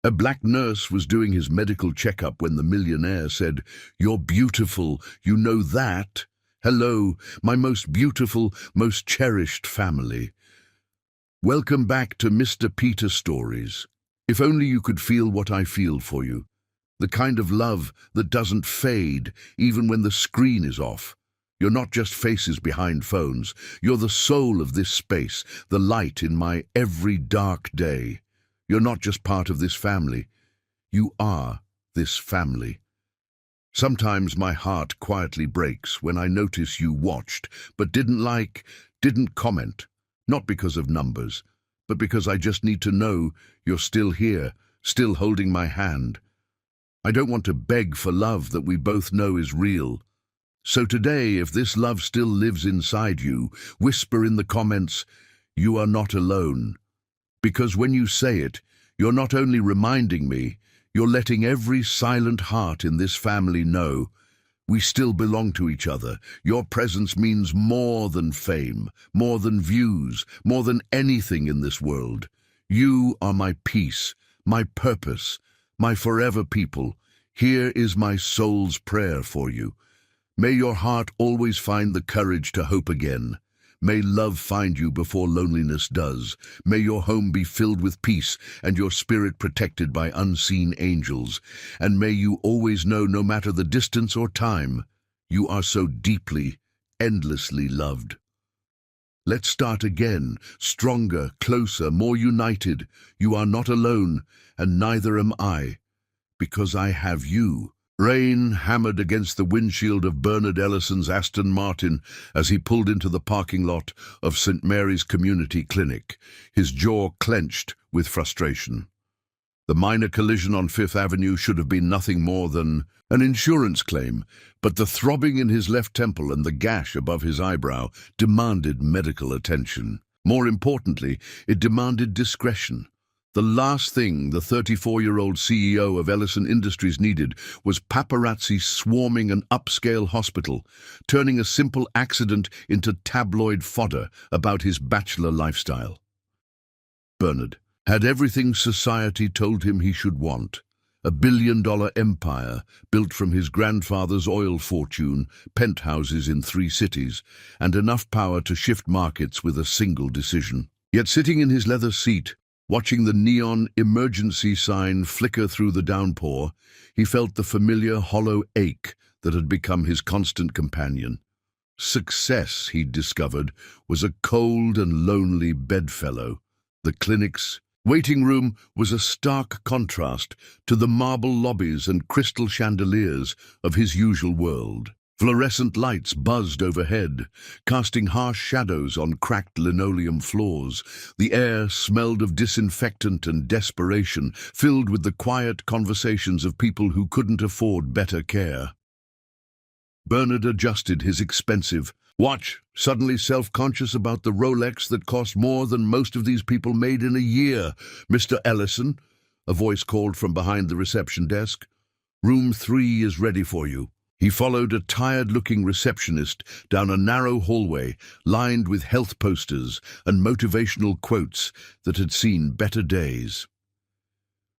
A black nurse was doing his medical checkup when the millionaire said, "You're beautiful, you know that? Hello, my most beautiful, most cherished family. Welcome back to Mr. Peter Stories. If only you could feel what I feel for you. The kind of love that doesn't fade, even when the screen is off. You're not just faces behind phones. You're the soul of this space, the light in my every dark day. You're not just part of this family. You are this family. Sometimes my heart quietly breaks when I notice you watched, but didn't comment. Not because of numbers, but because I just need to know you're still here, still holding my hand. I don't want to beg for love that we both know is real. So today, if this love still lives inside you, whisper in the comments, "You are not alone." Because when you say it, you're not only reminding me, you're letting every silent heart in this family know we still belong to each other. Your presence means more than fame, more than views, more than anything in this world. You are my peace, my purpose, my forever people. Here is my soul's prayer for you. May your heart always find the courage to hope again. May love find you before loneliness does. May your home be filled with peace and your spirit protected by unseen angels. And may you always know, no matter the distance or time, you are so deeply, endlessly loved. Let's start again, stronger, closer, more united. You are not alone, and neither am I, because I have you. Rain hammered against the windshield of Bernard Ellison's Aston Martin as he pulled into the parking lot of St. Mary's Community Clinic, his jaw clenched with frustration. The minor collision on Fifth Avenue should have been nothing more than an insurance claim, but the throbbing in his left temple and the gash above his eyebrow demanded medical attention. More importantly, it demanded discretion. The last thing the 34-year-old CEO of Ellison Industries needed was paparazzi swarming an upscale hospital, turning a simple accident into tabloid fodder about his bachelor lifestyle. Bernard had everything society told him he should want: a billion-dollar empire built from his grandfather's oil fortune, penthouses in 3 cities, and enough power to shift markets with a single decision. Yet sitting in his leather seat, watching the neon emergency sign flicker through the downpour, he felt the familiar hollow ache that had become his constant companion. Success, he'd discovered, was a cold and lonely bedfellow. The clinic's waiting room was a stark contrast to the marble lobbies and crystal chandeliers of his usual world. Fluorescent lights buzzed overhead, casting harsh shadows on cracked linoleum floors. The air smelled of disinfectant and desperation, filled with the quiet conversations of people who couldn't afford better care. Bernard adjusted his expensive watch, suddenly self-conscious about the Rolex that cost more than most of these people made in a year. "Mr. Ellison," a voice called from behind the reception desk. "Room 3 is ready for you." He followed a tired-looking receptionist down a narrow hallway lined with health posters and motivational quotes that had seen better days.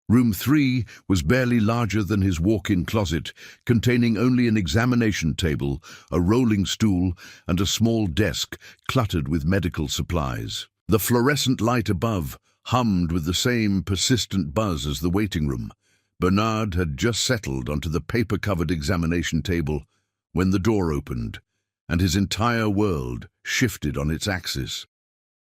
Room 3 was barely larger than his walk-in closet, containing only an examination table, a rolling stool, and a small desk cluttered with medical supplies. The fluorescent light above hummed with the same persistent buzz as the waiting room. Bernard had just settled onto the paper-covered examination table when the door opened, and his entire world shifted on its axis.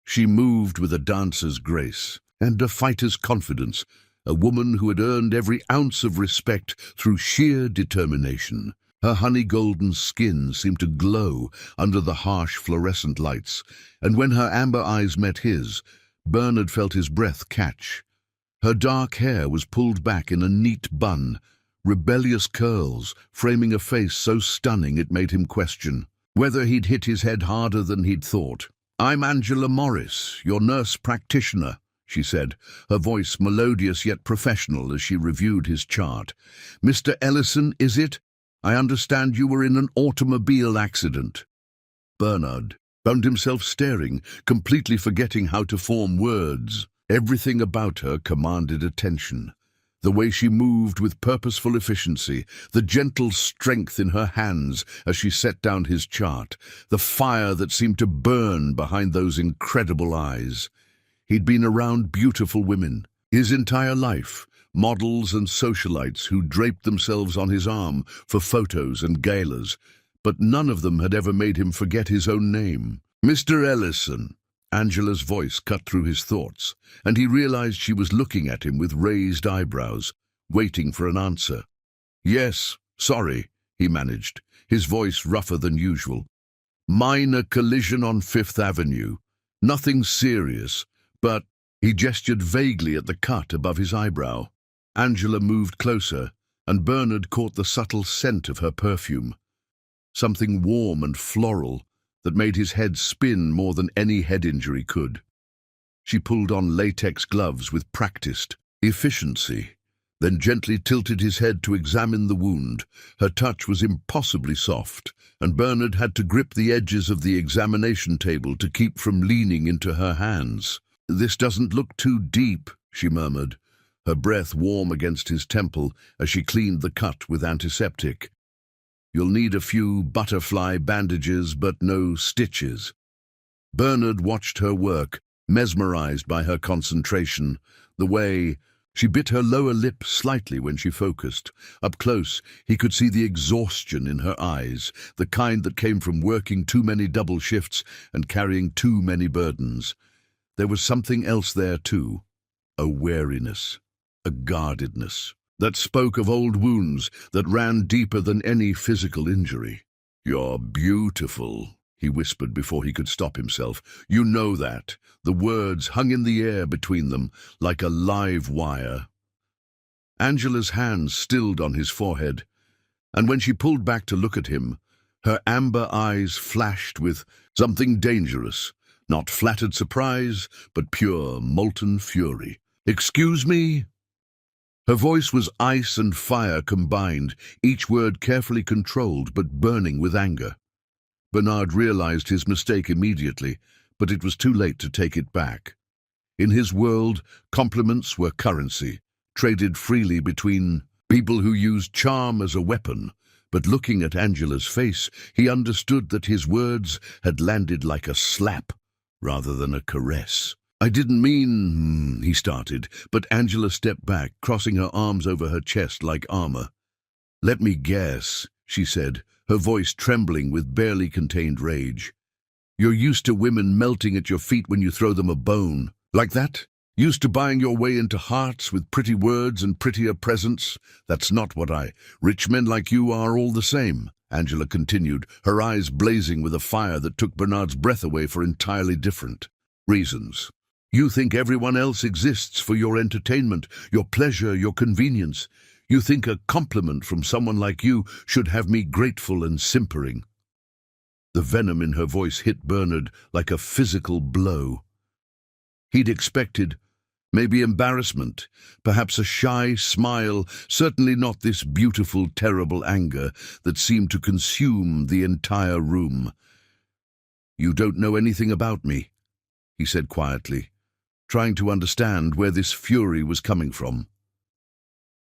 She moved with a dancer's grace and a fighter's confidence, a woman who had earned every ounce of respect through sheer determination. Her honey-golden skin seemed to glow under the harsh fluorescent lights, and when her amber eyes met his, Bernard felt his breath catch. Her dark hair was pulled back in a neat bun, rebellious curls framing a face so stunning it made him question whether he'd hit his head harder than he'd thought. "I'm Angela Morris, your nurse practitioner," she said, her voice melodious yet professional as she reviewed his chart. "Mr. Ellison, is it? I understand you were in an automobile accident." Bernard found himself staring, completely forgetting how to form words. Everything about her commanded attention. The way she moved with purposeful efficiency, the gentle strength in her hands as she set down his chart, the fire that seemed to burn behind those incredible eyes. He'd been around beautiful women his entire life, models and socialites who draped themselves on his arm for photos and galas, but none of them had ever made him forget his own name. "Mr. Ellison." Angela's voice cut through his thoughts, and he realized she was looking at him with raised eyebrows, waiting for an answer. "Yes, sorry," he managed, his voice rougher than usual. "Minor collision on Fifth Avenue. Nothing serious, but—" He gestured vaguely at the cut above his eyebrow. Angela moved closer, and Bernard caught the subtle scent of her perfume. Something warm and floral that made his head spin more than any head injury could. She pulled on latex gloves with practiced efficiency, then gently tilted his head to examine the wound. Her touch was impossibly soft, and Bernard had to grip the edges of the examination table to keep from leaning into her hands. "This doesn't look too deep," she murmured, her breath warm against his temple as she cleaned the cut with antiseptic. "You'll need a few butterfly bandages, but no stitches." Bernard watched her work, mesmerized by her concentration, the way she bit her lower lip slightly when she focused. Up close, he could see the exhaustion in her eyes, the kind that came from working too many double shifts and carrying too many burdens. There was something else there too, a wariness, a guardedness, that spoke of old wounds that ran deeper than any physical injury. "You're beautiful," he whispered before he could stop himself. "You know that." The words hung in the air between them like a live wire. Angela's hands stilled on his forehead, and when she pulled back to look at him, her amber eyes flashed with something dangerous, not flattered surprise, but pure, molten fury. "Excuse me?" Her voice was ice and fire combined, each word carefully controlled but burning with anger. Bernard realized his mistake immediately, but it was too late to take it back. In his world, compliments were currency, traded freely between people who used charm as a weapon. But looking at Angela's face, he understood that his words had landed like a slap rather than a caress. "I didn't mean," he started, but Angela stepped back, crossing her arms over her chest like armor. "Let me guess," she said, her voice trembling with barely contained rage. "You're used to women melting at your feet when you throw them a bone. Like that? Used to buying your way into hearts with pretty words and prettier presents? That's not what rich men like you are all the same," Angela continued, her eyes blazing with a fire that took Bernard's breath away for entirely different reasons. "You think everyone else exists for your entertainment, your pleasure, your convenience. You think a compliment from someone like you should have me grateful and simpering." The venom in her voice hit Bernard like a physical blow. He'd expected maybe embarrassment, perhaps a shy smile, certainly not this beautiful, terrible anger that seemed to consume the entire room. "You don't know anything about me," he said quietly, trying to understand where this fury was coming from.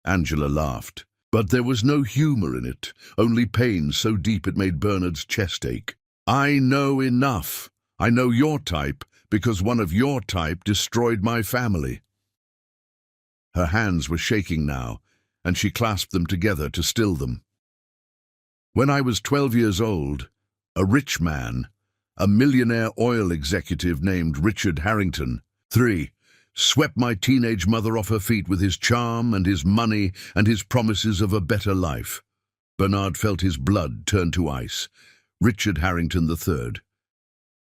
Angela laughed, but there was no humor in it, only pain so deep it made Bernard's chest ache. "I know enough. I know your type, because one of your type destroyed my family." Her hands were shaking now, and she clasped them together to still them. "When I was 12 years old, a rich man, a millionaire oil executive named Richard Harrington, 3, swept my teenage mother off her feet with his charm and his money and his promises of a better life." Bernard felt his blood turn to ice. Richard Harrington III.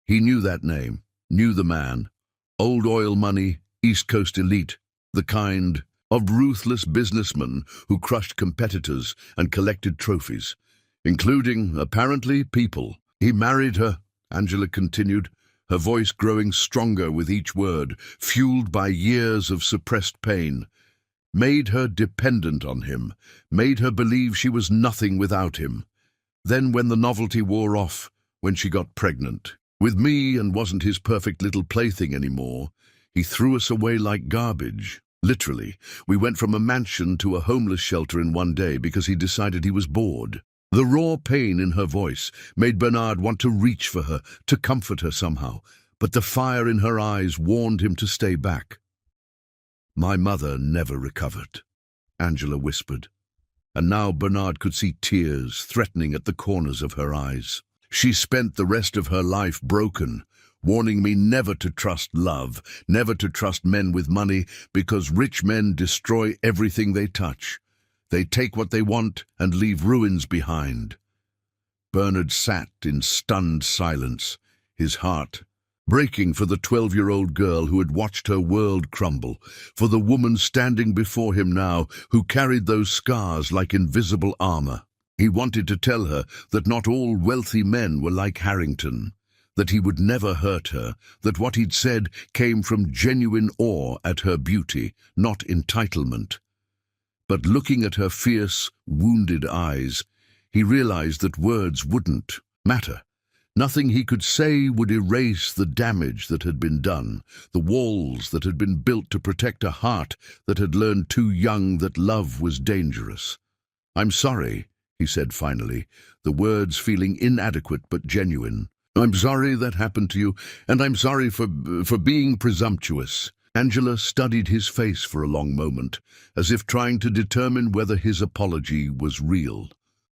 He knew that name, knew the man. Old oil money, East Coast elite, the kind of ruthless businessman who crushed competitors and collected trophies, including, apparently, people. "He married her," Angela continued, her voice growing stronger with each word, fueled by years of suppressed pain. "Made her dependent on him, made her believe she was nothing without him. Then when the novelty wore off, when she got pregnant with me and wasn't his perfect little plaything anymore, he threw us away like garbage. Literally, we went from a mansion to a homeless shelter in one day because he decided he was bored. The raw pain in her voice made Bernard want to reach for her, to comfort her somehow, but the fire in her eyes warned him to stay back. "My mother never recovered," Angela whispered, and now Bernard could see tears threatening at the corners of her eyes. "She spent the rest of her life broken, warning me never to trust love, never to trust men with money, because rich men destroy everything they touch. They take what they want and leave ruins behind." Bernard sat in stunned silence, his heart breaking for the 12-year-old girl who had watched her world crumble, for the woman standing before him now who carried those scars like invisible armor. He wanted to tell her that not all wealthy men were like Harrington, that he would never hurt her, that what he'd said came from genuine awe at her beauty, not entitlement. But looking at her fierce, wounded eyes, he realized that words wouldn't matter. Nothing he could say would erase the damage that had been done, the walls that had been built to protect a heart that had learned too young that love was dangerous. "I'm sorry," he said finally, the words feeling inadequate but genuine. "I'm sorry that happened to you, and I'm sorry for being presumptuous." Angela studied his face for a long moment, as if trying to determine whether his apology was real.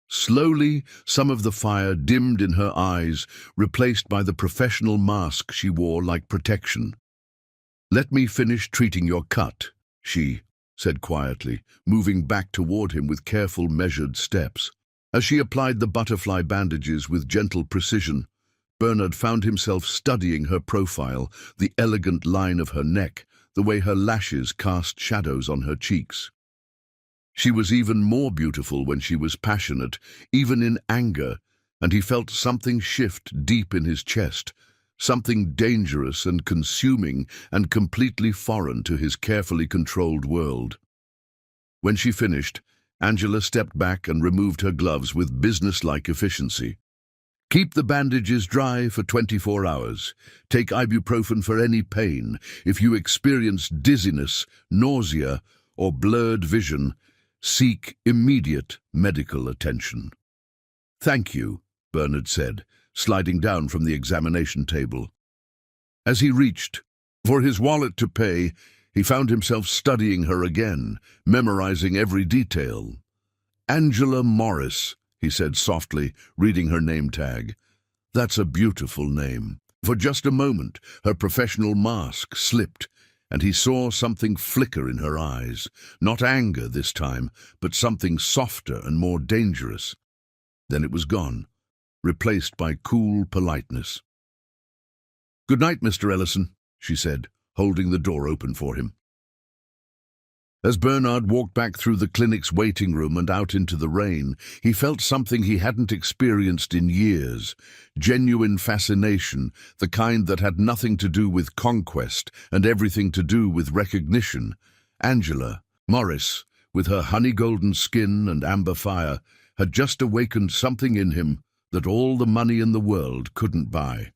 Slowly, some of the fire dimmed in her eyes, replaced by the professional mask she wore like protection. "Let me finish treating your cut," she said quietly, moving back toward him with careful, measured steps. As she applied the butterfly bandages with gentle precision, Bernard found himself studying her profile, the elegant line of her neck, the way her lashes cast shadows on her cheeks. She was even more beautiful when she was passionate, even in anger, and he felt something shift deep in his chest, something dangerous and consuming and completely foreign to his carefully controlled world. When she finished, Angela stepped back and removed her gloves with businesslike efficiency. "Keep the bandages dry for 24 hours. Take ibuprofen for any pain. If you experience dizziness, nausea, or blurred vision, seek immediate medical attention." "Thank you," Bernard said, sliding down from the examination table. As he reached for his wallet to pay, he found himself studying her again, memorizing every detail. "Angela Morris," he said softly, reading her name tag. "That's a beautiful name." For just a moment, her professional mask slipped, and he saw something flicker in her eyes. Not anger this time, but something softer and more dangerous. Then it was gone, replaced by cool politeness. "Good night, Mr. Ellison," she said, holding the door open for him. As Bernard walked back through the clinic's waiting room and out into the rain, he felt something he hadn't experienced in years. Genuine fascination, the kind that had nothing to do with conquest and everything to do with recognition. Angela Morris, with her honey-golden skin and amber fire, had just awakened something in him that all the money in the world couldn't buy.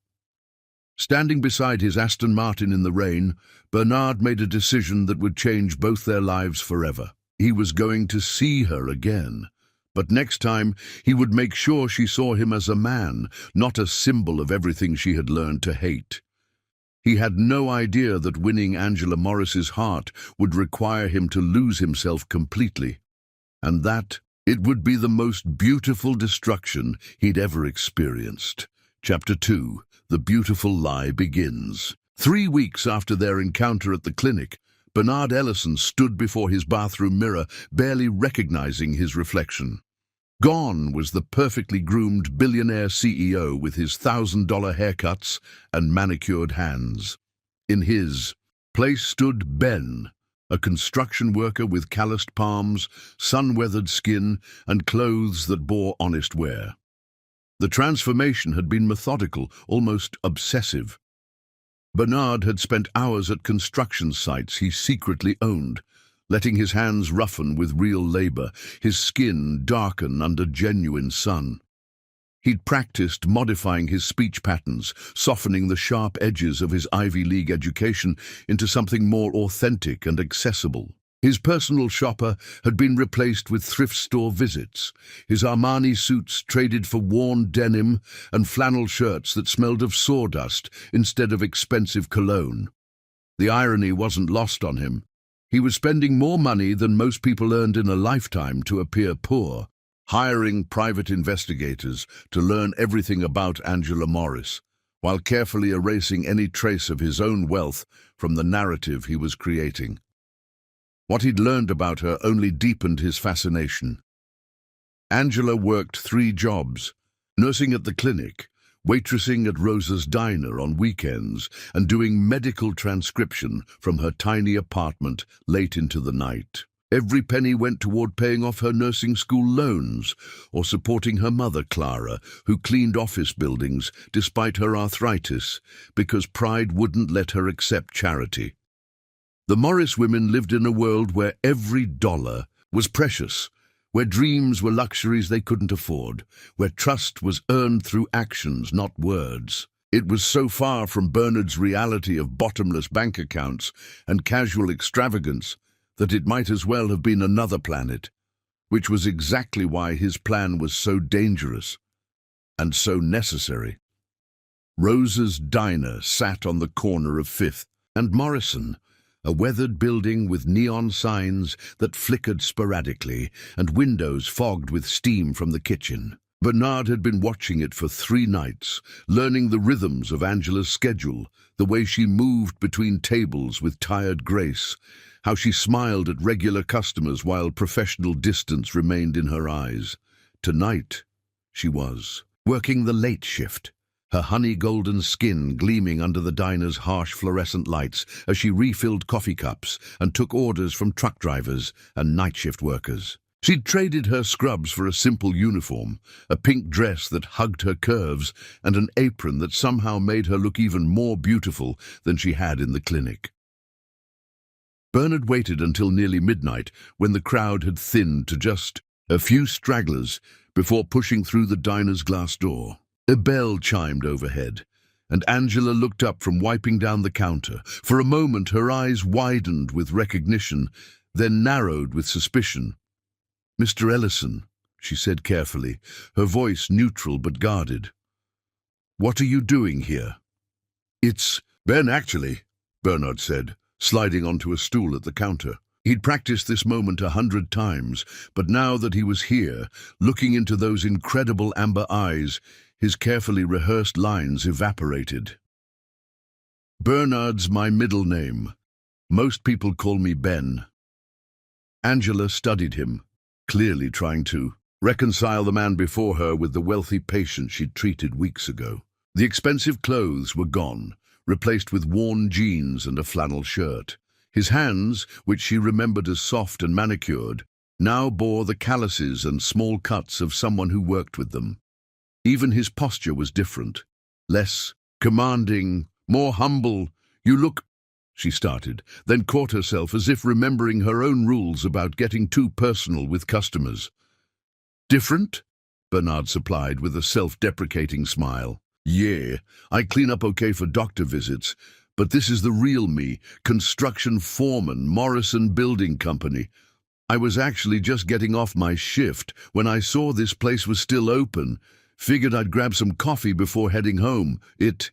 Standing beside his Aston Martin in the rain, Bernard made a decision that would change both their lives forever. He was going to see her again, but next time he would make sure she saw him as a man, not a symbol of everything she had learned to hate. He had no idea that winning Angela Morris's heart would require him to lose himself completely, and that it would be the most beautiful destruction he'd ever experienced. Chapter 2. The Beautiful Lie begins. 3 weeks after their encounter at the clinic, Bernard Ellison stood before his bathroom mirror, barely recognizing his reflection. Gone was the perfectly groomed billionaire CEO with his $1,000 haircuts and manicured hands. In his place stood Ben, a construction worker with calloused palms, sun-weathered skin, and clothes that bore honest wear. The transformation had been methodical, almost obsessive. Bernard had spent hours at construction sites he secretly owned, letting his hands roughen with real labor, his skin darken under genuine sun. He'd practiced modifying his speech patterns, softening the sharp edges of his Ivy League education into something more authentic and accessible. His personal shopper had been replaced with thrift store visits, his Armani suits traded for worn denim and flannel shirts that smelled of sawdust instead of expensive cologne. The irony wasn't lost on him. He was spending more money than most people earned in a lifetime to appear poor, hiring private investigators to learn everything about Angela Morris, while carefully erasing any trace of his own wealth from the narrative he was creating. What he'd learned about her only deepened his fascination. Angela worked 3 jobs: nursing at the clinic, waitressing at Rosa's diner on weekends, and doing medical transcription from her tiny apartment late into the night. Every penny went toward paying off her nursing school loans or supporting her mother, Clara, who cleaned office buildings despite her arthritis because pride wouldn't let her accept charity. The Morris women lived in a world where every dollar was precious, where dreams were luxuries they couldn't afford, where trust was earned through actions, not words. It was so far from Bernard's reality of bottomless bank accounts and casual extravagance that it might as well have been another planet, which was exactly why his plan was so dangerous and so necessary. Rosa's diner sat on the corner of 5th and Morrison, a weathered building with neon signs that flickered sporadically and windows fogged with steam from the kitchen. Bernard had been watching it for 3 nights, learning the rhythms of Angela's schedule, the way she moved between tables with tired grace, how she smiled at regular customers while professional distance remained in her eyes. Tonight, she was working the late shift, her honey-golden skin gleaming under the diner's harsh fluorescent lights as she refilled coffee cups and took orders from truck drivers and night shift workers. She'd traded her scrubs for a simple uniform, a pink dress that hugged her curves, and an apron that somehow made her look even more beautiful than she had in the clinic. Bernard waited until nearly midnight, when the crowd had thinned to just a few stragglers, before pushing through the diner's glass door. A bell chimed overhead, and Angela looked up from wiping down the counter. For a moment her eyes widened with recognition, then narrowed with suspicion. "Mr. Ellison," she said carefully, her voice neutral but guarded. "What are you doing here?" "It's Ben, actually," Bernard said, sliding onto a stool at the counter. He'd practiced this moment 100 times, but now that he was here, looking into those incredible amber eyes, his carefully rehearsed lines evaporated. "Bernard's my middle name. Most people call me Ben." Angela studied him, clearly trying to reconcile the man before her with the wealthy patient she'd treated weeks ago. The expensive clothes were gone, replaced with worn jeans and a flannel shirt. His hands, which she remembered as soft and manicured, now bore the calluses and small cuts of someone who worked with them. Even his posture was different, less commanding, more humble. "You look—" she started, then caught herself as if remembering her own rules about getting too personal with customers. "Different?" Bernard supplied with a self-deprecating smile. "Yeah, I clean up okay for doctor visits, but this is the real me, construction foreman, Morrison Building Company. I was actually just getting off my shift when I saw this place was still open. Figured I'd grab some coffee before heading home. It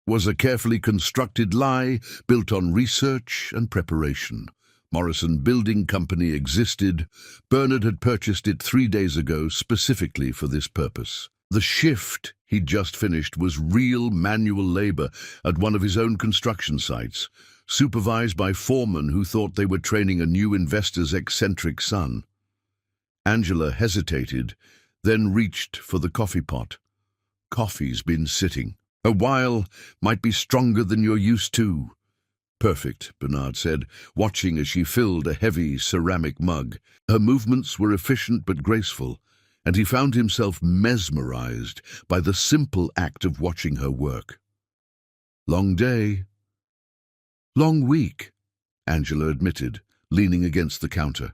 was a carefully constructed lie built on research and preparation. Morrison Building Company existed. Bernard had purchased it 3 days ago specifically for this purpose. The shift he'd just finished was real manual labor at one of his own construction sites, supervised by foremen who thought they were training a new investor's eccentric son. Angela hesitated, then reached for the coffee pot. "Coffee's been sitting. A while, might be stronger than you're used to." "Perfect," Bernard said, watching as she filled a heavy ceramic mug. Her movements were efficient but graceful, and he found himself mesmerized by the simple act of watching her work. "Long day." "Long week," Angela admitted, leaning against the counter.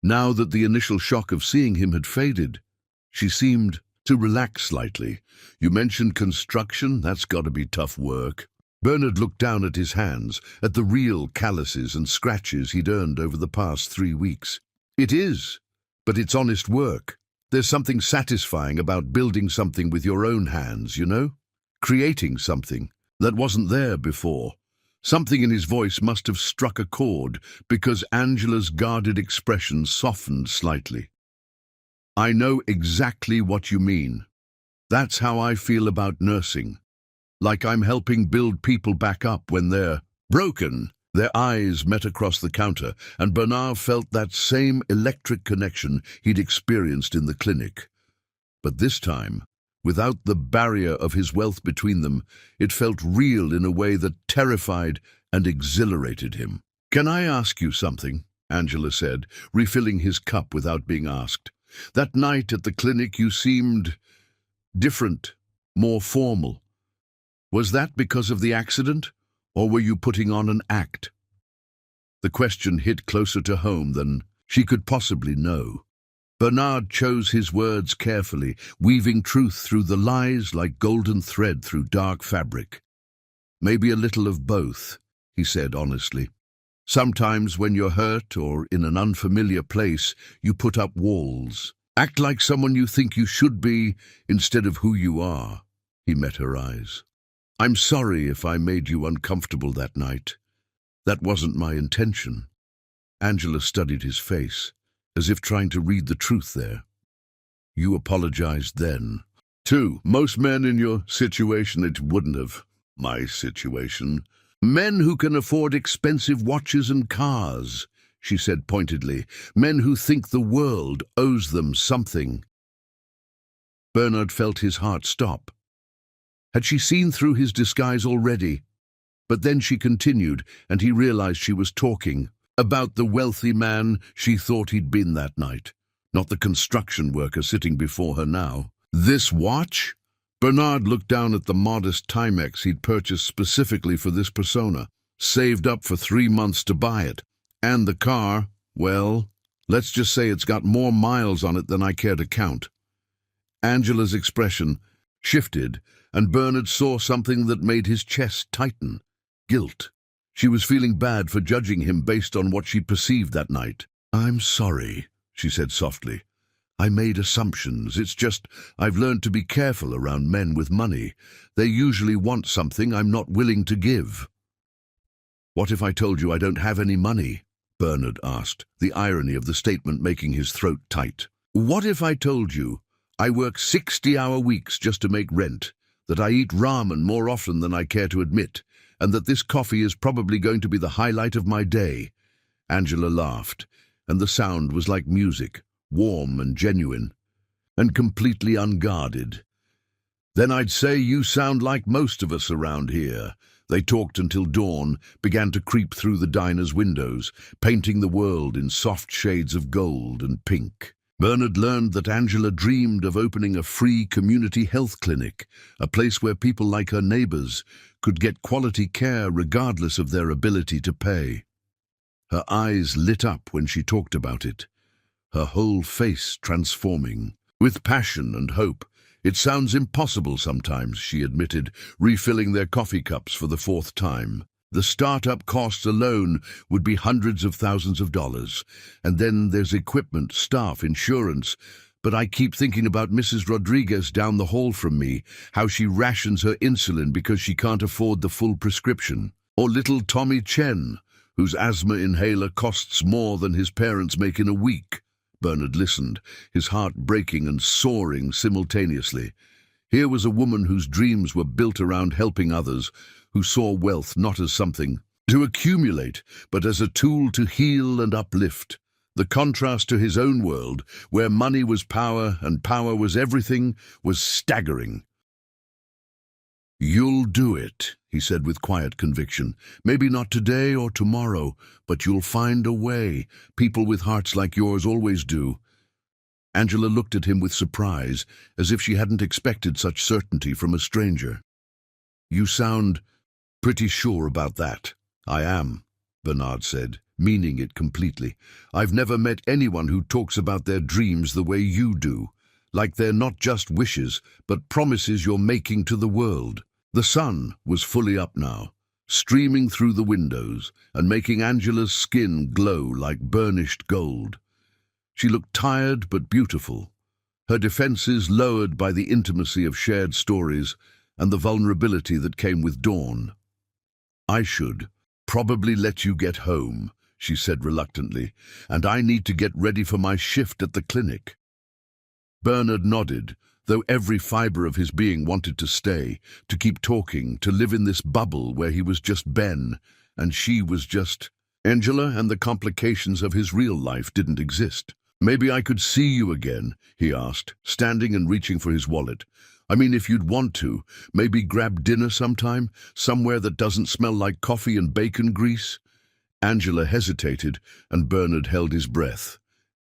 Now that the initial shock of seeing him had faded, she seemed to relax slightly. You mentioned construction. That's got to be tough work. Bernard looked down at his hands, at the real calluses and scratches he'd earned over the past 3 weeks. It is, but it's honest work. There's something satisfying about building something with your own hands, you know? Creating something that wasn't there before. Something in his voice must have struck a chord, because Angela's guarded expression softened slightly. I know exactly what you mean. That's how I feel about nursing. Like I'm helping build people back up when they're broken. Their eyes met across the counter, and Bernard felt that same electric connection he'd experienced in the clinic. But this time, without the barrier of his wealth between them, it felt real in a way that terrified and exhilarated him. Can I ask you something? Angela said, refilling his cup without being asked. That night at the clinic you seemed different, more formal. Was that because of the accident, or were you putting on an act? The question hit closer to home than she could possibly know. Bernard chose his words carefully, weaving truth through the lies like golden thread through dark fabric. Maybe a little of both, he said honestly. Sometimes when you're hurt or in an unfamiliar place, you put up walls. Act like someone you think you should be instead of who you are. He met her eyes. I'm sorry if I made you uncomfortable that night. That wasn't my intention. Angela studied his face, as if trying to read the truth there. You apologized then. Too, most men in your situation, it wouldn't have. My situation. Men who can afford expensive watches and cars, she said pointedly. Men who think the world owes them something. Bernard felt his heart stop. Had she seen through his disguise already? But then she continued, and he realized she was talking about the wealthy man she thought he'd been that night, not the construction worker sitting before her now. This watch? Bernard looked down at the modest Timex he'd purchased specifically for this persona, saved up for 3 months to buy it. And the car, well, let's just say it's got more miles on it than I care to count. Angela's expression shifted, and Bernard saw something that made his chest tighten. Guilt. She was feeling bad for judging him based on what she'd perceived that night. I'm sorry, she said softly. I made assumptions. It's just I've learned to be careful around men with money. They usually want something I'm not willing to give. What if I told you I don't have any money? Bernard asked, the irony of the statement making his throat tight. What if I told you I work 60-hour weeks just to make rent, that I eat ramen more often than I care to admit, and that this coffee is probably going to be the highlight of my day? Angela laughed, and the sound was like music, warm and genuine, and completely unguarded. Then I'd say you sound like most of us around here. They talked until dawn, began to creep through the diner's windows, painting the world in soft shades of gold and pink. Bernard learned that Angela dreamed of opening a free community health clinic, a place where people like her neighbors could get quality care regardless of their ability to pay. Her eyes lit up when she talked about it, her whole face transforming, with passion and hope. It sounds impossible sometimes, she admitted, refilling their coffee cups for the 4th time. The startup costs alone would be hundreds of thousands of dollars. And then there's equipment, staff, insurance. But I keep thinking about Mrs. Rodriguez down the hall from me, how she rations her insulin because she can't afford the full prescription. Or little Tommy Chen, whose asthma inhaler costs more than his parents make in a week. Bernard listened, his heart breaking and soaring simultaneously. Here was a woman whose dreams were built around helping others, who saw wealth not as something to accumulate, but as a tool to heal and uplift. The contrast to his own world, where money was power and power was everything, was staggering. You'll do it, he said with quiet conviction. Maybe not today or tomorrow, but you'll find a way. People with hearts like yours always do. Angela looked at him with surprise, as if she hadn't expected such certainty from a stranger. You sound pretty sure about that. I am, Bernard said, meaning it completely. I've never met anyone who talks about their dreams the way you do. like they're not just wishes, but promises you're making to the world. The sun was fully up now, streaming through the windows and making Angela's skin glow like burnished gold. She looked tired but beautiful, her defenses lowered by the intimacy of shared stories and the vulnerability that came with dawn. "I should probably let you get home," she said reluctantly, "and I need to get ready for my shift at the clinic." Bernard nodded, though every fibre of his being wanted to stay, to keep talking, to live in this bubble where he was just Ben, and she was just Angela, and the complications of his real life didn't exist. "Maybe I could see you again," he asked, standing and reaching for his wallet. "I mean, if you'd want to, maybe grab dinner sometime, somewhere that doesn't smell like coffee and bacon grease." Angela hesitated, and Bernard held his breath.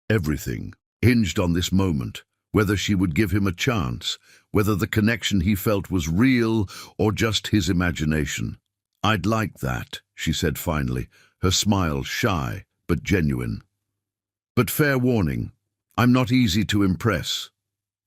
Everything hinged on this moment, whether she would give him a chance, whether the connection he felt was real or just his imagination. "I'd like that," she said finally, her smile shy but genuine. "But fair warning, I'm not easy to impress.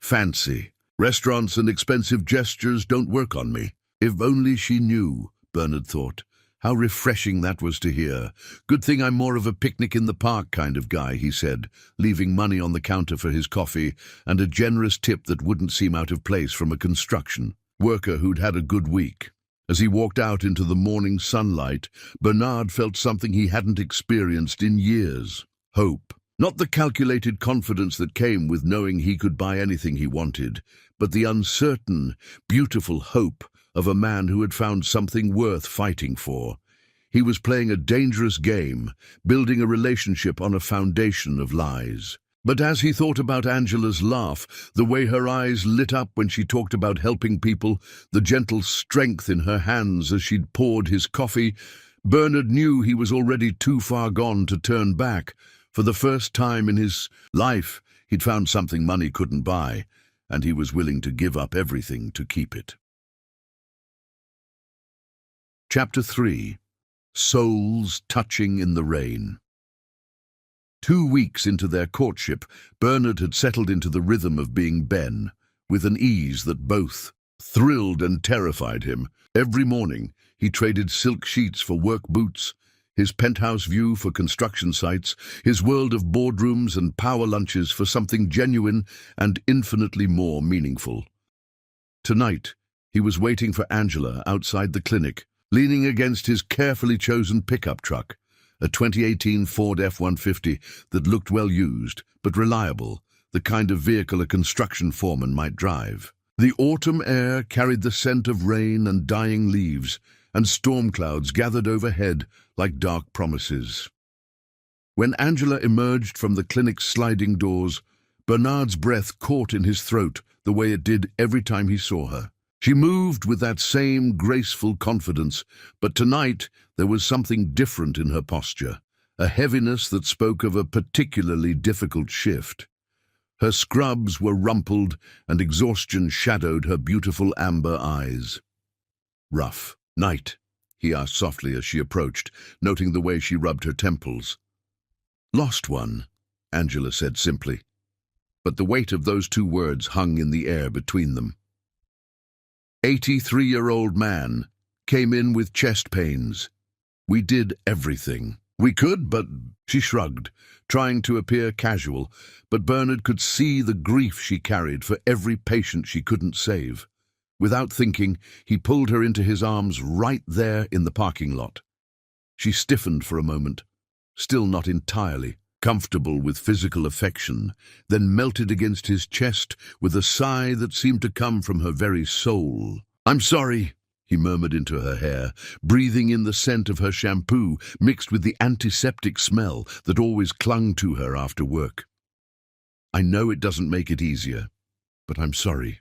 Fancy restaurants and expensive gestures don't work on me." If only she knew, Bernard thought. How refreshing that was to hear. "Good thing I'm more of a picnic-in-the-park kind of guy," he said, leaving money on the counter for his coffee and a generous tip that wouldn't seem out of place from a construction worker who'd had a good week. As he walked out into the morning sunlight, Bernard felt something he hadn't experienced in years. Hope. Not the calculated confidence that came with knowing he could buy anything he wanted, but the uncertain, beautiful hope of a man who had found something worth fighting for. He was playing a dangerous game, building a relationship on a foundation of lies. But as he thought about Angela's laugh, the way her eyes lit up when she talked about helping people, the gentle strength in her hands as she'd poured his coffee, Bernard knew he was already too far gone to turn back. For the first time in his life, he'd found something money couldn't buy, and he was willing to give up everything to keep it. Chapter 3. Souls Touching in the Rain. 2 weeks into their courtship, Bernard had settled into the rhythm of being Ben, with an ease that both thrilled and terrified him. Every morning, he traded silk sheets for work boots, his penthouse view for construction sites, his world of boardrooms and power lunches for something genuine and infinitely more meaningful. Tonight, he was waiting for Angela outside the clinic, leaning against his carefully chosen pickup truck, a 2018 Ford F-150 that looked well used, but reliable, the kind of vehicle a construction foreman might drive. The autumn air carried the scent of rain and dying leaves, and storm clouds gathered overhead like dark promises. When Angela emerged from the clinic's sliding doors, Bernard's breath caught in his throat the way it did every time he saw her. She moved with that same graceful confidence, but tonight there was something different in her posture, a heaviness that spoke of a particularly difficult shift. Her scrubs were rumpled, and exhaustion shadowed her beautiful amber eyes. "Rough night?" he asked softly as she approached, noting the way she rubbed her temples. "Lost one," Angela said simply, but the weight of those 2 words hung in the air between them. 83-year-old man came in with chest pains. "We did everything we could, but..." She shrugged, trying to appear casual, but Bernard could see the grief she carried for every patient she couldn't save. Without thinking, he pulled her into his arms right there in the parking lot. She stiffened for a moment, still not entirely comfortable with physical affection, then melted against his chest with a sigh that seemed to come from her very soul. "I'm sorry," he murmured into her hair, breathing in the scent of her shampoo mixed with the antiseptic smell that always clung to her after work. "I know it doesn't make it easier, but I'm sorry."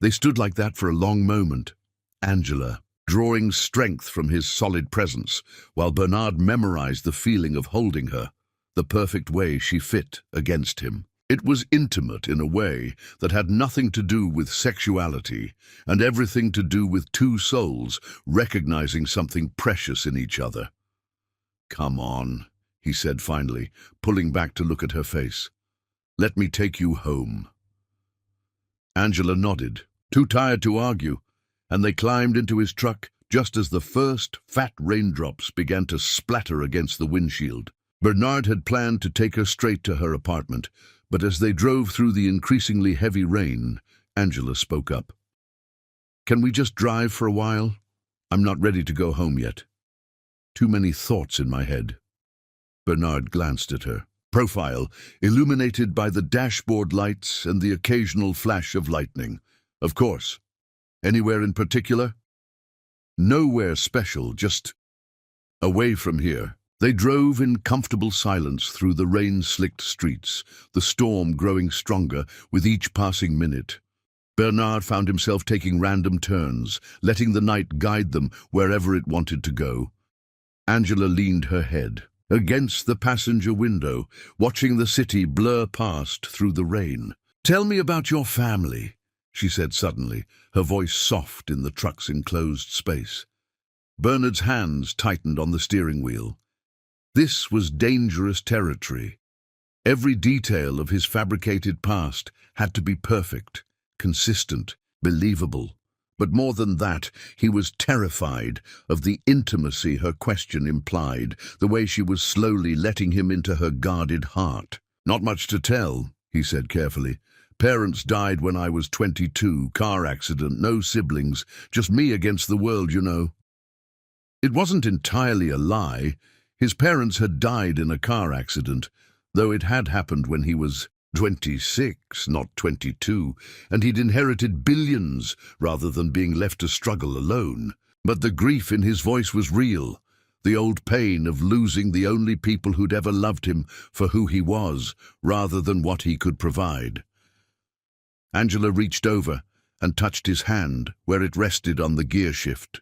They stood like that for a long moment, Angela drawing strength from his solid presence, while Bernard memorized the feeling of holding her, the perfect way she fit against him. It was intimate in a way that had nothing to do with sexuality and everything to do with 2 souls recognizing something precious in each other. "Come on," he said finally, pulling back to look at her face. "Let me take you home." Angela nodded, too tired to argue, and they climbed into his truck just as the first fat raindrops began to splatter against the windshield. Bernard had planned to take her straight to her apartment, but as they drove through the increasingly heavy rain, Angela spoke up. "Can we just drive for a while? I'm not ready to go home yet. Too many thoughts in my head." Bernard glanced at her profile, illuminated by the dashboard lights and the occasional flash of lightning. "Of course. Anywhere in particular?" "Nowhere special, just away from here." They drove in comfortable silence through the rain-slicked streets, the storm growing stronger with each passing minute. Bernard found himself taking random turns, letting the night guide them wherever it wanted to go. Angela leaned her head against the passenger window, watching the city blur past through the rain. "Tell me about your family," she said suddenly, her voice soft in the truck's enclosed space. Bernard's hands tightened on the steering wheel. This was dangerous territory. Every detail of his fabricated past had to be perfect, consistent, believable. But more than that, he was terrified of the intimacy her question implied, the way she was slowly letting him into her guarded heart. "Not much to tell," he said carefully. "Parents died when I was 22, car accident, no siblings, just me against the world, you know." It wasn't entirely a lie. His parents had died in a car accident, though it had happened when he was 26, not 22, and he'd inherited billions rather than being left to struggle alone. But the grief in his voice was real, the old pain of losing the only people who'd ever loved him for who he was, rather than what he could provide. Angela reached over and touched his hand where it rested on the gear shift.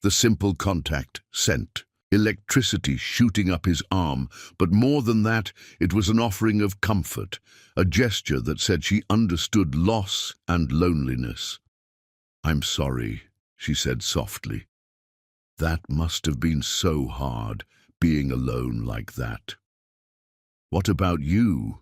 The simple contact sent electricity shooting up his arm, but more than that, it was an offering of comfort, a gesture that said she understood loss and loneliness. "I'm sorry," she said softly. "That must have been so hard, being alone like that." "What about you?"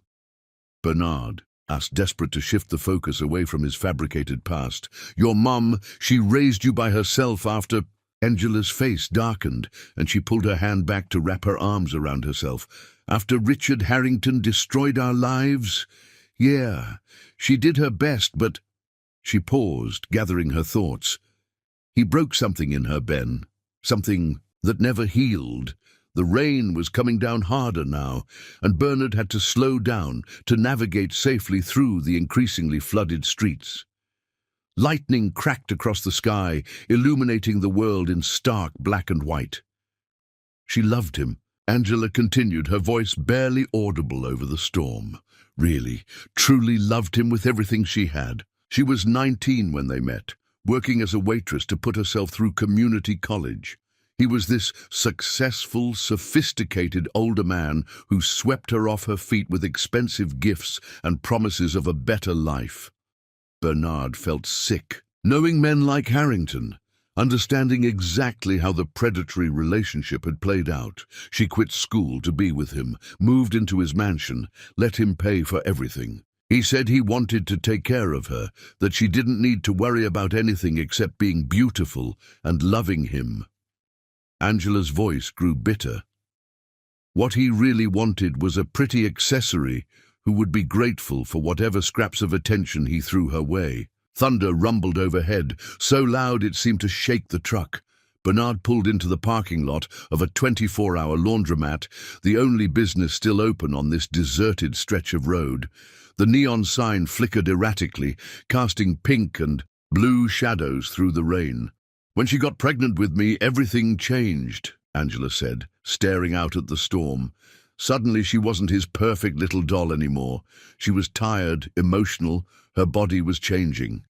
Bernard asked, desperate to shift the focus away from his fabricated past. "Your mum, she raised you by herself after—" Angela's face darkened, and she pulled her hand back to wrap her arms around herself. "After Richard Harrington destroyed our lives? Yeah, she did her best, but—" She paused, gathering her thoughts. "He broke something in her, Ben. Something that never healed. The rain was coming down harder now, and Bernard had to slow down to navigate safely through the increasingly flooded streets. Lightning cracked across the sky, illuminating the world in stark black and white. She loved him," Angela continued, her voice barely audible over the storm. "Really, truly loved him with everything she had. She was 19 when they met, working as a waitress to put herself through community college. He was this successful, sophisticated older man who swept her off her feet with expensive gifts and promises of a better life." Bernard felt sick, knowing men like Harrington, understanding exactly how the predatory relationship had played out. She quit school to be with him, moved into his mansion, let him pay for everything. He said he wanted to take care of her, that she didn't need to worry about anything except being beautiful and loving him. Angela's voice grew bitter. What he really wanted was a pretty accessory who would be grateful for whatever scraps of attention he threw her way. Thunder rumbled overhead, so loud it seemed to shake the truck. Bernard pulled into the parking lot of a 24-hour laundromat, the only business still open on this deserted stretch of road. The neon sign flickered erratically, casting pink and blue shadows through the rain. "When she got pregnant with me, everything changed," Angela said, staring out at the storm. Suddenly she wasn't his perfect little doll anymore. She was tired, emotional, her body was changing.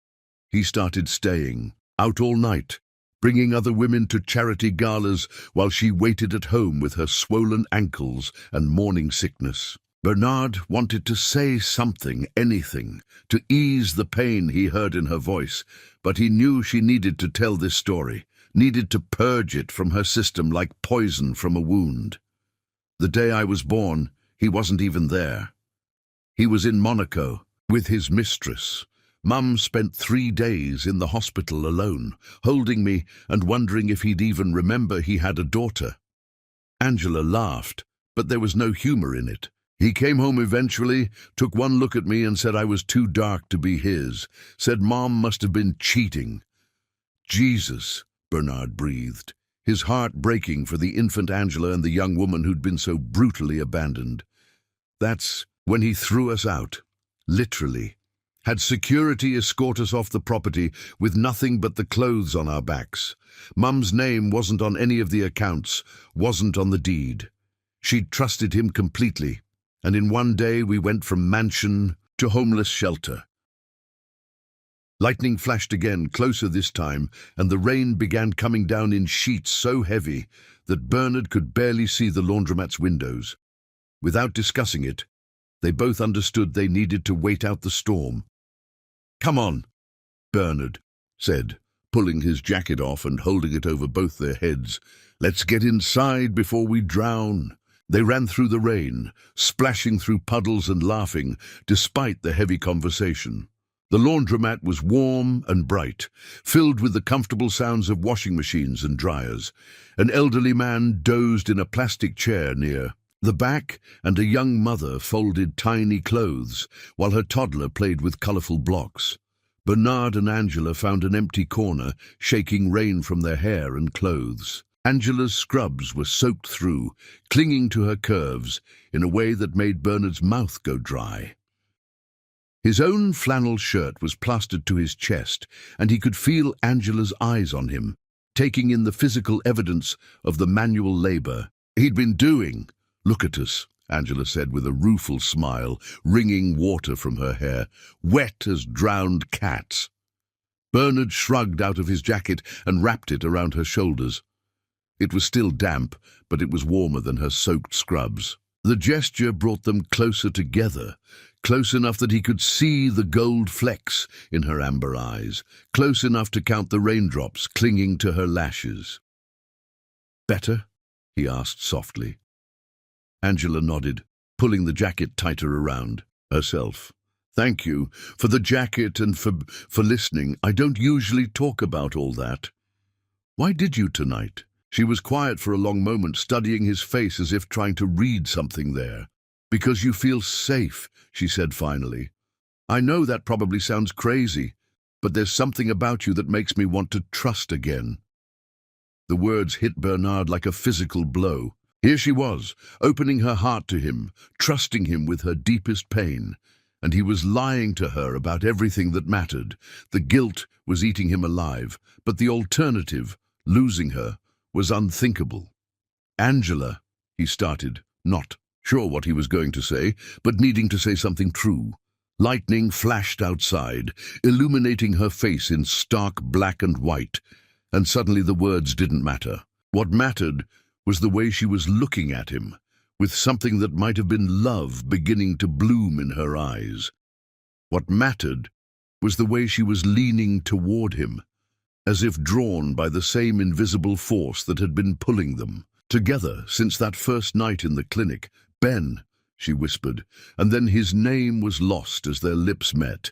He started staying, out all night, bringing other women to charity galas while she waited at home with her swollen ankles and morning sickness. Bernard wanted to say something, anything, to ease the pain he heard in her voice, but he knew she needed to tell this story, needed to purge it from her system like poison from a wound. "The day I was born, he wasn't even there. He was in Monaco, with his mistress, Mum spent 3 days in the hospital alone, holding me and wondering if he'd even remember he had a daughter. Angela laughed, but there was no humor in it. He came home eventually, took one look at me and said I was too dark to be his, said Mom must have been cheating. Jesus, Bernard breathed, his heart breaking for the infant Angela and the young woman who'd been so brutally abandoned. That's when he threw us out, literally. Had security escort us off the property with nothing but the clothes on our backs. Mum's name wasn't on any of the accounts, wasn't on the deed. She'd trusted him completely, and in one day we went from mansion to homeless shelter. Lightning flashed again, closer this time, and the rain began coming down in sheets so heavy that Bernard could barely see the laundromat's windows. Without discussing it, they both understood they needed to wait out the storm. "Come on," Bernard said, pulling his jacket off and holding it over both their heads. "Let's get inside before we drown." They ran through the rain, splashing through puddles and laughing, despite the heavy conversation. The laundromat was warm and bright, filled with the comfortable sounds of washing machines and dryers. An elderly man dozed in a plastic chair near the back, and a young mother folded tiny clothes while her toddler played with colorful blocks. Bernard and Angela found an empty corner, shaking rain from their hair and clothes. Angela's scrubs were soaked through, clinging to her curves in a way that made Bernard's mouth go dry. His own flannel shirt was plastered to his chest, and he could feel Angela's eyes on him, taking in the physical evidence of the manual labor he'd been doing. "Look at us," Angela said with a rueful smile, wringing water from her hair, "wet as drowned cats." Bernard shrugged out of his jacket and wrapped it around her shoulders. It was still damp, but it was warmer than her soaked scrubs. The gesture brought them closer together, close enough that he could see the gold flecks in her amber eyes, close enough to count the raindrops clinging to her lashes. "Better?" he asked softly. Angela nodded, pulling the jacket tighter around herself. "Thank you for the jacket and for listening. I don't usually talk about all that." "Why did you tonight?" She was quiet for a long moment, studying his face as if trying to read something there. "Because you feel safe," she said finally. "I know that probably sounds crazy, but there's something about you that makes me want to trust again." The words hit Bernard like a physical blow. Here she was, opening her heart to him, trusting him with her deepest pain, and he was lying to her about everything that mattered. The guilt was eating him alive, but the alternative, losing her, was unthinkable. "Angela," he started, not sure what he was going to say, but needing to say something true. Lightning flashed outside, illuminating her face in stark black and white, and suddenly the words didn't matter. What mattered was the way she was looking at him, with something that might have been love beginning to bloom in her eyes. What mattered was the way she was leaning toward him, as if drawn by the same invisible force that had been pulling them together since that first night in the clinic. "Ben," she whispered, and then his name was lost as their lips met.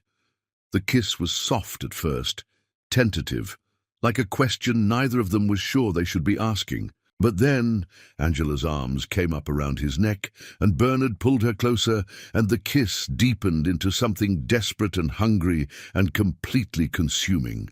The kiss was soft at first, tentative, like a question neither of them was sure they should be asking. But then Angela's arms came up around his neck, and Bernard pulled her closer, and the kiss deepened into something desperate and hungry and completely consuming.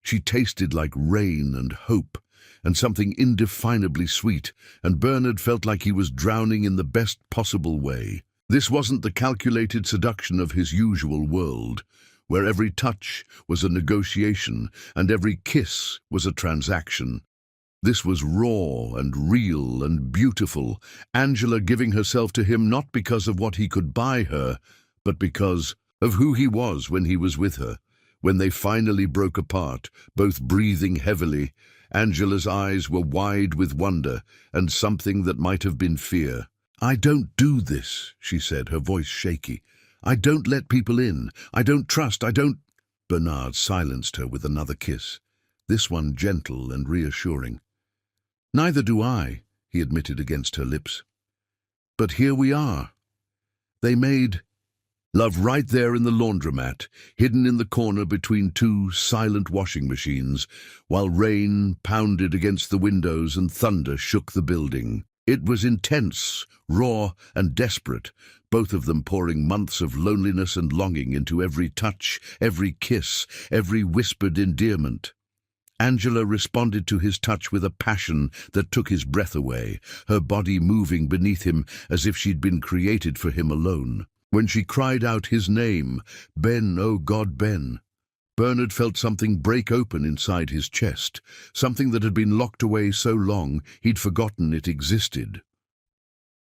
She tasted like rain and hope, and something indefinably sweet, and Bernard felt like he was drowning in the best possible way. This wasn't the calculated seduction of his usual world, where every touch was a negotiation and every kiss was a transaction. This was raw and real and beautiful, Angela giving herself to him not because of what he could buy her, but because of who he was when he was with her. When they finally broke apart, both breathing heavily, Angela's eyes were wide with wonder and something that might have been fear. "I don't do this," she said, her voice shaky. "I don't let people in. I don't trust. I don't—" Bernard silenced her with another kiss, this one gentle and reassuring. "Neither do I," he admitted against her lips. "But here we are." They made Love right there in the laundromat, hidden in the corner between two silent washing machines, while rain pounded against the windows and thunder shook the building. It was intense, raw, and desperate, both of them pouring months of loneliness and longing into every touch, every kiss, every whispered endearment. Angela responded to his touch with a passion that took his breath away, her body moving beneath him as if she'd been created for him alone. When she cried out his name, "Ben, oh God, Ben," Bernard felt something break open inside his chest, something that had been locked away so long he'd forgotten it existed.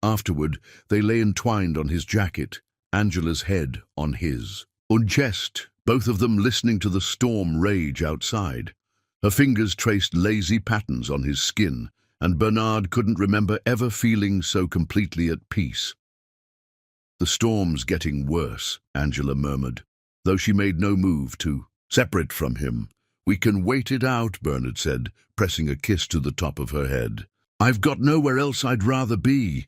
Afterward, they lay entwined on his jacket, Angela's head on his. Unchest, both of them listening to the storm rage outside. Her fingers traced lazy patterns on his skin, and Bernard couldn't remember ever feeling so completely at peace. "The storm's getting worse," Angela murmured, though she made no move to separate from him. "We can wait it out," Bernard said, pressing a kiss to the top of her head. "I've got nowhere else I'd rather be."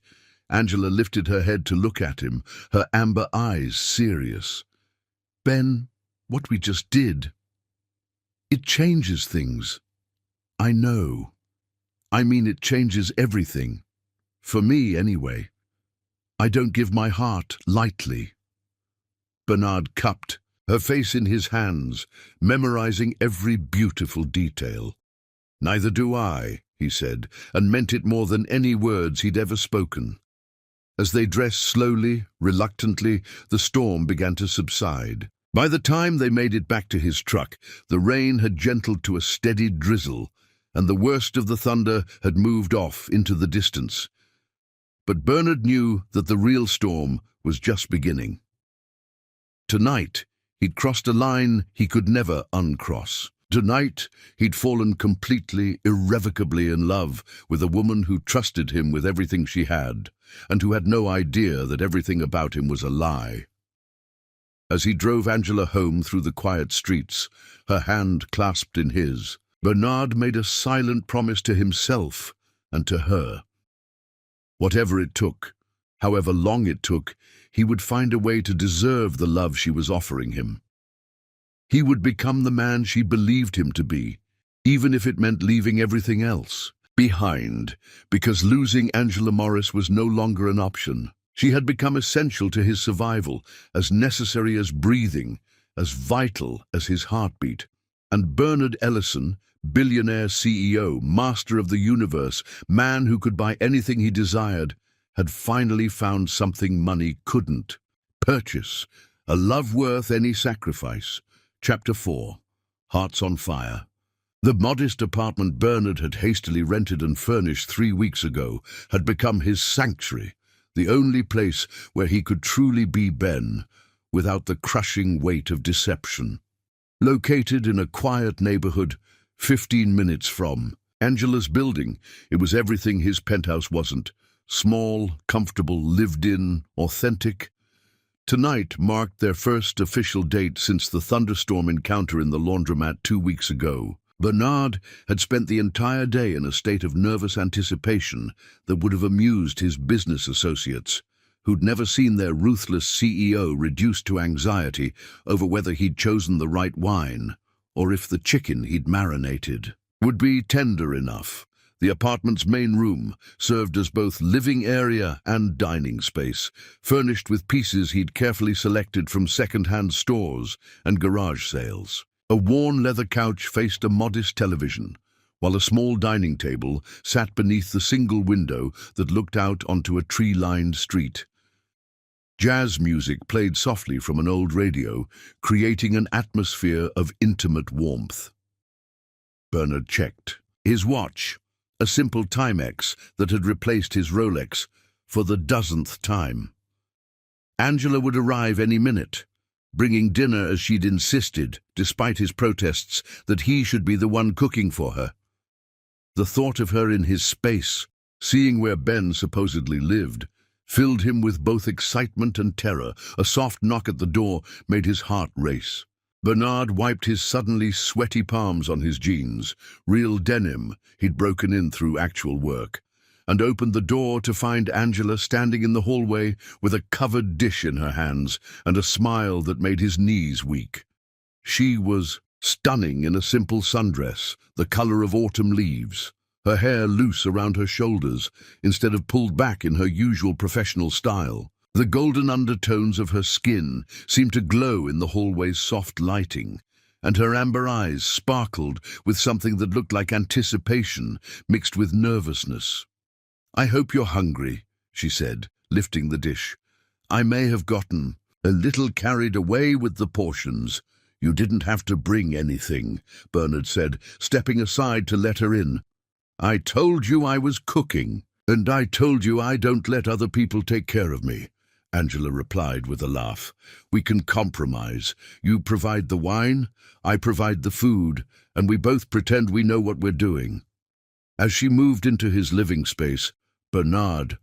Angela lifted her head to look at him, her amber eyes serious. "Ben, what we just did, it changes things. I know. I mean, it changes everything. For me, anyway. I don't give my heart lightly." Bernard cupped, her face in his hands, memorizing every beautiful detail. "Neither do I," he said, and meant it more than any words he'd ever spoken. As they dressed slowly, reluctantly, the storm began to subside. By the time they made it back to his truck, the rain had gentled to a steady drizzle, and the worst of the thunder had moved off into the distance. But Bernard knew that the real storm was just beginning. Tonight, he'd crossed a line he could never uncross. Tonight, he'd fallen completely, irrevocably in love with a woman who trusted him with everything she had, and who had no idea that everything about him was a lie. As he drove Angela home through the quiet streets, her hand clasped in his, Bernard made a silent promise to himself and to her. Whatever it took, however long it took, he would find a way to deserve the love she was offering him. He would become the man she believed him to be, even if it meant leaving everything else behind, because losing Angela Morris was no longer an option. She had become essential to his survival, as necessary as breathing, as vital as his heartbeat. And Bernard Ellison, billionaire CEO, master of the universe, man who could buy anything he desired, had finally found something money couldn't purchase, a love worth any sacrifice. Chapter 4. Hearts on Fire. The modest apartment Bernard had hastily rented and furnished 3 weeks ago had become his sanctuary, the only place where he could truly be Ben, without the crushing weight of deception. Located in a quiet neighborhood, 15 minutes from Angela's building, it was everything his penthouse wasn't. Small, comfortable, lived-in, authentic. Tonight marked their first official date since the thunderstorm encounter in the laundromat 2 weeks ago. Bernard had spent the entire day in a state of nervous anticipation that would have amused his business associates, who'd never seen their ruthless CEO reduced to anxiety over whether he'd chosen the right wine, or if the chicken he'd marinated would be tender enough. The apartment's main room served as both living area and dining space, furnished with pieces he'd carefully selected from second-hand stores and garage sales. A worn leather couch faced a modest television, while a small dining table sat beneath the single window that looked out onto a tree-lined street. Jazz music played softly from an old radio, creating an atmosphere of intimate warmth. Bernard checked his watch, a simple Timex that had replaced his Rolex, for the dozenth time. Angela would arrive any minute, bringing dinner as she'd insisted, despite his protests, that he should be the one cooking for her. The thought of her in his space, seeing where Ben supposedly lived, filled him with both excitement and terror. A soft knock at the door made his heart race. Bernard wiped his suddenly sweaty palms on his jeans, real denim he'd broken in through actual work, and opened the door to find Angela standing in the hallway with a covered dish in her hands and a smile that made his knees weak. She was stunning in a simple sundress, the color of autumn leaves, her hair loose around her shoulders instead of pulled back in her usual professional style. The golden undertones of her skin seemed to glow in the hallway's soft lighting, and her amber eyes sparkled with something that looked like anticipation mixed with nervousness. "I hope you're hungry," she said, lifting the dish. "I may have gotten a little carried away with the portions." "You didn't have to bring anything," Bernard said, stepping aside to let her in. "I told you I was cooking, and I told you I don't let other people take care of me," Angela replied with a laugh. "We can compromise. You provide the wine, I provide the food, and we both pretend we know what we're doing." As she moved into his living space, Bernard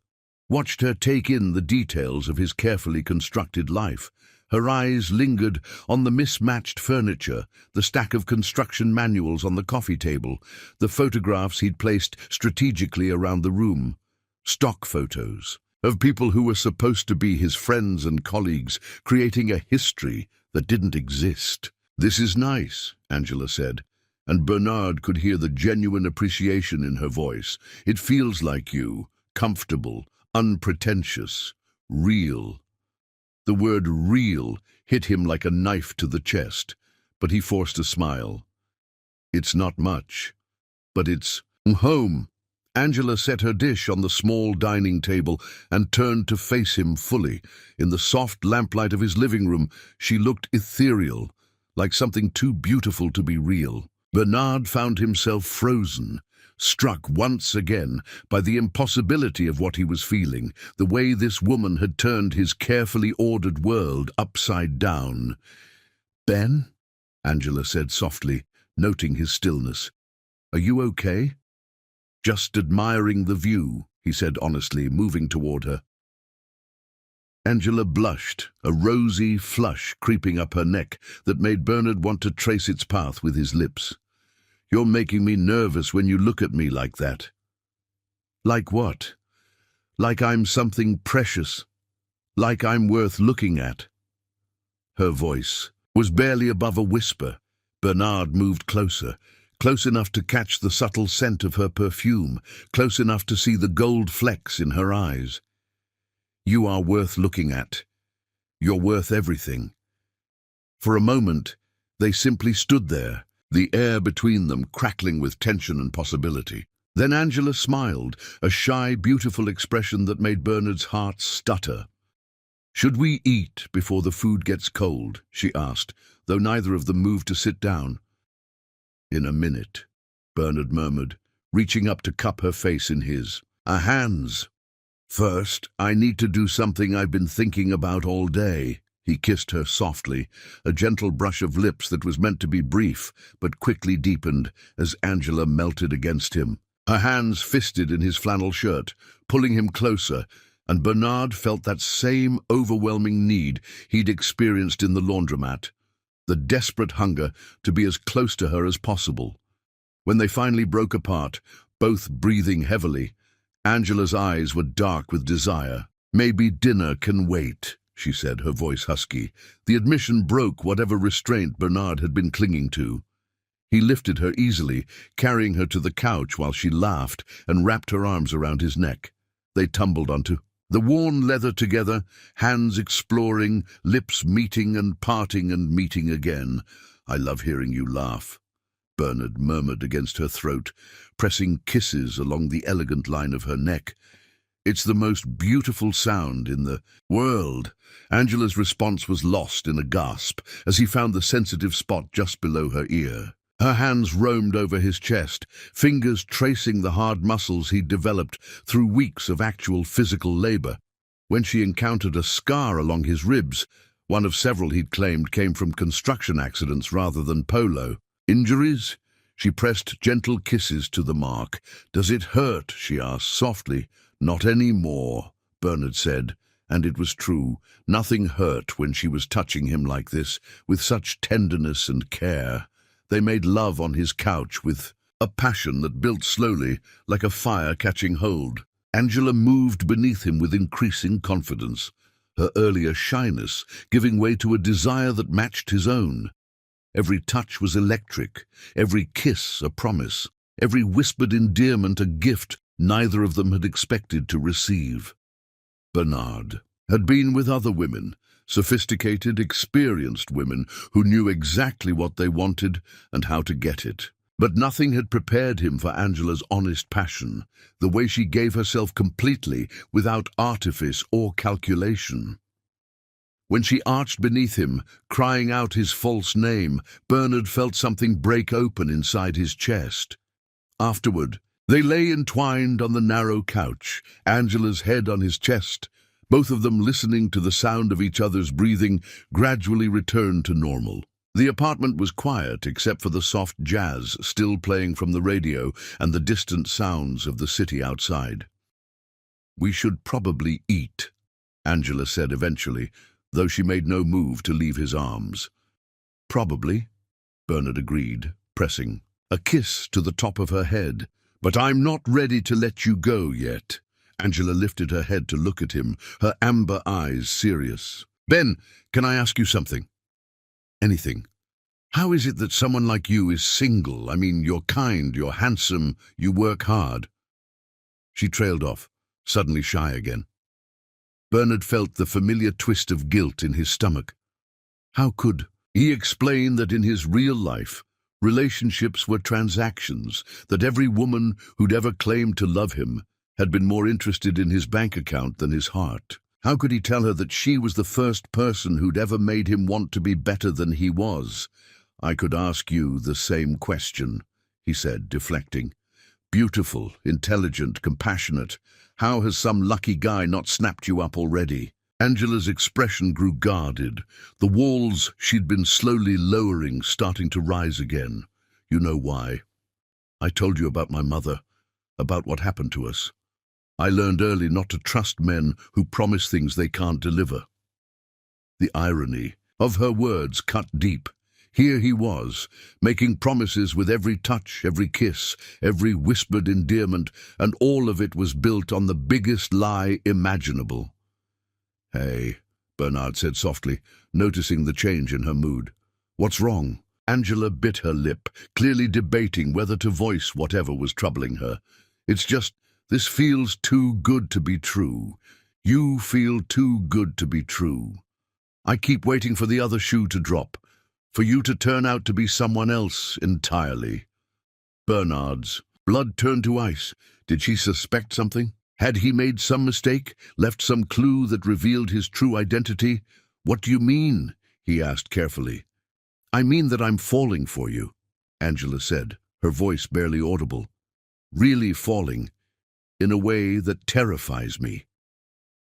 watched her take in the details of his carefully constructed life. Her eyes lingered on the mismatched furniture, the stack of construction manuals on the coffee table, the photographs he'd placed strategically around the room. Stock photos of people who were supposed to be his friends and colleagues, creating a history that didn't exist. "This is nice," Angela said, and Bernard could hear the genuine appreciation in her voice. "It feels like you, comfortable, unpretentious, real." The word real hit him like a knife to the chest, but he forced a smile. "It's not much, but it's home." Angela set her dish on the small dining table and turned to face him fully. In the soft lamplight of his living room, she looked ethereal, like something too beautiful to be real. Bernard found himself frozen, struck once again by the impossibility of what he was feeling, the way this woman had turned his carefully ordered world upside down. "Ben?" Angela said softly, noting his stillness. "Are you okay?" "Just admiring the view," he said honestly, moving toward her. Angela blushed, a rosy flush creeping up her neck that made Bernard want to trace its path with his lips. "You're making me nervous when you look at me like that." "Like what?" "Like I'm something precious. Like I'm worth looking at." Her voice was barely above a whisper. Bernard moved closer, close enough to catch the subtle scent of her perfume, close enough to see the gold flecks in her eyes. "You are worth looking at. You're worth everything." For a moment, they simply stood there, the air between them crackling with tension and possibility. Then Angela smiled, a shy, beautiful expression that made Bernard's heart stutter. "Should we eat before the food gets cold?" she asked, though neither of them moved to sit down. "In a minute," Bernard murmured, reaching up to cup her face in his. "Our hands. First, I need to do something I've been thinking about all day." He kissed her softly, a gentle brush of lips that was meant to be brief, but quickly deepened as Angela melted against him. Her hands fisted in his flannel shirt, pulling him closer, and Bernard felt that same overwhelming need he'd experienced in the laundromat, the desperate hunger to be as close to her as possible. When they finally broke apart, both breathing heavily, Angela's eyes were dark with desire. "Maybe dinner can wait," she said, her voice husky. The admission broke whatever restraint Bernard had been clinging to. He lifted her easily, carrying her to the couch while she laughed and wrapped her arms around his neck. They tumbled onto the worn leather together, hands exploring, lips meeting and parting and meeting again. "I love hearing you laugh," Bernard murmured against her throat, pressing kisses along the elegant line of her neck. "It's the most beautiful sound in the world." Angela's response was lost in a gasp as he found the sensitive spot just below her ear. Her hands roamed over his chest, fingers tracing the hard muscles he'd developed through weeks of actual physical labor. When she encountered a scar along his ribs, one of several he'd claimed came from construction accidents rather than polo. "Injuries?" She pressed gentle kisses to the mark. "Does it hurt?" she asked softly. "Not anymore," Bernard said, and it was true. Nothing hurt when she was touching him like this, with such tenderness and care. They made love on his couch with a passion that built slowly, like a fire catching hold. Angela moved beneath him with increasing confidence, her earlier shyness giving way to a desire that matched his own. Every touch was electric, every kiss a promise, every whispered endearment a gift neither of them had expected to receive. Bernard had been with other women, sophisticated, experienced women who knew exactly what they wanted and how to get it. But nothing had prepared him for Angela's honest passion, the way she gave herself completely, without artifice or calculation. When she arched beneath him, crying out his false name, Bernard felt something break open inside his chest. Afterward, they lay entwined on the narrow couch, Angela's head on his chest. Both of them, listening to the sound of each other's breathing, gradually returned to normal. The apartment was quiet except for the soft jazz still playing from the radio and the distant sounds of the city outside. "We should probably eat," Angela said eventually, though she made no move to leave his arms. "Probably," Bernard agreed, pressing a kiss to the top of her head. "But I'm not ready to let you go yet." Angela lifted her head to look at him, her amber eyes serious. "Ben, can I ask you something?" "Anything." "How is it that someone like you is single? I mean, you're kind, you're handsome, you work hard." She trailed off, suddenly shy again. Bernard felt the familiar twist of guilt in his stomach. How could he explain that in his real life, relationships were transactions, that every woman who'd ever claimed to love him had been more interested in his bank account than his heart? How could he tell her that she was the first person who'd ever made him want to be better than he was? "I could ask you the same question," he said, deflecting. "Beautiful, intelligent, compassionate. How has some lucky guy not snapped you up already?" Angela's expression grew guarded, the walls she'd been slowly lowering starting to rise again. "You know why. I told you about my mother, about what happened to us. I learned early not to trust men who promise things they can't deliver." The irony of her words cut deep. Here he was, making promises with every touch, every kiss, every whispered endearment, and all of it was built on the biggest lie imaginable. "Hey," Bernard said softly, noticing the change in her mood. "What's wrong?" Angela bit her lip, clearly debating whether to voice whatever was troubling her. "It's just, this feels too good to be true. You feel too good to be true. I keep waiting for the other shoe to drop, for you to turn out to be someone else entirely." Bernard's blood turned to ice. Did she suspect something? Had he made some mistake, left some clue that revealed his true identity? "What do you mean?" he asked carefully. "I mean that I'm falling for you," Angela said, her voice barely audible. "Really falling, in a way that terrifies me.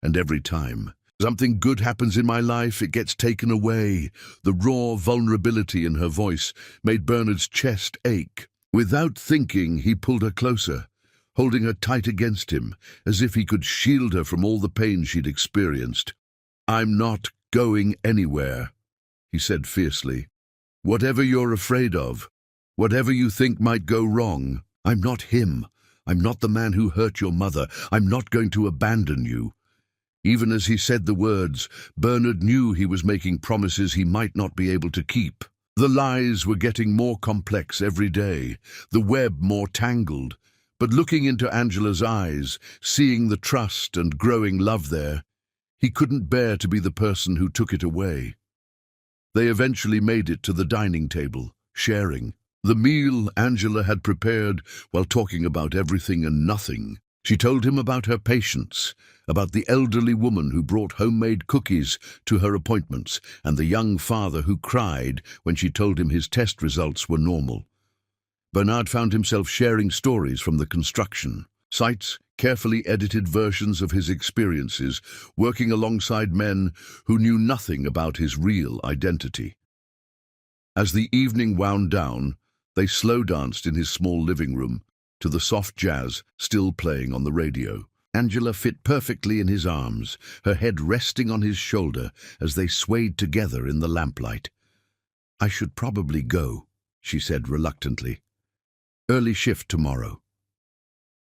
And every time something good happens in my life, it gets taken away." The raw vulnerability in her voice made Bernard's chest ache. Without thinking, he pulled her closer, holding her tight against him, as if he could shield her from all the pain she'd experienced. "I'm not going anywhere," he said fiercely. "Whatever you're afraid of, whatever you think might go wrong, I'm not him. I'm not the man who hurt your mother. I'm not going to abandon you." Even as he said the words, Bernard knew he was making promises he might not be able to keep. The lies were getting more complex every day, the web more tangled. But looking into Angela's eyes, seeing the trust and growing love there, he couldn't bear to be the person who took it away. They eventually made it to the dining table, sharing the meal Angela had prepared while talking about everything and nothing. She told him about her patients, about the elderly woman who brought homemade cookies to her appointments, and the young father who cried when she told him his test results were normal. Bernard found himself sharing stories from the construction sites, carefully edited versions of his experiences, working alongside men who knew nothing about his real identity. As the evening wound down, they slow danced in his small living room to the soft jazz still playing on the radio. Angela fit perfectly in his arms, her head resting on his shoulder as they swayed together in the lamplight. "I should probably go," she said reluctantly. "Early shift tomorrow."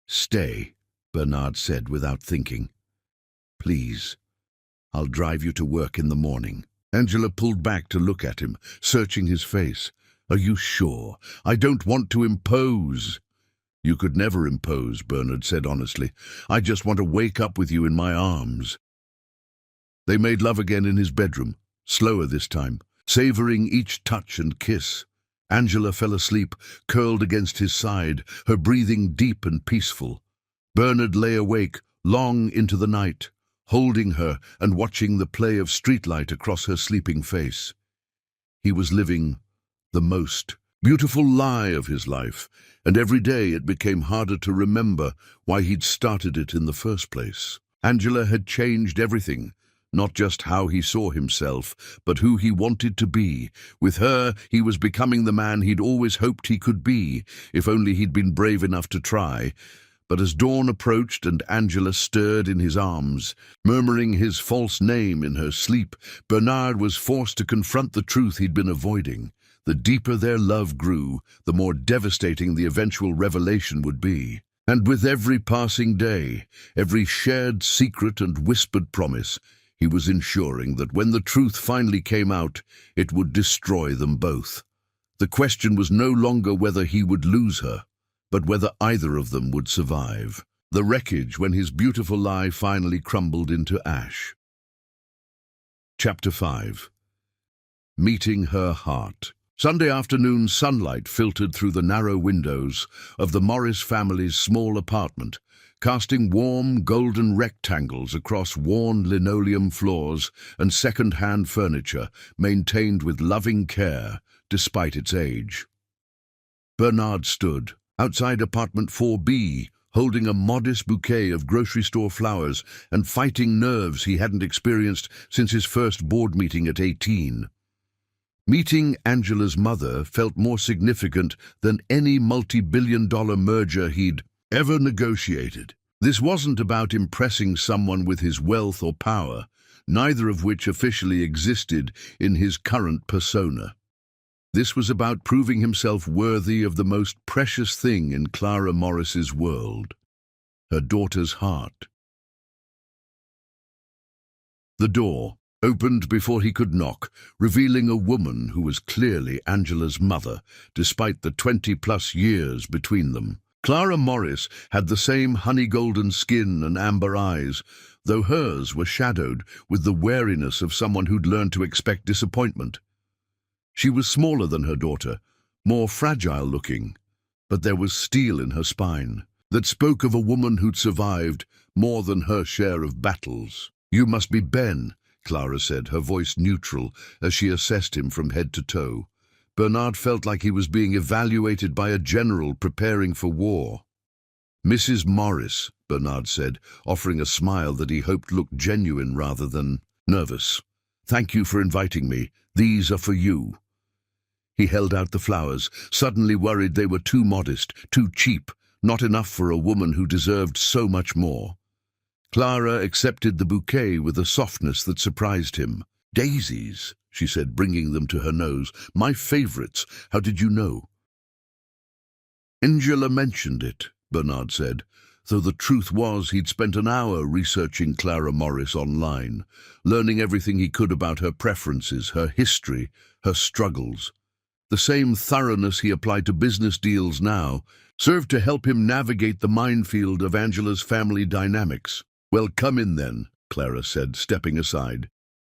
"Stay," Bernard said without thinking. "Please, I'll drive you to work in the morning." Angela pulled back to look at him, searching his face. "Are you sure? I don't want to impose." "You could never impose," Bernard said honestly. "I just want to wake up with you in my arms." They made love again in his bedroom, slower this time, savoring each touch and kiss. Angela fell asleep, curled against his side, her breathing deep and peaceful. Bernard lay awake long into the night, holding her and watching the play of streetlight across her sleeping face. He was living the most beautiful lie of his life, and every day it became harder to remember why he'd started it in the first place. Angela had changed everything, not just how he saw himself, but who he wanted to be. With her, he was becoming the man he'd always hoped he could be, if only he'd been brave enough to try. But as dawn approached and Angela stirred in his arms, murmuring his false name in her sleep, Bernard was forced to confront the truth he'd been avoiding. The deeper their love grew, the more devastating the eventual revelation would be. And with every passing day, every shared secret and whispered promise, he was ensuring that when the truth finally came out, it would destroy them both. The question was no longer whether he would lose her, but whether either of them would survive. The wreckage when his beautiful lie finally crumbled into ash. Chapter 5. Meeting her heart. Sunday afternoon sunlight filtered through the narrow windows of the Morris family's small apartment, casting warm, golden rectangles across worn linoleum floors and second-hand furniture maintained with loving care despite its age. Bernard stood outside apartment 4B, holding a modest bouquet of grocery store flowers and fighting nerves he hadn't experienced since his first board meeting at 18. Meeting Angela's mother felt more significant than any multi-billion-dollar merger he'd ever negotiated. This wasn't about impressing someone with his wealth or power, neither of which officially existed in his current persona. This was about proving himself worthy of the most precious thing in Clara Morris's world, her daughter's heart. The door opened before he could knock, revealing a woman who was clearly Angela's mother, despite the 20-plus years between them. Clara Morris had the same honey-golden skin and amber eyes, though hers were shadowed with the wariness of someone who'd learned to expect disappointment. She was smaller than her daughter, more fragile-looking, but there was steel in her spine that spoke of a woman who'd survived more than her share of battles. "You must be Ben," Clara said, her voice neutral as she assessed him from head to toe. Bernard felt like he was being evaluated by a general preparing for war. "Mrs. Morris," Bernard said, offering a smile that he hoped looked genuine rather than nervous. "Thank you for inviting me. These are for you." He held out the flowers, suddenly worried they were too modest, too cheap, not enough for a woman who deserved so much more. Clara accepted the bouquet with a softness that surprised him. "Daisies," she said, bringing them to her nose. "My favorites. How did you know?" "Angela mentioned it," Bernard said, though the truth was he'd spent an hour researching Clara Morris online, learning everything he could about her preferences, her history, her struggles. The same thoroughness he applied to business deals now served to help him navigate the minefield of Angela's family dynamics. "Well, come in then," Clara said, stepping aside.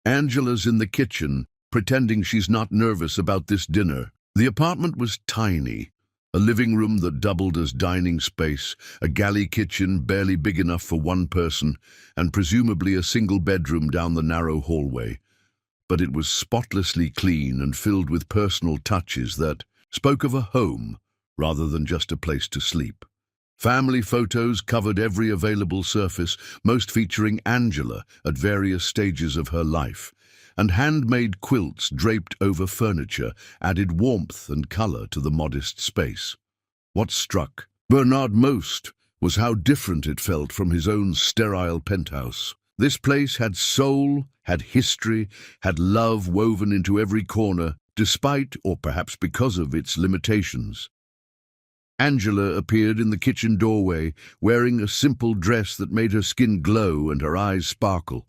"Angela's in the kitchen, pretending she's not nervous about this dinner." The apartment was tiny, a living room that doubled as dining space, a galley kitchen barely big enough for one person, and presumably a single bedroom down the narrow hallway. But it was spotlessly clean and filled with personal touches that spoke of a home rather than just a place to sleep. Family photos covered every available surface, most featuring Angela at various stages of her life, and handmade quilts draped over furniture added warmth and color to the modest space. What struck Bernard most was how different it felt from his own sterile penthouse. This place had soul, had history, had love woven into every corner, despite, or perhaps because of, its limitations. Angela appeared in the kitchen doorway, wearing a simple dress that made her skin glow and her eyes sparkle.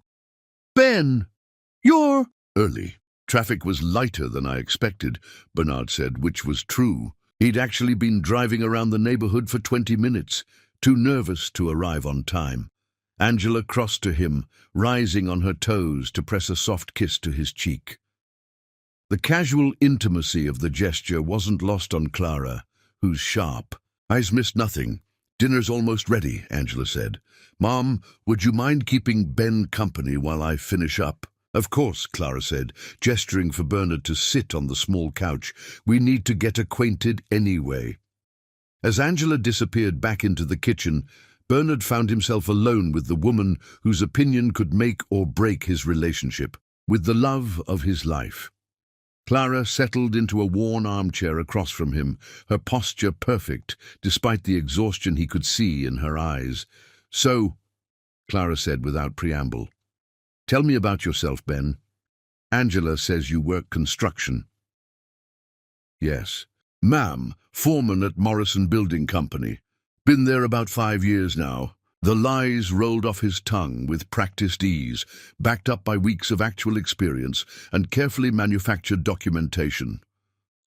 "Ben, you're early." "Traffic was lighter than I expected," Bernard said, which was true. He'd actually been driving around the neighborhood for 20 minutes, too nervous to arrive on time. Angela crossed to him, rising on her toes to press a soft kiss to his cheek. The casual intimacy of the gesture wasn't lost on Clara, whose sharp eyes missed nothing. "Dinner's almost ready," Angela said. "Mom, would you mind keeping Ben company while I finish up?" "Of course," Clara said, gesturing for Bernard to sit on the small couch. "We need to get acquainted anyway." As Angela disappeared back into the kitchen, Bernard found himself alone with the woman whose opinion could make or break his relationship, with the love of his life. Clara settled into a worn armchair across from him, her posture perfect, despite the exhaustion he could see in her eyes. "So," Clara said without preamble, "tell me about yourself, Ben. Angela says you work construction." "Yes. Ma'am, foreman at Morrison Building Company. Been there about 5 years now." The lies rolled off his tongue with practiced ease, backed up by weeks of actual experience and carefully manufactured documentation.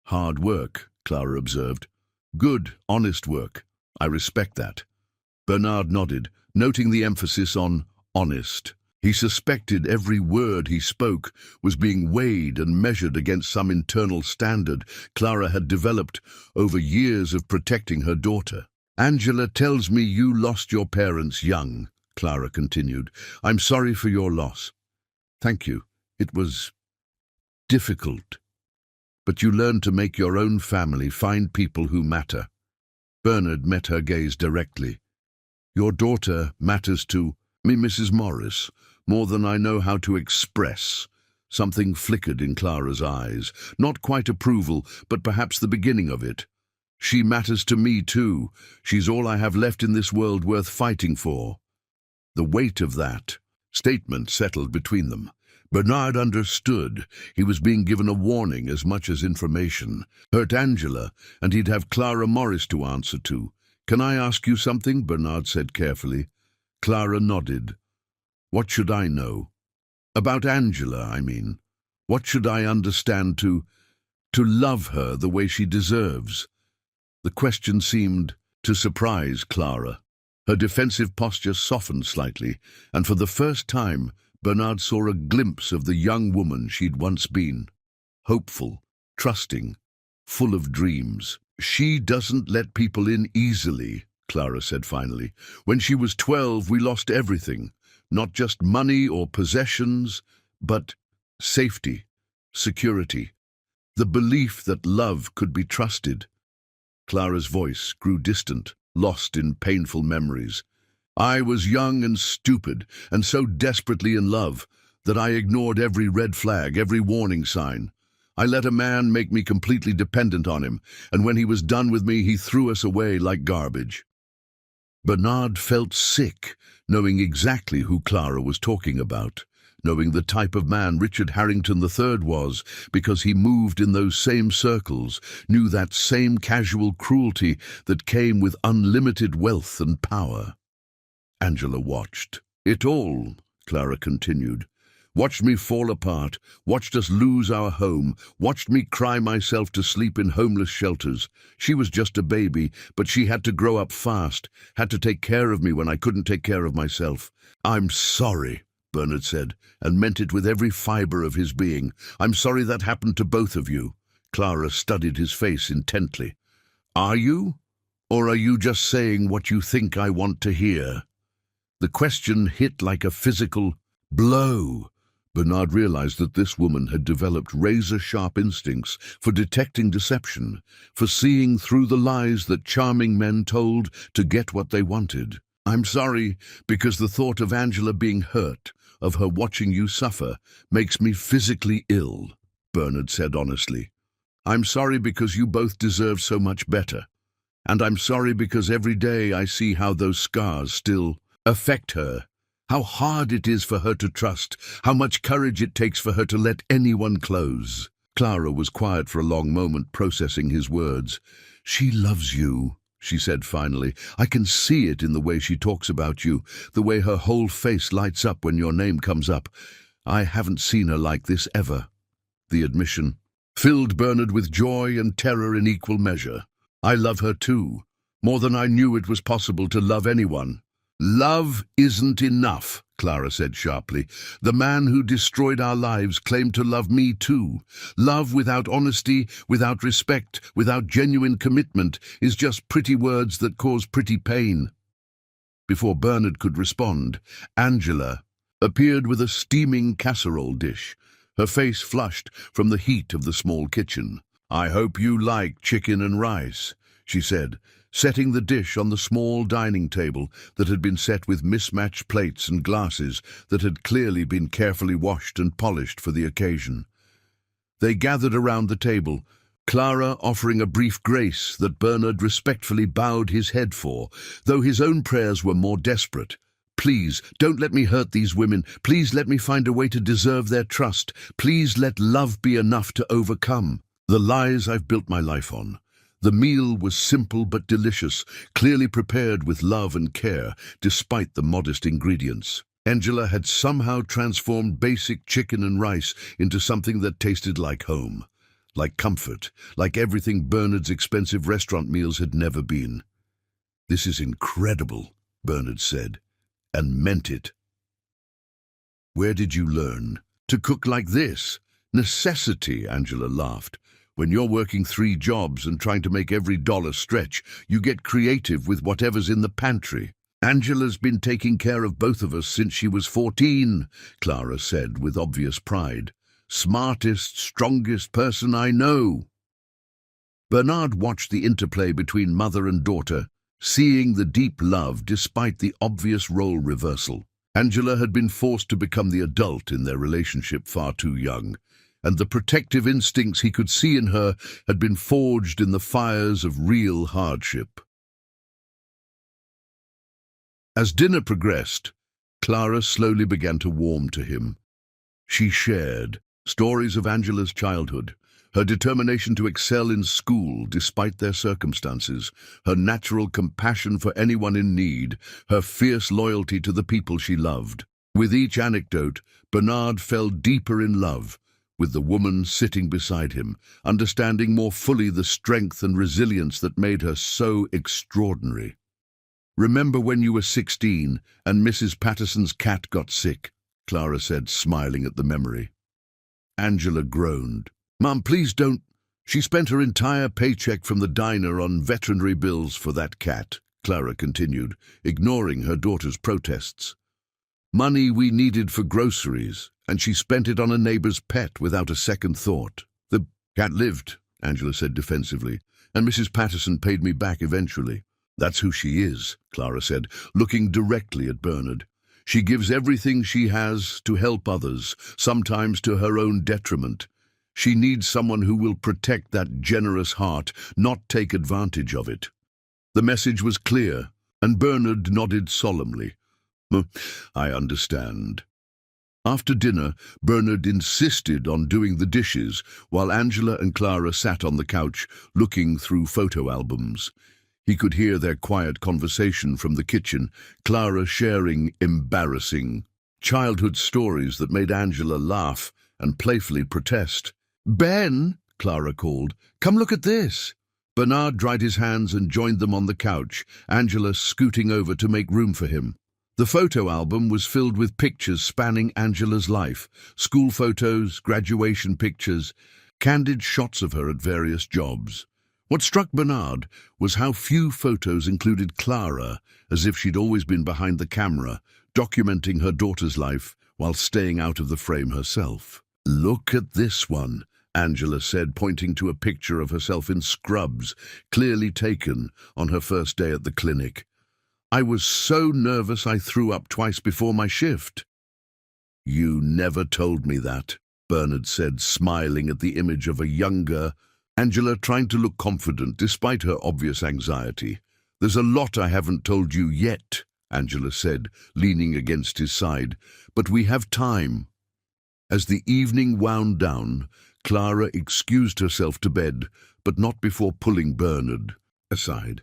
"Hard work," Clara observed. "Good, honest work. I respect that." Bernard nodded, noting the emphasis on honest. He suspected every word he spoke was being weighed and measured against some internal standard Clara had developed over years of protecting her daughter. "Angela tells me you lost your parents young," Clara continued. "I'm sorry for your loss." "Thank you. It was difficult. But you learned to make your own family, find people who matter." Bernard met her gaze directly. "Your daughter matters to me, Mrs. Morris, more than I know how to express." Something flickered in Clara's eyes, not quite approval, but perhaps the beginning of it. "She matters to me too. She's all I have left in this world worth fighting for." The weight of that statement settled between them. Bernard understood he was being given a warning as much as information. Hurt Angela, and he'd have Clara Morris to answer to. "Can I ask you something?" Bernard said carefully. Clara nodded. "What should I know? About Angela, I mean. What should I understand to love her the way she deserves?" The question seemed to surprise Clara. Her defensive posture softened slightly, and for the first time Bernard saw a glimpse of the young woman she'd once been. Hopeful, trusting, full of dreams. "She doesn't let people in easily," Clara said finally. "When she was 12, we lost everything. Not just money or possessions, but safety, security, the belief that love could be trusted." Clara's voice grew distant, lost in painful memories. "I was young and stupid, and so desperately in love, that I ignored every red flag, every warning sign. I let a man make me completely dependent on him, and when he was done with me, he threw us away like garbage." Bernard felt sick, knowing exactly who Clara was talking about, knowing the type of man Richard Harrington III was, because he moved in those same circles, knew that same casual cruelty that came with unlimited wealth and power. Angela watched. "It all," Clara continued. "Watched me fall apart, watched us lose our home, watched me cry myself to sleep in homeless shelters. She was just a baby, but she had to grow up fast, had to take care of me when I couldn't take care of myself." "I'm sorry," Bernard said, and meant it with every fiber of his being. "I'm sorry that happened to both of you." Clara studied his face intently. "Are you? Or are you just saying what you think I want to hear?" The question hit like a physical blow. Bernard realized that this woman had developed razor-sharp instincts for detecting deception, for seeing through the lies that charming men told to get what they wanted. "I'm sorry, because the thought of Angela being hurt, of her watching you suffer, makes me physically ill," Bernard said honestly. "I'm sorry because you both deserve so much better. And I'm sorry because every day I see how those scars still affect her. How hard it is for her to trust, how much courage it takes for her to let anyone close." Clara was quiet for a long moment, processing his words. "She loves you," she said finally. "I can see it in the way she talks about you, the way her whole face lights up when your name comes up. I haven't seen her like this ever." The admission filled Bernard with joy and terror in equal measure. "I love her too, more than I knew it was possible to love anyone." "Love isn't enough," Clara said sharply. "The man who destroyed our lives claimed to love me too. Love without honesty, without respect, without genuine commitment is just pretty words that cause pretty pain." Before Bernard could respond, Angela appeared with a steaming casserole dish, her face flushed from the heat of the small kitchen. "I hope you like chicken and rice," she said, setting the dish on the small dining table that had been set with mismatched plates and glasses that had clearly been carefully washed and polished for the occasion. They gathered around the table, Clara offering a brief grace that Bernard respectfully bowed his head for, though his own prayers were more desperate. "Please, don't let me hurt these women. Please let me find a way to deserve their trust. Please let love be enough to overcome the lies I've built my life on." The meal was simple but delicious, clearly prepared with love and care, despite the modest ingredients. Angela had somehow transformed basic chicken and rice into something that tasted like home, like comfort, like everything Bernard's expensive restaurant meals had never been. "This is incredible," Bernard said, and meant it. "Where did you learn to cook like this?" "Necessity," Angela laughed. "When you're working 3 jobs and trying to make every dollar stretch, you get creative with whatever's in the pantry." "Angela's been taking care of both of us since she was 14, Clara said with obvious pride. "Smartest, strongest person I know." Bernard watched the interplay between mother and daughter, seeing the deep love despite the obvious role reversal. Angela had been forced to become the adult in their relationship far too young, and the protective instincts he could see in her had been forged in the fires of real hardship. As dinner progressed, Clara slowly began to warm to him. She shared stories of Angela's childhood, her determination to excel in school despite their circumstances, her natural compassion for anyone in need, her fierce loyalty to the people she loved. With each anecdote, Bernard fell deeper in love with the woman sitting beside him, understanding more fully the strength and resilience that made her so extraordinary. "Remember when you were 16 and Mrs. Patterson's cat got sick?" Clara said, smiling at the memory. Angela groaned. "Mum, please don't." "She spent her entire paycheck from the diner on veterinary bills for that cat," Clara continued, ignoring her daughter's protests. "Money we needed for groceries, and she spent it on a neighbor's pet without a second thought." "The cat lived," Angela said defensively, "and Mrs. Patterson paid me back eventually." "That's who she is," Clara said, looking directly at Bernard. "She gives everything she has to help others, sometimes to her own detriment. She needs someone who will protect that generous heart, not take advantage of it." The message was clear, and Bernard nodded solemnly. "I understand." After dinner, Bernard insisted on doing the dishes, while Angela and Clara sat on the couch, looking through photo albums. He could hear their quiet conversation from the kitchen, Clara sharing embarrassing childhood stories that made Angela laugh and playfully protest. "Ben," Clara called, "come look at this." Bernard dried his hands and joined them on the couch, Angela scooting over to make room for him. The photo album was filled with pictures spanning Angela's life, school photos, graduation pictures, candid shots of her at various jobs. What struck Bernard was how few photos included Clara, as if she'd always been behind the camera, documenting her daughter's life while staying out of the frame herself. "Look at this one," Angela said, pointing to a picture of herself in scrubs, clearly taken on her first day at the clinic. "I was so nervous I threw up twice before my shift." "You never told me that," Bernard said, smiling at the image of a younger Angela trying to look confident despite her obvious anxiety. "There's a lot I haven't told you yet," Angela said, leaning against his side, "but we have time." As the evening wound down, Clara excused herself to bed, but not before pulling Bernard aside.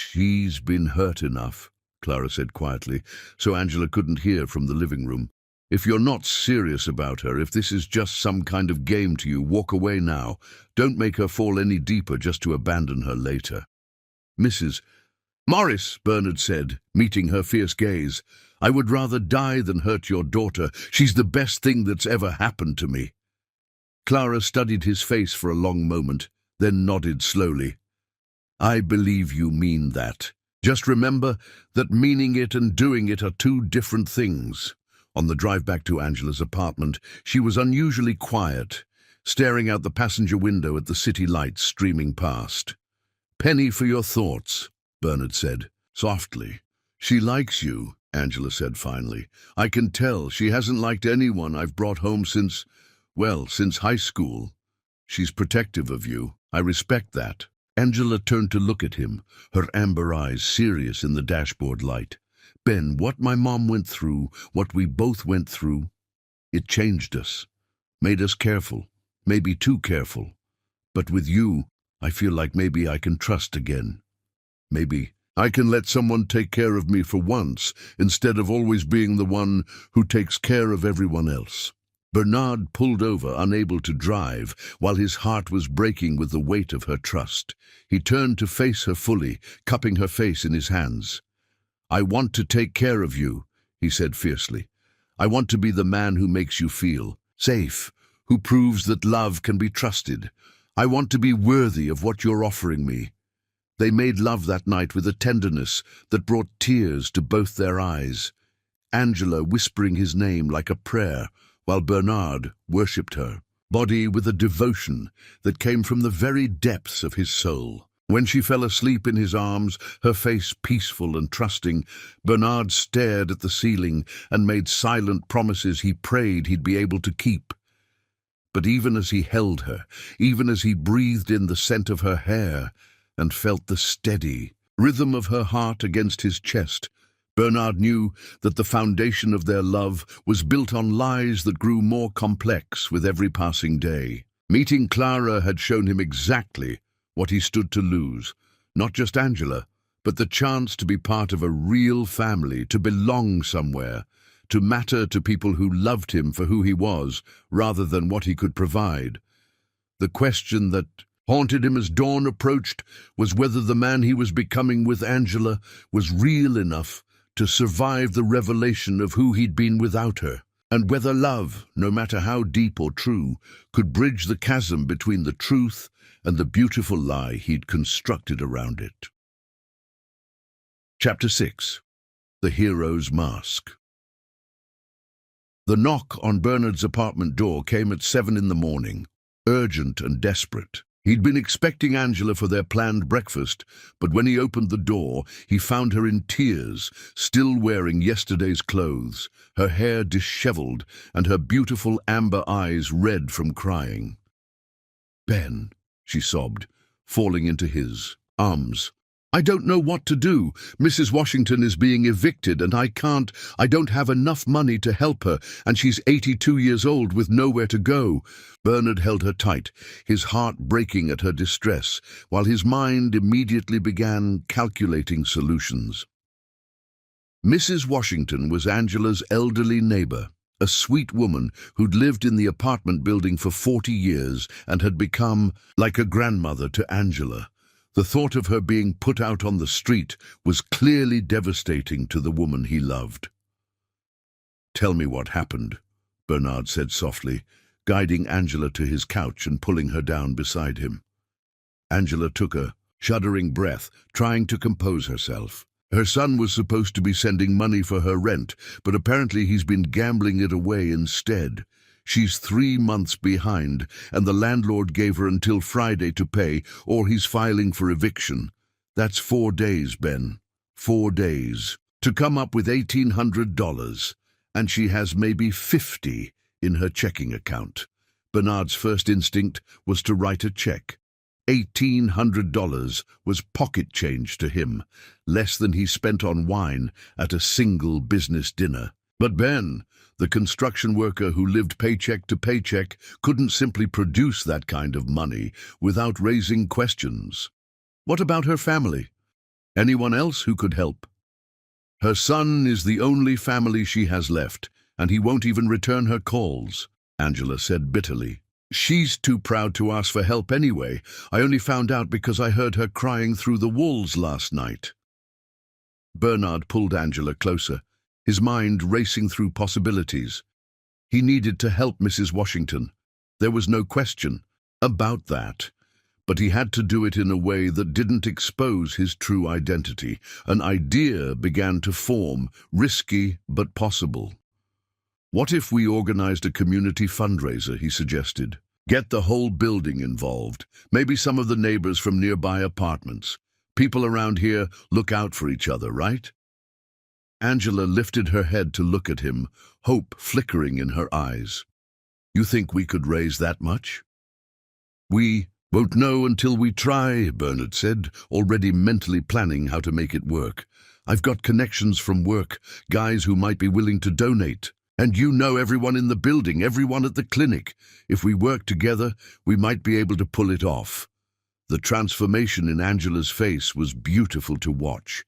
She's been hurt enough, Clara said quietly, so Angela couldn't hear from the living room. If you're not serious about her, if this is just some kind of game to you, walk away now. Don't make her fall any deeper just to abandon her later. Mrs. Morris, Bernard said, meeting her fierce gaze, I would rather die than hurt your daughter. She's the best thing that's ever happened to me. Clara studied his face for a long moment, then nodded slowly. I believe you mean that. Just remember that meaning it and doing it are two different things. On the drive back to Angela's apartment, she was unusually quiet, staring out the passenger window at the city lights streaming past. Penny for your thoughts, Bernard said, softly. She likes you, Angela said finally. I can tell she hasn't liked anyone I've brought home since high school. She's protective of you. I respect that. Angela turned to look at him, her amber eyes serious in the dashboard light. Ben, what my mom went through, what we both went through, it changed us, made us careful, maybe too careful. But with you, I feel like maybe I can trust again. Maybe I can let someone take care of me for once, instead of always being the one who takes care of everyone else. Bernard pulled over, unable to drive, while his heart was breaking with the weight of her trust. He turned to face her fully, cupping her face in his hands. I want to take care of you, he said fiercely. I want to be the man who makes you feel safe, who proves that love can be trusted. I want to be worthy of what you're offering me. They made love that night with a tenderness that brought tears to both their eyes, Angela whispering his name like a prayer, while Bernard worshipped her body with a devotion that came from the very depths of his soul. When she fell asleep in his arms, her face peaceful and trusting, Bernard stared at the ceiling and made silent promises he prayed he'd be able to keep. But even as he held her, even as he breathed in the scent of her hair and felt the steady rhythm of her heart against his chest, Bernard knew that the foundation of their love was built on lies that grew more complex with every passing day. Meeting Clara had shown him exactly what he stood to lose, not just Angela, but the chance to be part of a real family, to belong somewhere, to matter to people who loved him for who he was, rather than what he could provide. The question that haunted him as dawn approached was whether the man he was becoming with Angela was real enough to survive the revelation of who he'd been without her, and whether love, no matter how deep or true, could bridge the chasm between the truth and the beautiful lie he'd constructed around it. Chapter 6. The Hero's Mask. The knock on Bernard's apartment door came at 7 in the morning, urgent and desperate. He'd been expecting Angela for their planned breakfast, but when he opened the door, he found her in tears, still wearing yesterday's clothes, her hair disheveled and her beautiful amber eyes red from crying. Ben, she sobbed, falling into his arms. I don't know what to do. Mrs. Washington is being evicted and I don't have enough money to help her, and she's 82 years old with nowhere to go. Bernard held her tight, his heart breaking at her distress, while his mind immediately began calculating solutions. Mrs. Washington was Angela's elderly neighbor, a sweet woman who'd lived in the apartment building for 40 years and had become like a grandmother to Angela. The thought of her being put out on the street was clearly devastating to the woman he loved. Tell me what happened, Bernard said softly, guiding Angela to his couch and pulling her down beside him. Angela took a shuddering breath, trying to compose herself. Her son was supposed to be sending money for her rent, but apparently he's been gambling it away instead. She's 3 months behind, and the landlord gave her until Friday to pay, or he's filing for eviction. That's 4 days, Ben. 4 days. To come up with $1,800, and she has maybe 50 in her checking account. Bernard's first instinct was to write a check. $1,800 was pocket change to him, less than he spent on wine at a single business dinner. But Ben, the construction worker who lived paycheck to paycheck, couldn't simply produce that kind of money without raising questions. What about her family? Anyone else who could help? Her son is the only family she has left, and he won't even return her calls, Angela said bitterly. She's too proud to ask for help anyway. I only found out because I heard her crying through the walls last night. Bernard pulled Angela closer, his mind racing through possibilities. He needed to help Mrs. Washington. There was no question about that. But he had to do it in a way that didn't expose his true identity. An idea began to form, risky but possible. What if we organized a community fundraiser, he suggested. Get the whole building involved, maybe some of the neighbors from nearby apartments. People around here look out for each other, right? Angela lifted her head to look at him, hope flickering in her eyes. You think we could raise that much? We won't know until we try, Bernard said, already mentally planning how to make it work. I've got connections from work, guys who might be willing to donate. And you know everyone in the building, everyone at the clinic. If we work together, we might be able to pull it off. The transformation in Angela's face was beautiful to watch.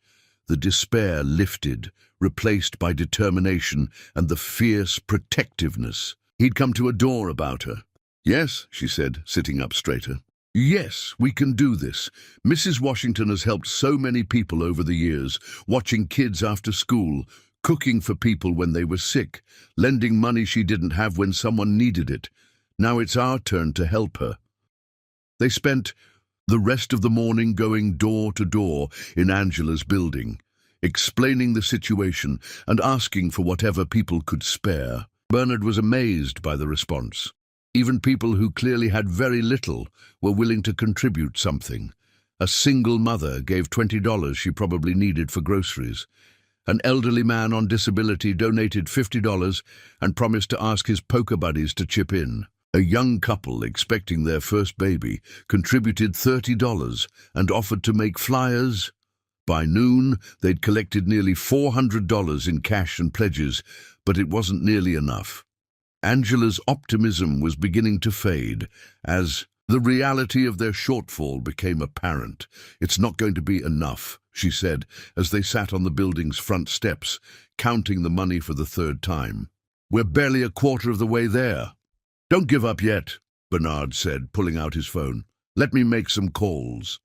The despair lifted, replaced by determination and the fierce protectiveness. He'd come to adore about her. Yes, she said, sitting up straighter. Yes, we can do this. Mrs. Washington has helped so many people over the years, watching kids after school, cooking for people when they were sick, lending money she didn't have when someone needed it. Now it's our turn to help her. They spent the rest of the morning going door to door in Angela's building, explaining the situation and asking for whatever people could spare. Bernard was amazed by the response. Even people who clearly had very little were willing to contribute something. A single mother gave $20 she probably needed for groceries. An elderly man on disability donated $50 and promised to ask his poker buddies to chip in. A young couple expecting their first baby contributed $30 and offered to make flyers. By noon, they'd collected nearly $400 in cash and pledges, but it wasn't nearly enough. Angela's optimism was beginning to fade as the reality of their shortfall became apparent. It's not going to be enough, she said, as they sat on the building's front steps, counting the money for the third time. We're barely a quarter of the way there. Don't give up yet, Bernard said, pulling out his phone. Let me make some calls.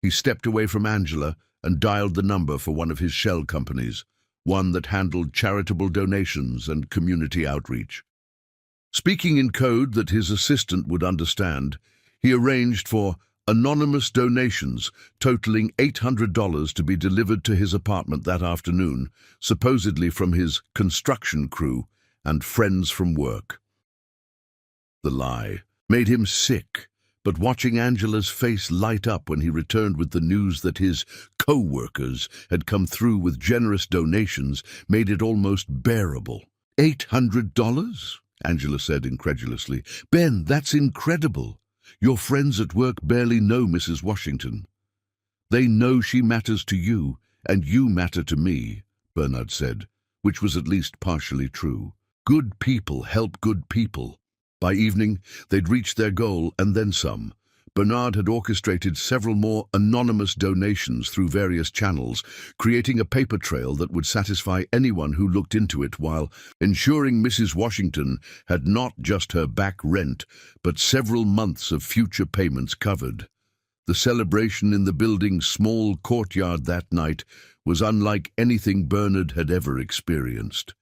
He stepped away from Angela and dialed the number for one of his shell companies, one that handled charitable donations and community outreach. Speaking in code that his assistant would understand, he arranged for anonymous donations totaling $800 to be delivered to his apartment that afternoon, supposedly from his construction crew and friends from work. The lie made him sick, but watching Angela's face light up when he returned with the news that his co-workers had come through with generous donations made it almost bearable. $800? Angela said incredulously. Ben, that's incredible. Your friends at work barely know Mrs. Washington. They know she matters to you, and you matter to me, Bernard said, which was at least partially true. Good people help good people. By evening, they'd reached their goal and then some. Bernard had orchestrated several more anonymous donations through various channels, creating a paper trail that would satisfy anyone who looked into it while ensuring Mrs. Washington had not just her back rent, but several months of future payments covered. The celebration in the building's small courtyard that night was unlike anything Bernard had ever experienced.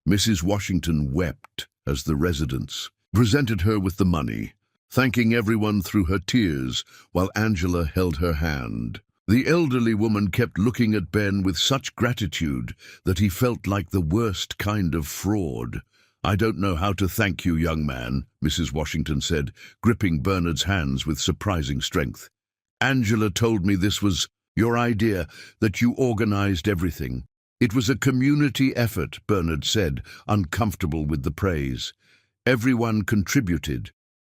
Mrs. Washington wept as the residents presented her with the money, thanking everyone through her tears while Angela held her hand. The elderly woman kept looking at Ben with such gratitude that he felt like the worst kind of fraud. I don't know how to thank you, young man, Mrs. Washington said, gripping Bernard's hands with surprising strength. Angela told me this was your idea, that you organized everything. It was a community effort, Bernard said, uncomfortable with the praise. Everyone contributed.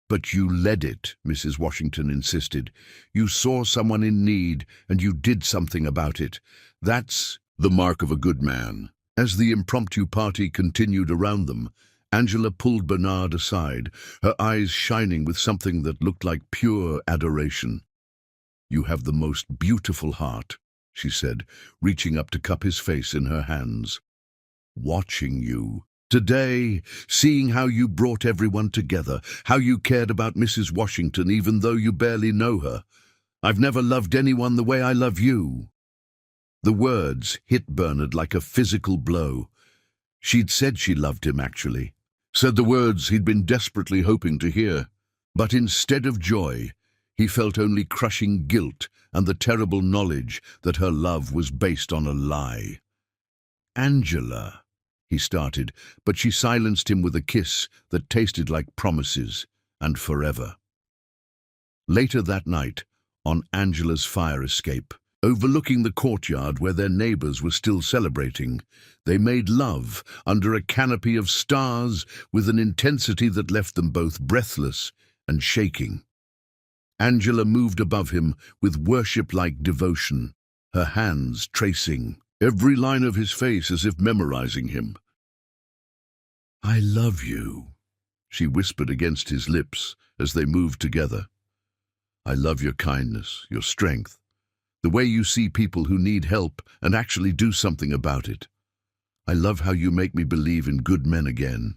But you led it, Mrs. Washington insisted. You saw someone in need, and you did something about it. That's the mark of a good man. As the impromptu party continued around them, Angela pulled Bernard aside, her eyes shining with something that looked like pure adoration. You have the most beautiful heart. she said, reaching up to cup his face in her hands. Watching you. Today, seeing how you brought everyone together, how you cared about Mrs. Washington even though you barely know her. I've never loved anyone the way I love you. The words hit Bernard like a physical blow. She'd said she loved him, actually. Said the words he'd been desperately hoping to hear. But instead of joy, he felt only crushing guilt and the terrible knowledge that her love was based on a lie. Angela, he started, but she silenced him with a kiss that tasted like promises and forever. Later that night, on Angela's fire escape, overlooking the courtyard where their neighbors were still celebrating, they made love under a canopy of stars with an intensity that left them both breathless and shaking. Angela moved above him with worship-like devotion, her hands tracing every line of his face as if memorizing him. "I love you," she whispered against his lips as they moved together. "I love your kindness, your strength, the way you see people who need help and actually do something about it. I love how you make me believe in good men again."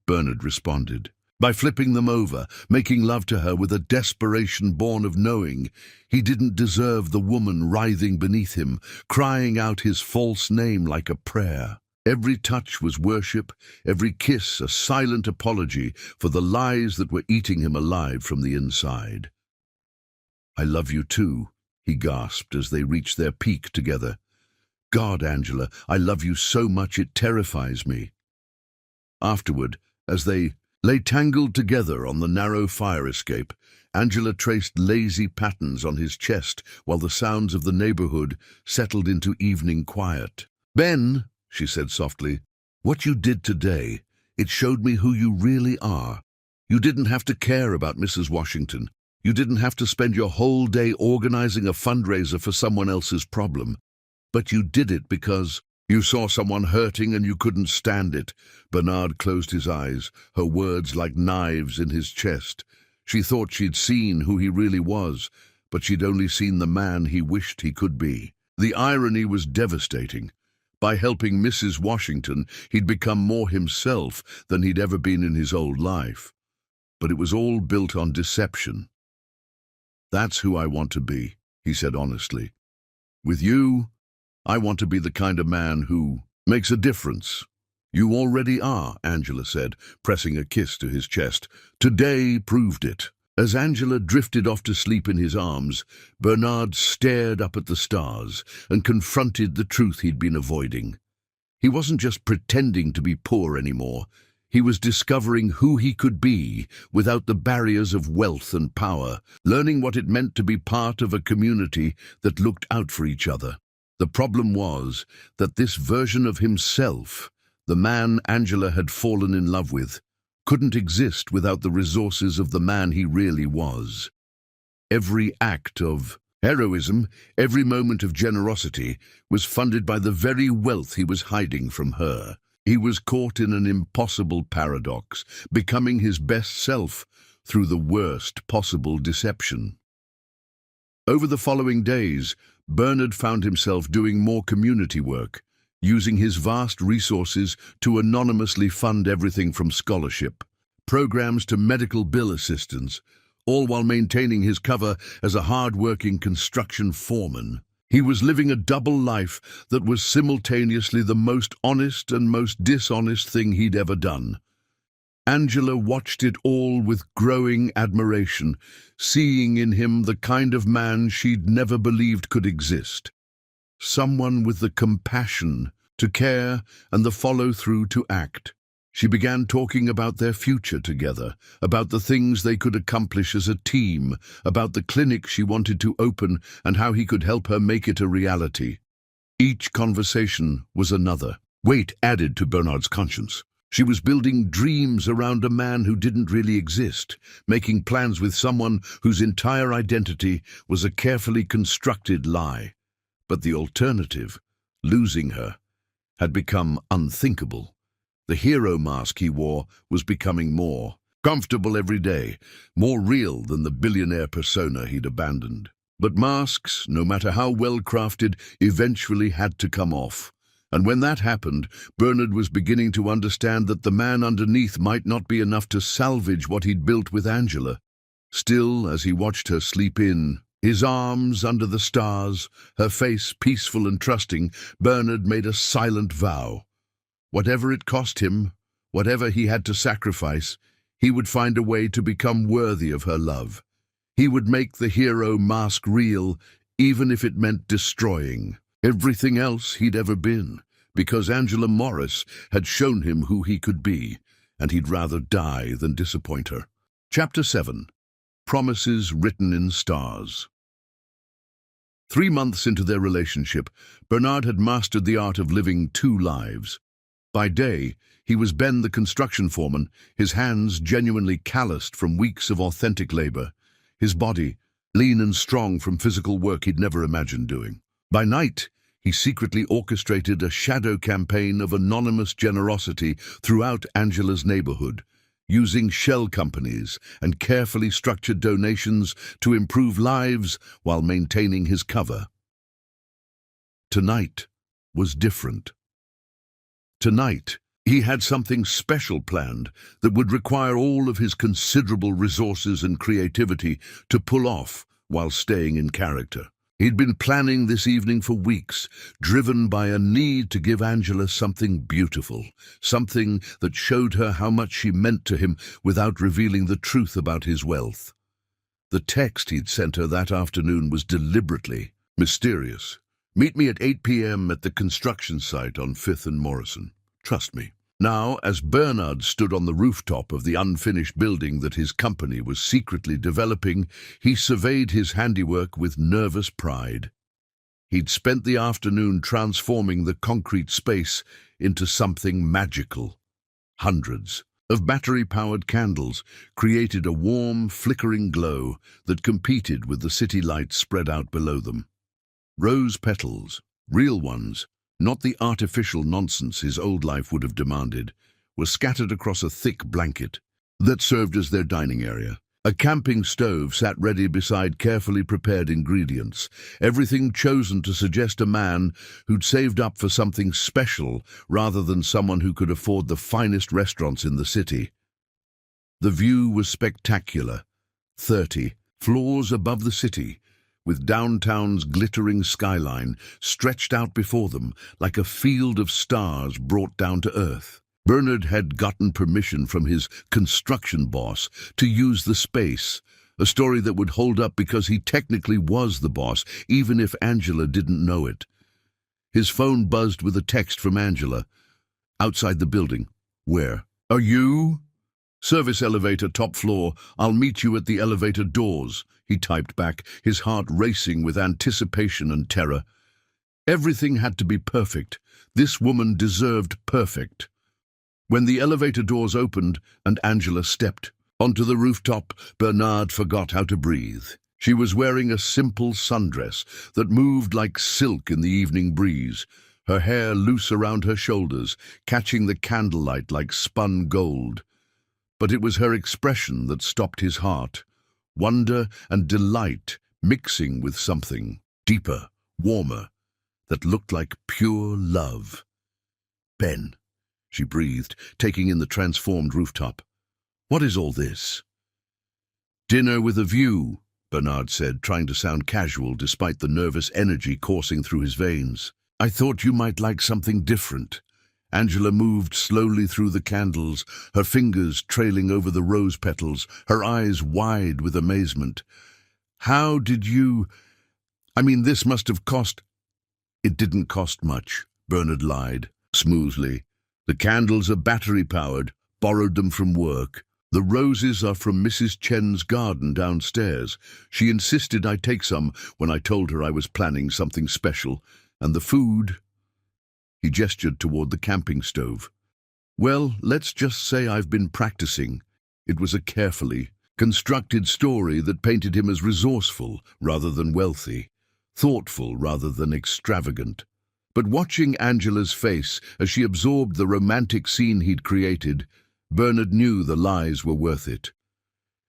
Bernard responded by flipping them over, making love to her with a desperation born of knowing he didn't deserve the woman writhing beneath him, crying out his false name like a prayer. Every touch was worship, every kiss a silent apology for the lies that were eating him alive from the inside. "I love you too," he gasped as they reached their peak together. "God, Angela, I love you so much it terrifies me." Afterward, as they lay tangled together on the narrow fire escape, Angela traced lazy patterns on his chest while the sounds of the neighborhood settled into evening quiet. "Ben," she said softly, "what you did today, it showed me who you really are. You didn't have to care about Mrs. Washington. You didn't have to spend your whole day organizing a fundraiser for someone else's problem. But you did it because you saw someone hurting and you couldn't stand it." Bernard closed his eyes, her words like knives in his chest. She thought she'd seen who he really was, but she'd only seen the man he wished he could be. The irony was devastating. By helping Mrs. Washington, he'd become more himself than he'd ever been in his old life. But it was all built on deception. "That's who I want to be," he said honestly. "With you, I want to be the kind of man who makes a difference." "You already are," Angela said, pressing a kiss to his chest. "Today proved it." As Angela drifted off to sleep in his arms, Bernard stared up at the stars and confronted the truth he'd been avoiding. He wasn't just pretending to be poor anymore. He was discovering who he could be without the barriers of wealth and power, learning what it meant to be part of a community that looked out for each other. The problem was that this version of himself, the man Angela had fallen in love with, couldn't exist without the resources of the man he really was. Every act of heroism, every moment of generosity, was funded by the very wealth he was hiding from her. He was caught in an impossible paradox, becoming his best self through the worst possible deception. Over the following days, Bernard found himself doing more community work, using his vast resources to anonymously fund everything from scholarship, programs to medical bill assistance, all while maintaining his cover as a hard-working construction foreman. He was living a double life that was simultaneously the most honest and most dishonest thing he'd ever done. Angela watched it all with growing admiration, seeing in him the kind of man she'd never believed could exist. Someone with the compassion to care and the follow-through to act. She began talking about their future together, about the things they could accomplish as a team, about the clinic she wanted to open and how he could help her make it a reality. Each conversation was another weight added to Bernard's conscience. She was building dreams around a man who didn't really exist, making plans with someone whose entire identity was a carefully constructed lie. But the alternative, losing her, had become unthinkable. The hero mask he wore was becoming more comfortable every day, more real than the billionaire persona he'd abandoned. But masks, no matter how well crafted, eventually had to come off. And when that happened, Bernard was beginning to understand that the man underneath might not be enough to salvage what he'd built with Angela. Still, as he watched her sleep in, his arms under the stars, her face peaceful and trusting, Bernard made a silent vow. Whatever it cost him, whatever he had to sacrifice, he would find a way to become worthy of her love. He would make the hero mask real, even if it meant destroying everything else he'd ever been, because Angela Morris had shown him who he could be, and he'd rather die than disappoint her. Chapter 7. Promises Written in Stars. 3 months into their relationship, Bernard had mastered the art of living 2 lives. By day, he was Ben the construction foreman, his hands genuinely calloused from weeks of authentic labor, his body lean and strong from physical work he'd never imagined doing. By night, he secretly orchestrated a shadow campaign of anonymous generosity throughout Angela's neighborhood, using shell companies and carefully structured donations to improve lives while maintaining his cover. Tonight was different. Tonight, he had something special planned that would require all of his considerable resources and creativity to pull off while staying in character. He'd been planning this evening for weeks, driven by a need to give Angela something beautiful, something that showed her how much she meant to him without revealing the truth about his wealth. The text he'd sent her that afternoon was deliberately mysterious. "Meet me at 8 p.m. at the construction site on 5th and Morrison. Trust me." Now, as Bernard stood on the rooftop of the unfinished building that his company was secretly developing, he surveyed his handiwork with nervous pride. He'd spent the afternoon transforming the concrete space into something magical. Hundreds of battery-powered candles created a warm, flickering glow that competed with the city lights spread out below them. Rose petals, real ones, not the artificial nonsense his old life would have demanded, were scattered across a thick blanket that served as their dining area. A camping stove sat ready beside carefully prepared ingredients, everything chosen to suggest a man who'd saved up for something special rather than someone who could afford the finest restaurants in the city. The view was spectacular, 30 floors above the city, with downtown's glittering skyline stretched out before them like a field of stars brought down to earth. Bernard had gotten permission from his construction boss to use the space, a story that would hold up because he technically was the boss, even if Angela didn't know it. His phone buzzed with a text from Angela. "Outside the building." "Where?" "Are you?" "Service elevator, top floor. I'll meet you at the elevator doors," he typed back, his heart racing with anticipation and terror. Everything had to be perfect. This woman deserved perfect. When the elevator doors opened and Angela stepped onto the rooftop, Bernard forgot how to breathe. She was wearing a simple sundress that moved like silk in the evening breeze, her hair loose around her shoulders, catching the candlelight like spun gold. But it was her expression that stopped his heart, wonder and delight mixing with something deeper, warmer, that looked like pure love. "Ben," she breathed, taking in the transformed rooftop. "What is all this?" "Dinner with a view," Bernard said, trying to sound casual despite the nervous energy coursing through his veins. "I thought you might like something different." Angela moved slowly through the candles, her fingers trailing over the rose petals, her eyes wide with amazement. "How did you... this must have cost..." "It didn't cost much," Bernard lied, smoothly. "The candles are battery-powered, borrowed them from work. The roses are from Mrs. Chen's garden downstairs. She insisted I take some when I told her I was planning something special. And the food..." He gestured toward the camping stove. "Well, let's just say I've been practicing." It was a carefully constructed story that painted him as resourceful rather than wealthy, thoughtful rather than extravagant. But watching Angela's face as she absorbed the romantic scene he'd created, Bernard knew the lies were worth it.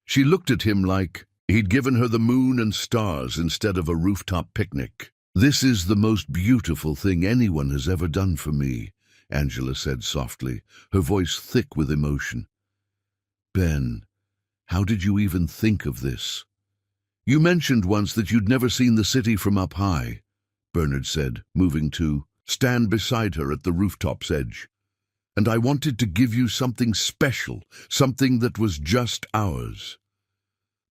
She looked at him like, He'd given her the moon and stars instead of a rooftop picnic. "This is the most beautiful thing anyone has ever done for me," Angela said softly, her voice thick with emotion. "Ben, how did you even think of this?" "You mentioned once that you'd never seen the city from up high," Bernard said, moving to stand beside her at the rooftop's edge. "And I wanted to give you something special, something that was just ours."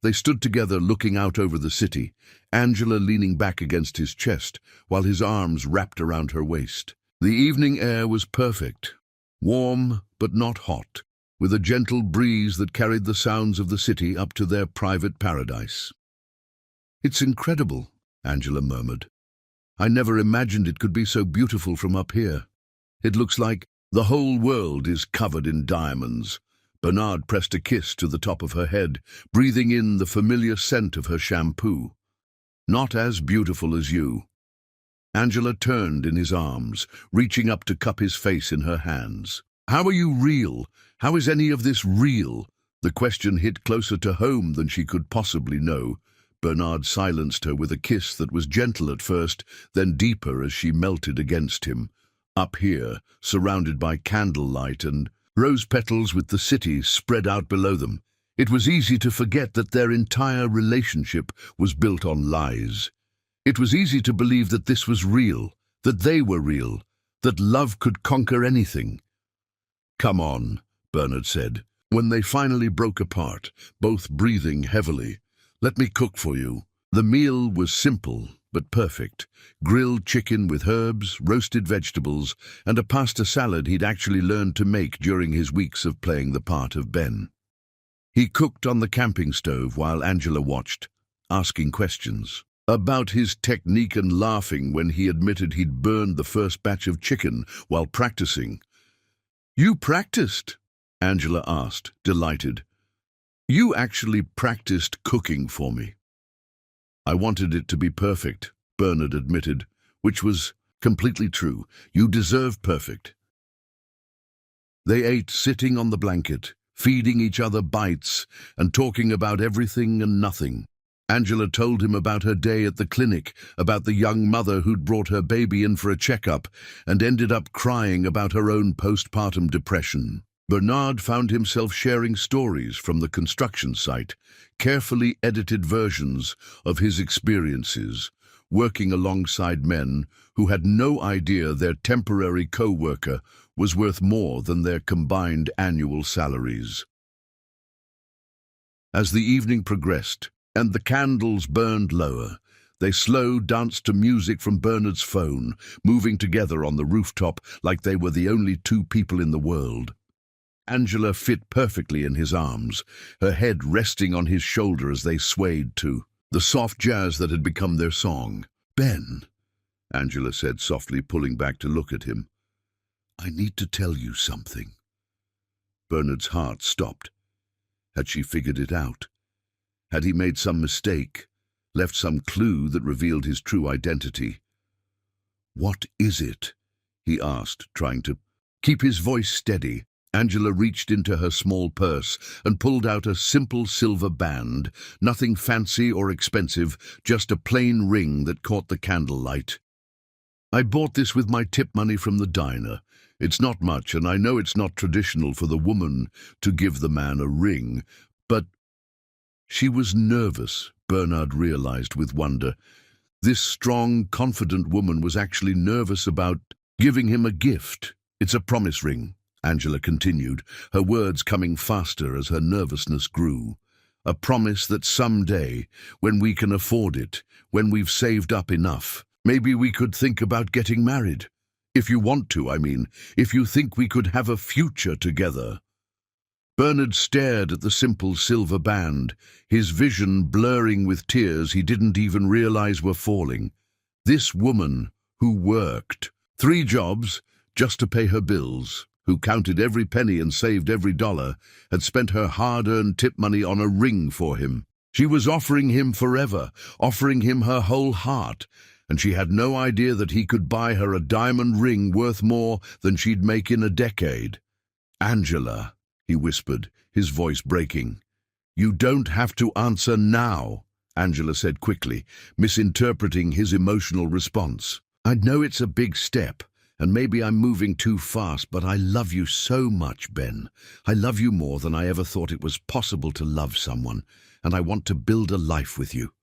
They stood together looking out over the city, Angela leaning back against his chest, while his arms wrapped around her waist. The evening air was perfect, warm but not hot, with a gentle breeze that carried the sounds of the city up to their private paradise. "It's incredible," Angela murmured. "I never imagined it could be so beautiful from up here. It looks like the whole world is covered in diamonds." Bernard pressed a kiss to the top of her head, breathing in the familiar scent of her shampoo. "Not as beautiful as you." Angela turned in his arms, reaching up to cup his face in her hands. "How are you real? How is any of this real?" The question hit closer to home than she could possibly know. Bernard silenced her with a kiss that was gentle at first, then deeper as she melted against him. Up here, surrounded by candlelight and rose petals with the city spread out below them, it was easy to forget that their entire relationship was built on lies. It was easy to believe that this was real, that they were real, that love could conquer anything. "Come on," Bernard said, when they finally broke apart, both breathing heavily. "Let me cook for you." The meal was simple but perfect. Grilled chicken with herbs, roasted vegetables, and a pasta salad he'd actually learned to make during his weeks of playing the part of Ben. He cooked on the camping stove while Angela watched, asking questions about his technique and laughing when he admitted he'd burned the first batch of chicken while practicing. "You practiced?" Angela asked, delighted. "You actually practiced cooking for me." "I wanted it to be perfect," Bernard admitted, which was completely true. "You deserve perfect." They ate sitting on the blanket, feeding each other bites and talking about everything and nothing. Angela told him about her day at the clinic, about the young mother who'd brought her baby in for a checkup and ended up crying about her own postpartum depression. Bernard found himself sharing stories from the construction site, carefully edited versions of his experiences, working alongside men who had no idea their temporary co-worker was worth more than their combined annual salaries. As the evening progressed, and the candles burned lower, they slow danced to music from Bernard's phone, moving together on the rooftop like they were the only two people in the world. Angela fit perfectly in his arms, her head resting on his shoulder as they swayed to the soft jazz that had become their song. "Ben," Angela said softly, pulling back to look at him, "I need to tell you something." Bernard's heart stopped. Had she figured it out? Had he made some mistake, left some clue that revealed his true identity? "What is it?" he asked, trying to keep his voice steady. Angela reached into her small purse and pulled out a simple silver band, nothing fancy or expensive, just a plain ring that caught the candlelight. "I bought this with my tip money from the diner. It's not much, and I know it's not traditional for the woman to give the man a ring, but—" She was nervous, Bernard realized with wonder. This strong, confident woman was actually nervous about giving him a gift. "It's a promise ring," Angela continued, her words coming faster as her nervousness grew. "A promise that someday, when we can afford it, when we've saved up enough, maybe we could think about getting married. If you want to, I mean, if you think we could have a future together." Bernard stared at the simple silver band, his vision blurring with tears he didn't even realize were falling. This woman who worked 3 jobs just to pay her bills, who counted every penny and saved every dollar, had spent her hard-earned tip money on a ring for him. She was offering him forever, offering him her whole heart, and she had no idea that he could buy her a diamond ring worth more than she'd make in a decade. "Angela," he whispered, his voice breaking, You don't have to answer now, Angela said quickly, misinterpreting his emotional response. I know it's a big step, and maybe I'm moving too fast, but I love you so much, Ben. I love you more than I ever thought it was possible to love someone, and I want to build a life with you.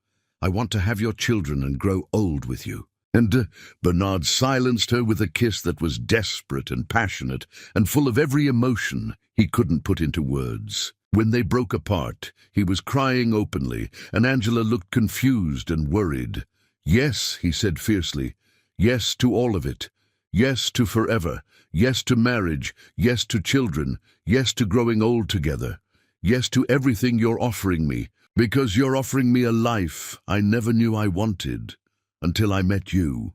I want to have your children and grow old with you. And Bernard silenced her with a kiss that was desperate and passionate and full of every emotion he couldn't put into words. When they broke apart, he was crying openly, and Angela looked confused and worried. Yes, he said fiercely. Yes to all of it. Yes to forever. Yes to marriage. Yes to children. Yes to growing old together. Yes to everything you're offering me, because you're offering me a life I never knew I wanted. Until I met you.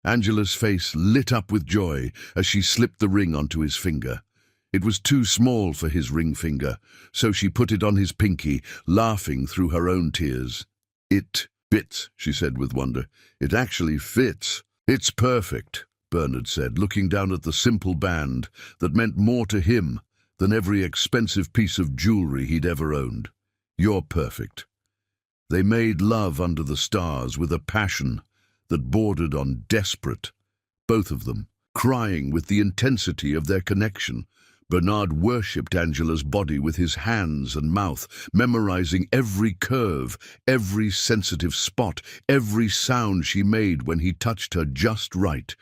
Angela's face lit up with joy as she slipped the ring onto his finger. It was too small for his ring finger, so she put it on his pinky, laughing through her own tears. It fits, she said with wonder. It actually fits. It's perfect, Bernard said, looking down at the simple band that meant more to him than every expensive piece of jewelry he'd ever owned. You're perfect. They made love under the stars with a passion that bordered on desperate, both of them, crying with the intensity of their connection. Bernard worshipped Angela's body with his hands and mouth, memorizing every curve, every sensitive spot, every sound she made when he touched her just right,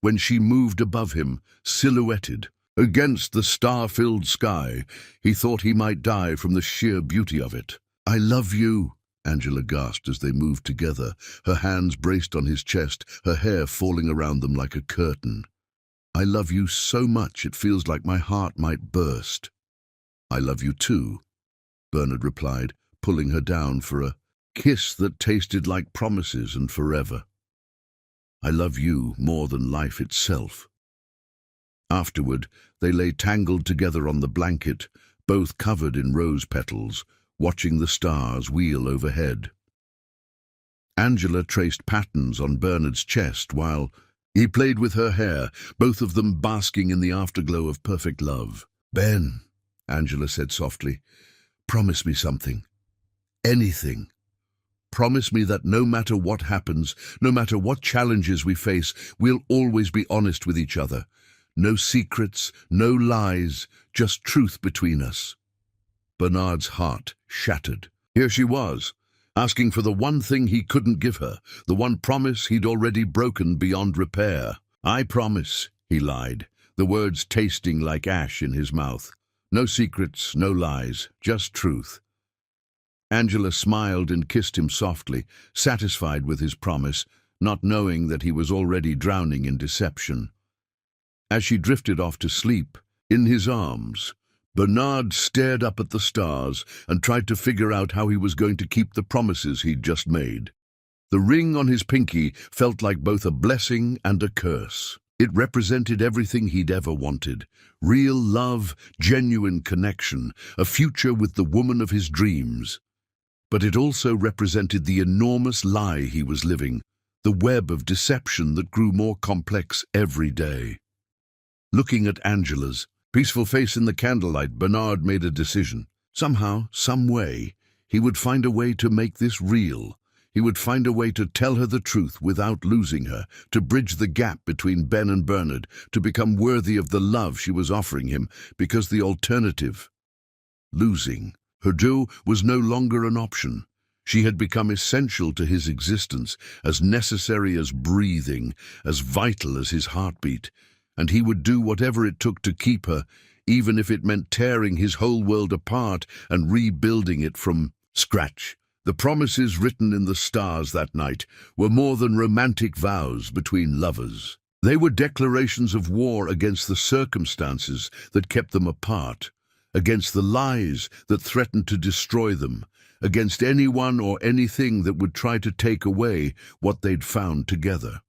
when she moved above him, silhouetted. Against the star-filled sky, he thought he might die from the sheer beauty of it. I love you, Angela gasped as they moved together, her hands braced on his chest, her hair falling around them like a curtain. I love you so much it feels like my heart might burst. I love you too, Bernard replied, pulling her down for a kiss that tasted like promises and forever. I love you more than life itself. Afterward, they lay tangled together on the blanket, both covered in rose petals, watching the stars wheel overhead. Angela traced patterns on Bernard's chest while he played with her hair, both of them basking in the afterglow of perfect love. Ben, Angela said softly, promise me something. Anything. Promise me that no matter what happens, no matter what challenges we face, we'll always be honest with each other. No secrets, no lies, just truth between us. Bernard's heart shattered. Here she was, asking for the one thing he couldn't give her, the one promise he'd already broken beyond repair. I promise, he lied, the words tasting like ash in his mouth. No secrets, no lies, just truth. Angela smiled and kissed him softly, satisfied with his promise, not knowing that he was already drowning in deception. As she drifted off to sleep, in his arms, Bernard stared up at the stars and tried to figure out how he was going to keep the promises he'd just made. The ring on his pinky felt like both a blessing and a curse. It represented everything he'd ever wanted. Real love, genuine connection, a future with the woman of his dreams. But it also represented the enormous lie he was living, the web of deception that grew more complex every day. Looking at Angela's peaceful face in the candlelight, Bernard made a decision. Somehow, some way, he would find a way to make this real. He would find a way to tell her the truth without losing her, to bridge the gap between Ben and Bernard, to become worthy of the love she was offering him, because the alternative, losing her, was no longer an option. She had become essential to his existence, as necessary as breathing, as vital as his heartbeat. And he would do whatever it took to keep her, even if it meant tearing his whole world apart and rebuilding it from scratch. The promises written in the stars that night were more than romantic vows between lovers. They were declarations of war against the circumstances that kept them apart, against the lies that threatened to destroy them, against anyone or anything that would try to take away what they'd found together.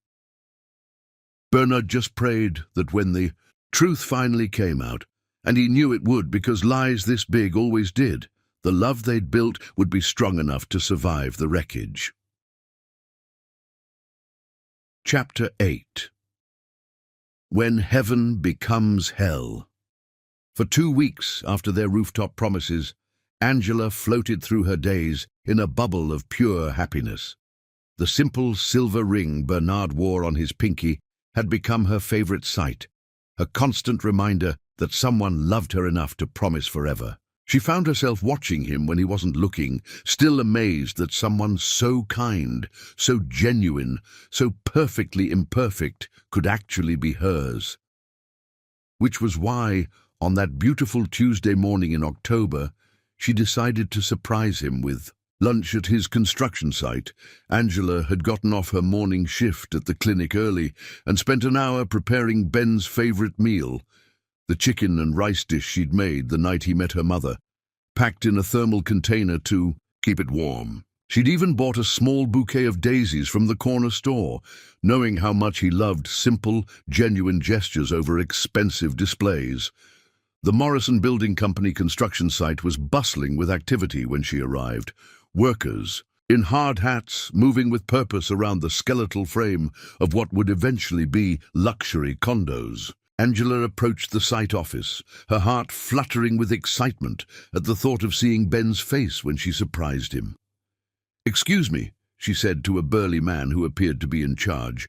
Bernard just prayed that when the truth finally came out, and he knew it would because lies this big always did, the love they'd built would be strong enough to survive the wreckage. Chapter 8. When Heaven Becomes Hell. For 2 weeks after their rooftop promises, Angela floated through her days in a bubble of pure happiness. The simple silver ring Bernard wore on his pinky had become her favorite sight, a constant reminder that someone loved her enough to promise forever. She found herself watching him when he wasn't looking, still amazed that someone so kind, so genuine, so perfectly imperfect could actually be hers. Which was why, on that beautiful Tuesday morning in October, she decided to surprise him with lunch at his construction site. Angela had gotten off her morning shift at the clinic early and spent an hour preparing Ben's favorite meal, the chicken and rice dish she'd made the night he met her mother, packed in a thermal container to keep it warm. She'd even bought a small bouquet of daisies from the corner store, knowing how much he loved simple, genuine gestures over expensive displays. The Morrison Building Company construction site was bustling with activity when she arrived. Workers, in hard hats, moving with purpose around the skeletal frame of what would eventually be luxury condos. Angela approached the site office, her heart fluttering with excitement at the thought of seeing Ben's face when she surprised him. "Excuse me," she said to a burly man who appeared to be in charge.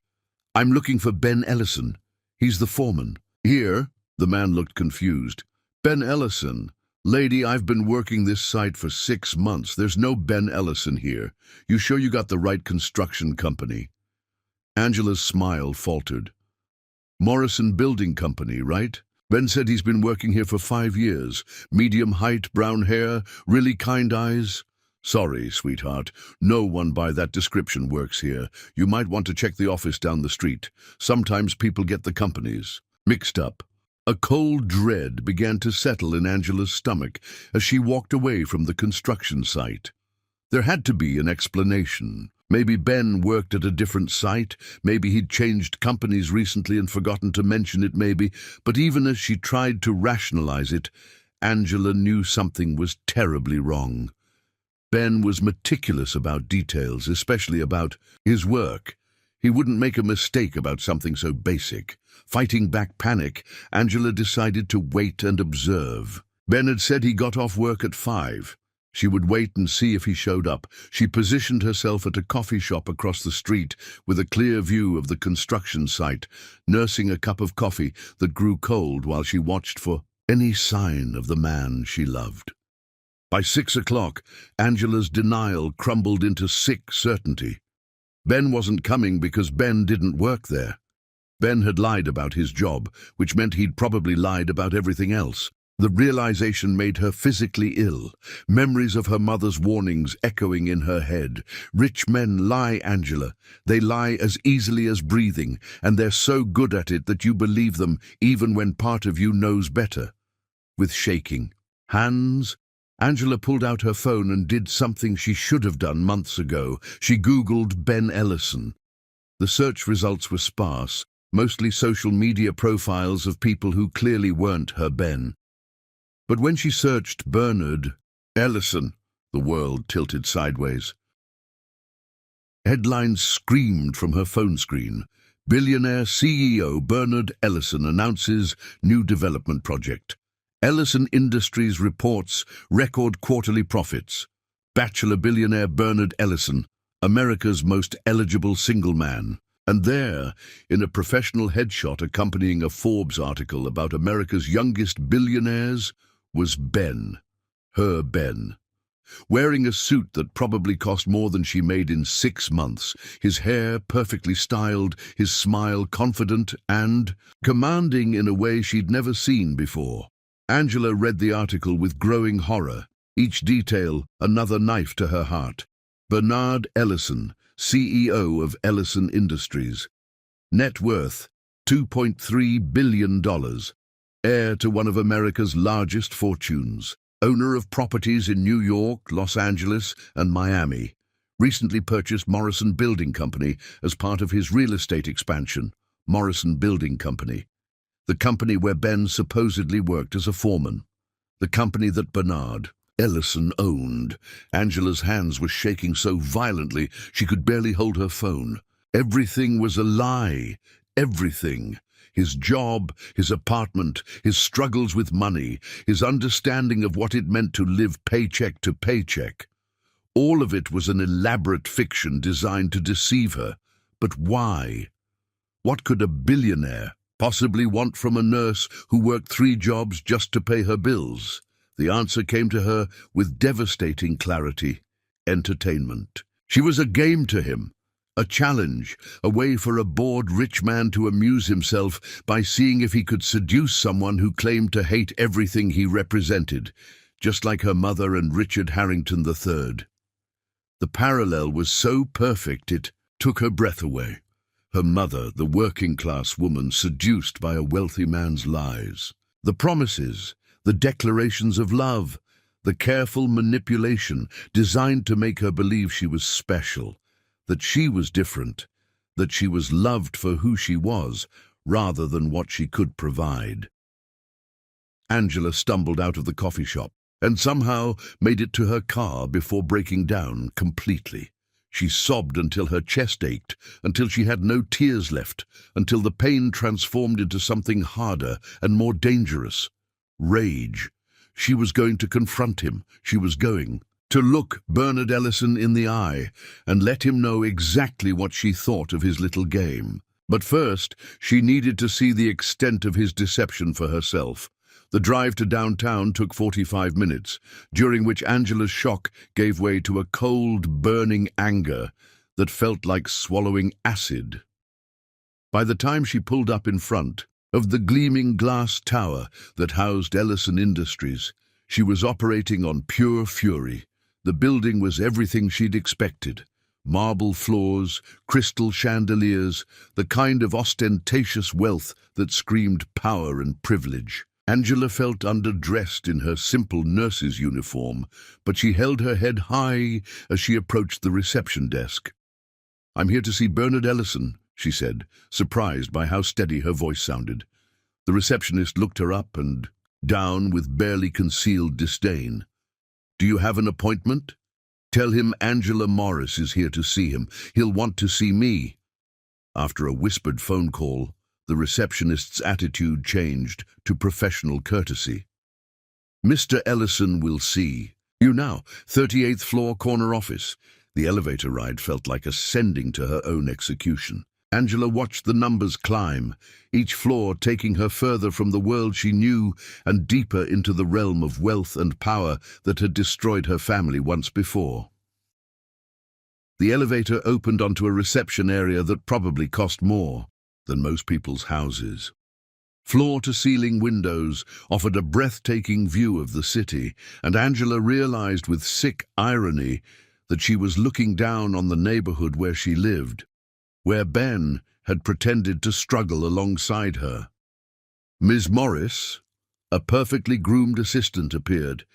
"I'm looking for Ben Ellison. He's the foreman." "Here?" The man looked confused. "Ben Ellison? Lady, I've been working this site for 6 months. There's no Ben Ellison here. You sure you got the right construction company?" Angela's smile faltered. "Morrison Building Company, right? Ben said he's been working here for 5 years. Medium height, brown hair, really kind eyes." "Sorry, sweetheart. No one by that description works here. You might want to check the office down the street. Sometimes people get the companies mixed up." A cold dread began to settle in Angela's stomach as she walked away from the construction site. There had to be an explanation. Maybe Ben worked at a different site, maybe he'd changed companies recently and forgotten to mention it maybe, but even as she tried to rationalize it, Angela knew something was terribly wrong. Ben was meticulous about details, especially about his work. He wouldn't make a mistake about something so basic. Fighting back panic, Angela decided to wait and observe. Ben had said he got off work at 5. She would wait and see if he showed up. She positioned herself at a coffee shop across the street with a clear view of the construction site, nursing a cup of coffee that grew cold while she watched for any sign of the man she loved. By 6 o'clock, Angela's denial crumbled into sick certainty. Ben wasn't coming because Ben didn't work there. Ben had lied about his job, which meant he'd probably lied about everything else. The realization made her physically ill, memories of her mother's warnings echoing in her head. Rich men lie, Angela. They lie as easily as breathing, and they're so good at it that you believe them even when part of you knows better. With shaking hands, Angela pulled out her phone and did something she should have done months ago. She Googled Ben Ellison. The search results were sparse, mostly social media profiles of people who clearly weren't her Ben. But when she searched Bernard Ellison, the world tilted sideways. Headlines screamed from her phone screen. Billionaire CEO Bernard Ellison announces new development project. Ellison Industries reports record quarterly profits. Bachelor billionaire Bernard Ellison, America's most eligible single man. And there, in a professional headshot accompanying a Forbes article about America's youngest billionaires, was Ben, her Ben. Wearing a suit that probably cost more than she made in 6 months, his hair perfectly styled, his smile confident and commanding in a way she'd never seen before. Angela read the article with growing horror, each detail another knife to her heart. Bernard Ellison, CEO of Ellison Industries. Net worth, $2.3 billion. Heir to one of America's largest fortunes. Owner of properties in New York, Los Angeles, and Miami. Recently purchased Morrison Building Company as part of his real estate expansion. Morrison Building Company. The company where Ben supposedly worked as a foreman. The company that Bernard Ellison owned. Angela's hands were shaking so violently she could barely hold her phone. Everything was a lie. Everything. His job, his apartment, his struggles with money, his understanding of what it meant to live paycheck to paycheck. All of it was an elaborate fiction designed to deceive her. But why? What could a billionaire possibly want from a nurse who worked 3 jobs just to pay her bills? The answer came to her with devastating clarity: entertainment. She was a game to him, a challenge, a way for a bored rich man to amuse himself by seeing if he could seduce someone who claimed to hate everything he represented, just like her mother and Richard Harrington III. The parallel was so perfect it took her breath away. Her mother, the working-class woman seduced by a wealthy man's lies. The promises, the declarations of love, the careful manipulation designed to make her believe she was special, that she was different, that she was loved for who she was, rather than what she could provide. Angela stumbled out of the coffee shop and somehow made it to her car before breaking down completely. She sobbed until her chest ached, until she had no tears left, until the pain transformed into something harder and more dangerous: rage. She was going to confront him. She was going to look Bernard Ellison in the eye and let him know exactly what she thought of his little game. But first, she needed to see the extent of his deception for herself. The drive to downtown took 45 minutes, during which Angela's shock gave way to a cold, burning anger that felt like swallowing acid. By the time she pulled up in front of the gleaming glass tower that housed Ellison Industries, she was operating on pure fury. The building was everything she'd expected: marble floors, crystal chandeliers, the kind of ostentatious wealth that screamed power and privilege. Angela felt underdressed in her simple nurse's uniform, but she held her head high as she approached the reception desk. "I'm here to see Bernard Ellison," she said, surprised by how steady her voice sounded. The receptionist looked her up and down with barely concealed disdain. "Do you have an appointment? Tell him Angela Morris is here to see him. He'll want to see me." After a whispered phone call, the receptionist's attitude changed to professional courtesy. "Mr. Ellison will see you now, 38th floor, corner office." The elevator ride felt like ascending to her own execution. Angela watched the numbers climb, each floor taking her further from the world she knew and deeper into the realm of wealth and power that had destroyed her family once before. The elevator opened onto a reception area that probably cost more than most people's houses. Floor-to-ceiling windows offered a breathtaking view of the city, and Angela realized with sick irony that she was looking down on the neighborhood where she lived, where Ben had pretended to struggle alongside her. "Ms. Morris," a perfectly groomed assistant appeared.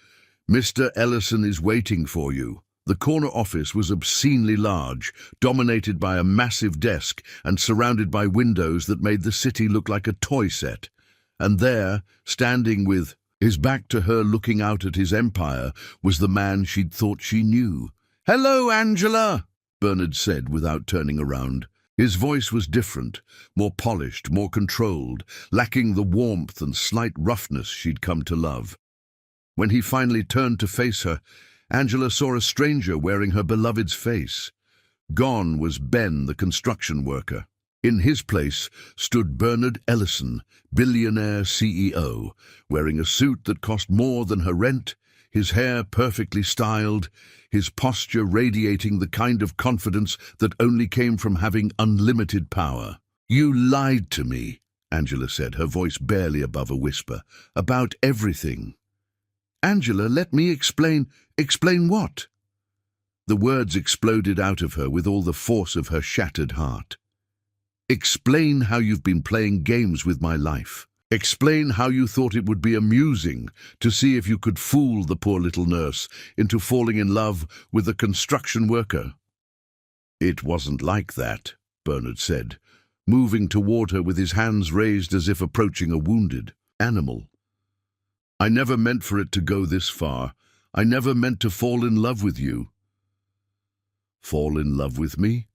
"Mr. Ellison is waiting for you." The corner office was obscenely large, dominated by a massive desk and surrounded by windows that made the city look like a toy set. And there, standing with his back to her looking out at his empire, was the man she'd thought she knew. "Hello, Angela," Bernard said without turning around. His voice was different, more polished, more controlled, lacking the warmth and slight roughness she'd come to love. When he finally turned to face her, Angela saw a stranger wearing her beloved's face. Gone was Ben, the construction worker. In his place stood Bernard Ellison, billionaire CEO, wearing a suit that cost more than her rent, his hair perfectly styled, his posture radiating the kind of confidence that only came from having unlimited power. "You lied to me," Angela said, her voice barely above a whisper, "about everything." "Angela, let me explain." "Explain what?" The words exploded out of her with all the force of her shattered heart. "Explain how you've been playing games with my life. Explain how you thought it would be amusing to see if you could fool the poor little nurse into falling in love with a construction worker." "It wasn't like that," Bernard said, moving toward her with his hands raised as if approaching a wounded animal. "I never meant for it to go this far. I never meant to fall in love with you." "Fall in love with me?"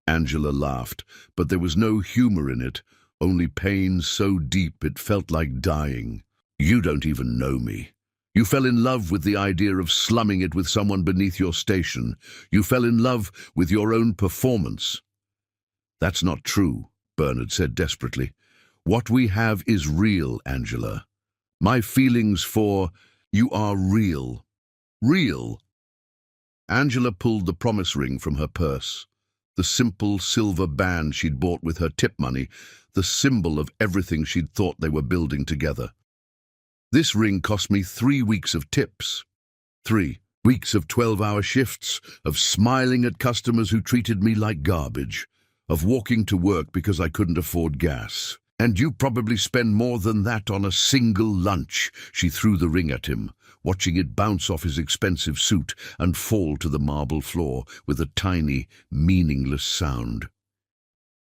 Angela laughed, but there was no humor in it, only pain so deep it felt like dying. You don't even know me. You fell in love with the idea of slumming it with someone beneath your station. You fell in love with your own performance. That's not true, Bernard said desperately. What we have is real, Angela. My feelings for you are real. Real. Angela pulled the promise ring from her purse. The simple silver band she'd bought with her tip money, the symbol of everything she'd thought they were building together. This ring cost me 3 weeks of tips. 3 weeks of 12-hour shifts, of smiling at customers who treated me like garbage, of walking to work because I couldn't afford gas. And you probably spend more than that on a single lunch. She threw the ring at him, watching it bounce off his expensive suit and fall to the marble floor with a tiny, meaningless sound.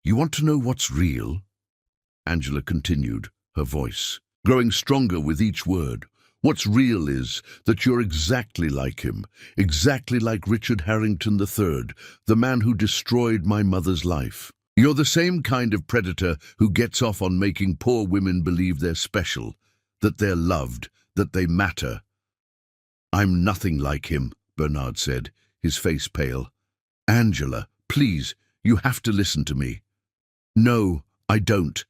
You want to know what's real? Angela continued, her voice growing stronger with each word. What's real is that you're exactly like him, exactly like Richard Harrington III, the man who destroyed my mother's life. You're the same kind of predator who gets off on making poor women believe they're special, that they're loved, that they matter. I'm nothing like him, Bernard said, his face pale. Angela, please, you have to listen to me. No, I don't,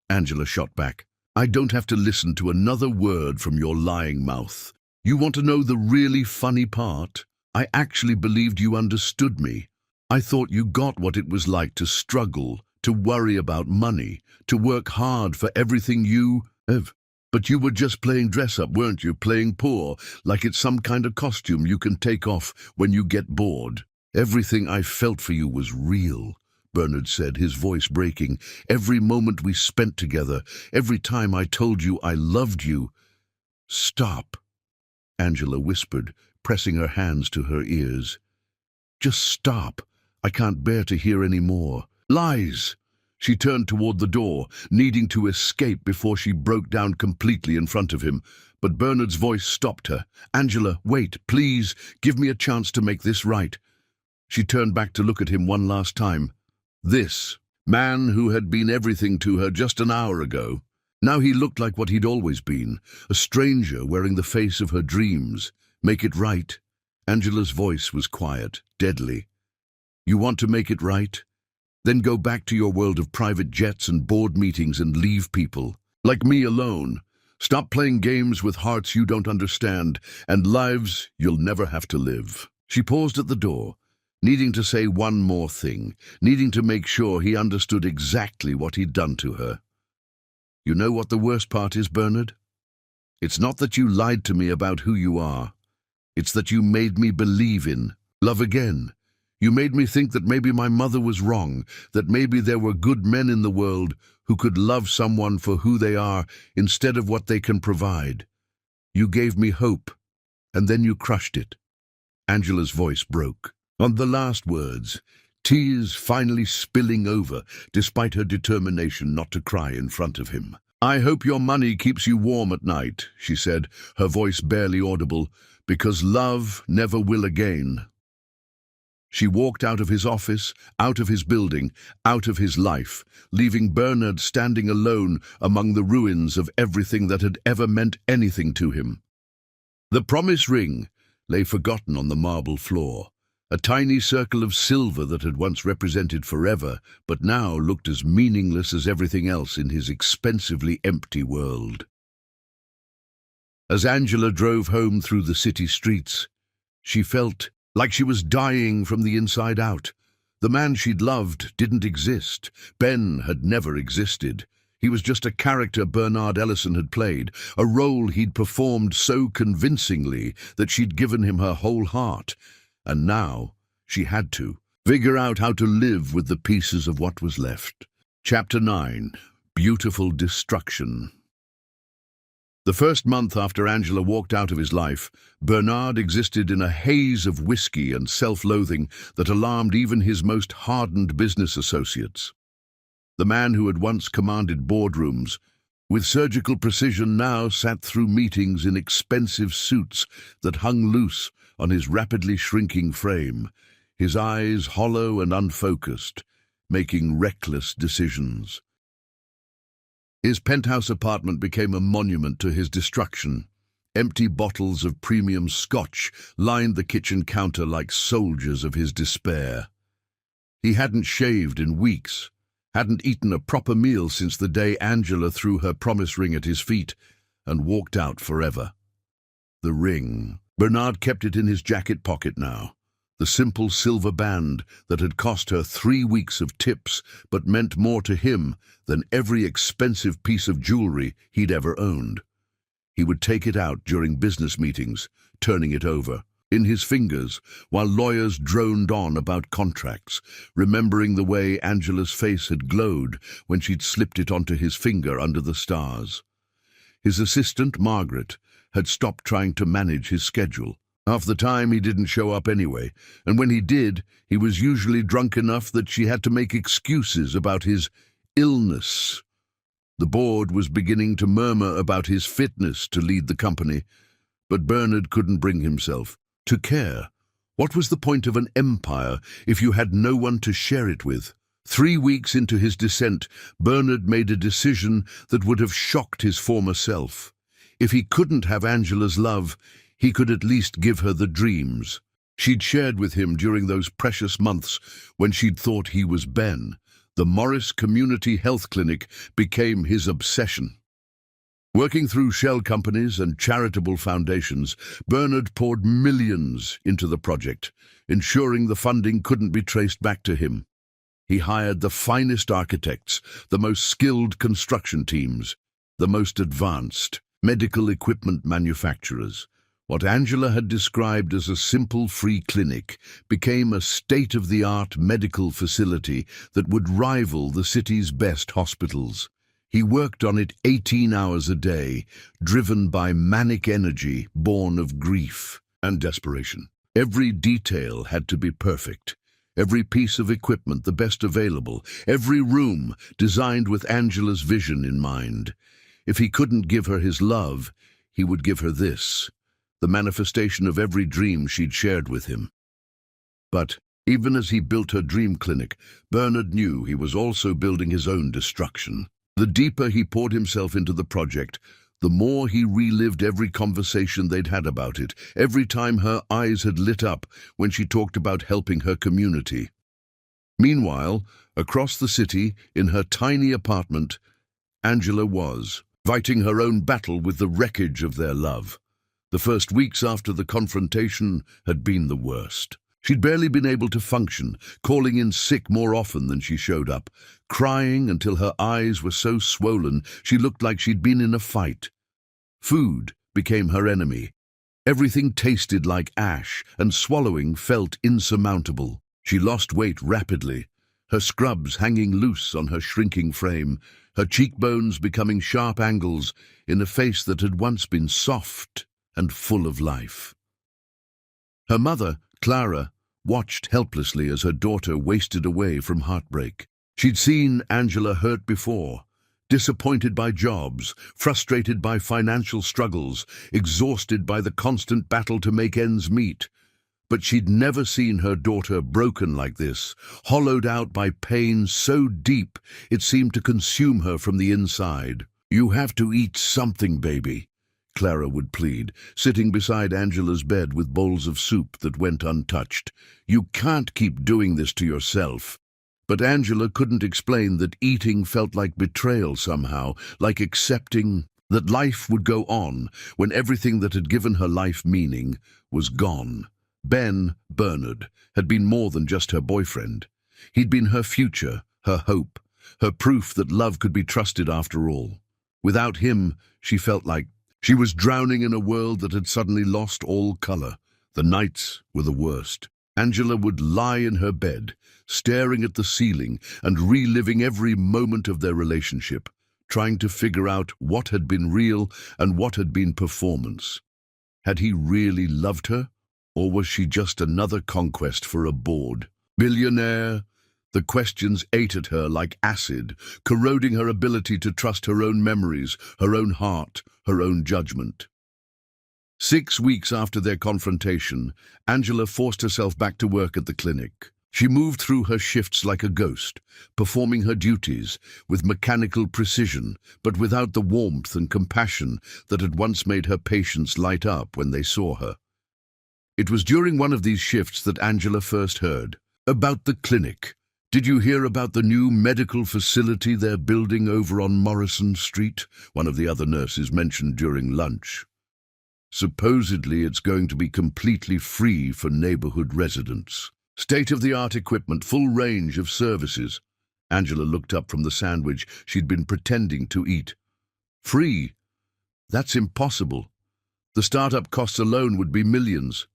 Angela shot back. I don't have to listen to another word from your lying mouth. You want to know the really funny part? I actually believed you understood me. I thought you got what it was like to struggle, to worry about money, to work hard for everything you have. But you were just playing dress-up, weren't you? Playing poor, like it's some kind of costume you can take off when you get bored. Everything I felt for you was real, Bernard said, his voice breaking. Every moment we spent together, every time I told you I loved you. Stop, Angela whispered, pressing her hands to her ears. Just stop. I can't bear to hear any more. Lies! She turned toward the door, needing to escape before she broke down completely in front of him. But Bernard's voice stopped her. Angela, wait, please, give me a chance to make this right. She turned back to look at him one last time. This man who had been everything to her just an hour ago. Now he looked like what he'd always been, a stranger wearing the face of her dreams. Make it right. Angela's voice was quiet, deadly. You want to make it right? Then go back to your world of private jets and board meetings and leave people. Like me alone. Stop playing games with hearts you don't understand and lives you'll never have to live. She paused at the door, needing to say one more thing, needing to make sure he understood exactly what he'd done to her. You know what the worst part is, Bernard? It's not that you lied to me about who you are. It's that you made me believe in love again. You made me think that maybe my mother was wrong, that maybe there were good men in the world who could love someone for who they are instead of what they can provide. You gave me hope, and then you crushed it. Angela's voice broke. On the last words, tears finally spilling over, despite her determination not to cry in front of him. I hope your money keeps you warm at night, she said, her voice barely audible, because love never will again. She walked out of his office, out of his building, out of his life, leaving Bernard standing alone among the ruins of everything that had ever meant anything to him. The promise ring lay forgotten on the marble floor, a tiny circle of silver that had once represented forever, but now looked as meaningless as everything else in his expensively empty world. As Angela drove home through the city streets, she felt like she was dying from the inside out. The man she'd loved didn't exist. Ben had never existed. He was just a character Bernard Ellison had played, a role he'd performed so convincingly that she'd given him her whole heart. And now she had to figure out how to live with the pieces of what was left. Chapter 9. Beautiful Destruction. The first month after Angela walked out of his life, Bernard existed in a haze of whiskey and self-loathing that alarmed even his most hardened business associates. The man who had once commanded boardrooms, with surgical precision now sat through meetings in expensive suits that hung loose on his rapidly shrinking frame, his eyes hollow and unfocused, making reckless decisions. His penthouse apartment became a monument to his destruction. Empty bottles of premium scotch lined the kitchen counter like soldiers of his despair. He hadn't shaved in weeks, hadn't eaten a proper meal since the day Angela threw her promise ring at his feet and walked out forever. The ring. Bernard kept it in his jacket pocket now. The simple silver band that had cost her 3 weeks of tips but meant more to him than every expensive piece of jewelry he'd ever owned. He would take it out during business meetings, turning it over in his fingers while lawyers droned on about contracts, remembering the way Angela's face had glowed when she'd slipped it onto his finger under the stars. His assistant, Margaret, had stopped trying to manage his schedule. Half the time he didn't show up anyway, and when he did, he was usually drunk enough that she had to make excuses about his illness. The board was beginning to murmur about his fitness to lead the company, but Bernard couldn't bring himself to care. What was the point of an empire if you had no one to share it with? 3 weeks into his descent, Bernard made a decision that would have shocked his former self. If he couldn't have Angela's love, he could at least give her the dreams she'd shared with him during those precious months when she'd thought he was Ben. The Morris Community Health Clinic became his obsession. Working through shell companies and charitable foundations, Bernard poured millions into the project, ensuring the funding couldn't be traced back to him. He hired the finest architects, the most skilled construction teams, the most advanced medical equipment manufacturers. What Angela had described as a simple free clinic became a state-of-the-art medical facility that would rival the city's best hospitals. He worked on it 18 hours a day, driven by manic energy born of grief and desperation. Every detail had to be perfect. Every piece of equipment the best available. Every room designed with Angela's vision in mind. If he couldn't give her his love, he would give her this, the manifestation of every dream she'd shared with him. But even as he built her dream clinic, Bernard knew he was also building his own destruction. The deeper he poured himself into the project, the more he relived every conversation they'd had about it, every time her eyes had lit up when she talked about helping her community. Meanwhile, across the city, in her tiny apartment, Angela was fighting her own battle with the wreckage of their love. The first weeks after the confrontation had been the worst. She'd barely been able to function, calling in sick more often than she showed up, crying until her eyes were so swollen she looked like she'd been in a fight. Food became her enemy. Everything tasted like ash, and swallowing felt insurmountable. She lost weight rapidly, her scrubs hanging loose on her shrinking frame, her cheekbones becoming sharp angles in a face that had once been soft and full of life. Her mother, Clara, watched helplessly as her daughter wasted away from heartbreak. She'd seen Angela hurt before, disappointed by jobs, frustrated by financial struggles, exhausted by the constant battle to make ends meet. But she'd never seen her daughter broken like this, hollowed out by pain so deep it seemed to consume her from the inside. "You have to eat something, baby," Clara would plead, sitting beside Angela's bed with bowls of soup that went untouched. "You can't keep doing this to yourself." But Angela couldn't explain that eating felt like betrayal somehow, like accepting that life would go on when everything that had given her life meaning was gone. Bernard, had been more than just her boyfriend. He'd been her future, her hope, her proof that love could be trusted after all. Without him, she felt like she was drowning in a world that had suddenly lost all color. The nights were the worst. Angela would lie in her bed, staring at the ceiling and reliving every moment of their relationship, trying to figure out what had been real and what had been performance. Had he really loved her, or was she just another conquest for a board? Billionaire? The questions ate at her like acid, corroding her ability to trust her own memories, her own heart, her own judgment. 6 weeks after their confrontation, Angela forced herself back to work at the clinic. She moved through her shifts like a ghost, performing her duties with mechanical precision, but without the warmth and compassion that had once made her patients light up when they saw her. It was during one of these shifts that Angela first heard about the clinic. "Did you hear about the new medical facility they're building over on Morrison Street?" one of the other nurses mentioned during lunch. "Supposedly it's going to be completely free for neighborhood residents. State-of-the-art equipment, full range of services." Angela looked up from the sandwich she'd been pretending to eat. "Free? That's impossible. The startup costs alone would be millions."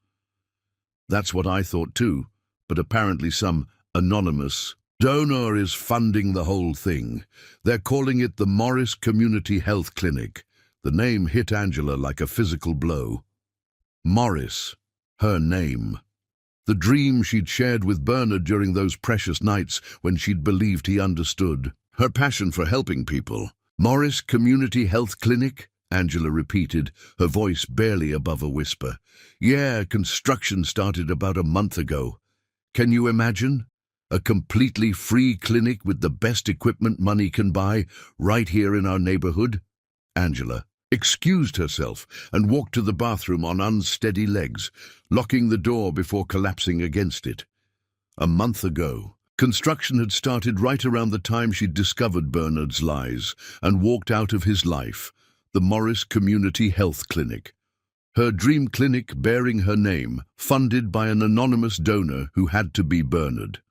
"That's what I thought too, but apparently some anonymous donor is funding the whole thing. They're calling it the Morris Community Health Clinic." The name hit Angela like a physical blow. Morris, her name. The dream she'd shared with Bernard during those precious nights when she'd believed he understood. Her passion for helping people. "Morris Community Health Clinic?" Angela repeated, her voice barely above a whisper. "Yeah, construction started about a month ago. Can you imagine? A completely free clinic with the best equipment money can buy, right here in our neighborhood?" Angela excused herself and walked to the bathroom on unsteady legs, locking the door before collapsing against it. A month ago, construction had started right around the time she'd discovered Bernard's lies and walked out of his life, the Morris Community Health Clinic. Her dream clinic bearing her name, funded by an anonymous donor who had to be Bernard.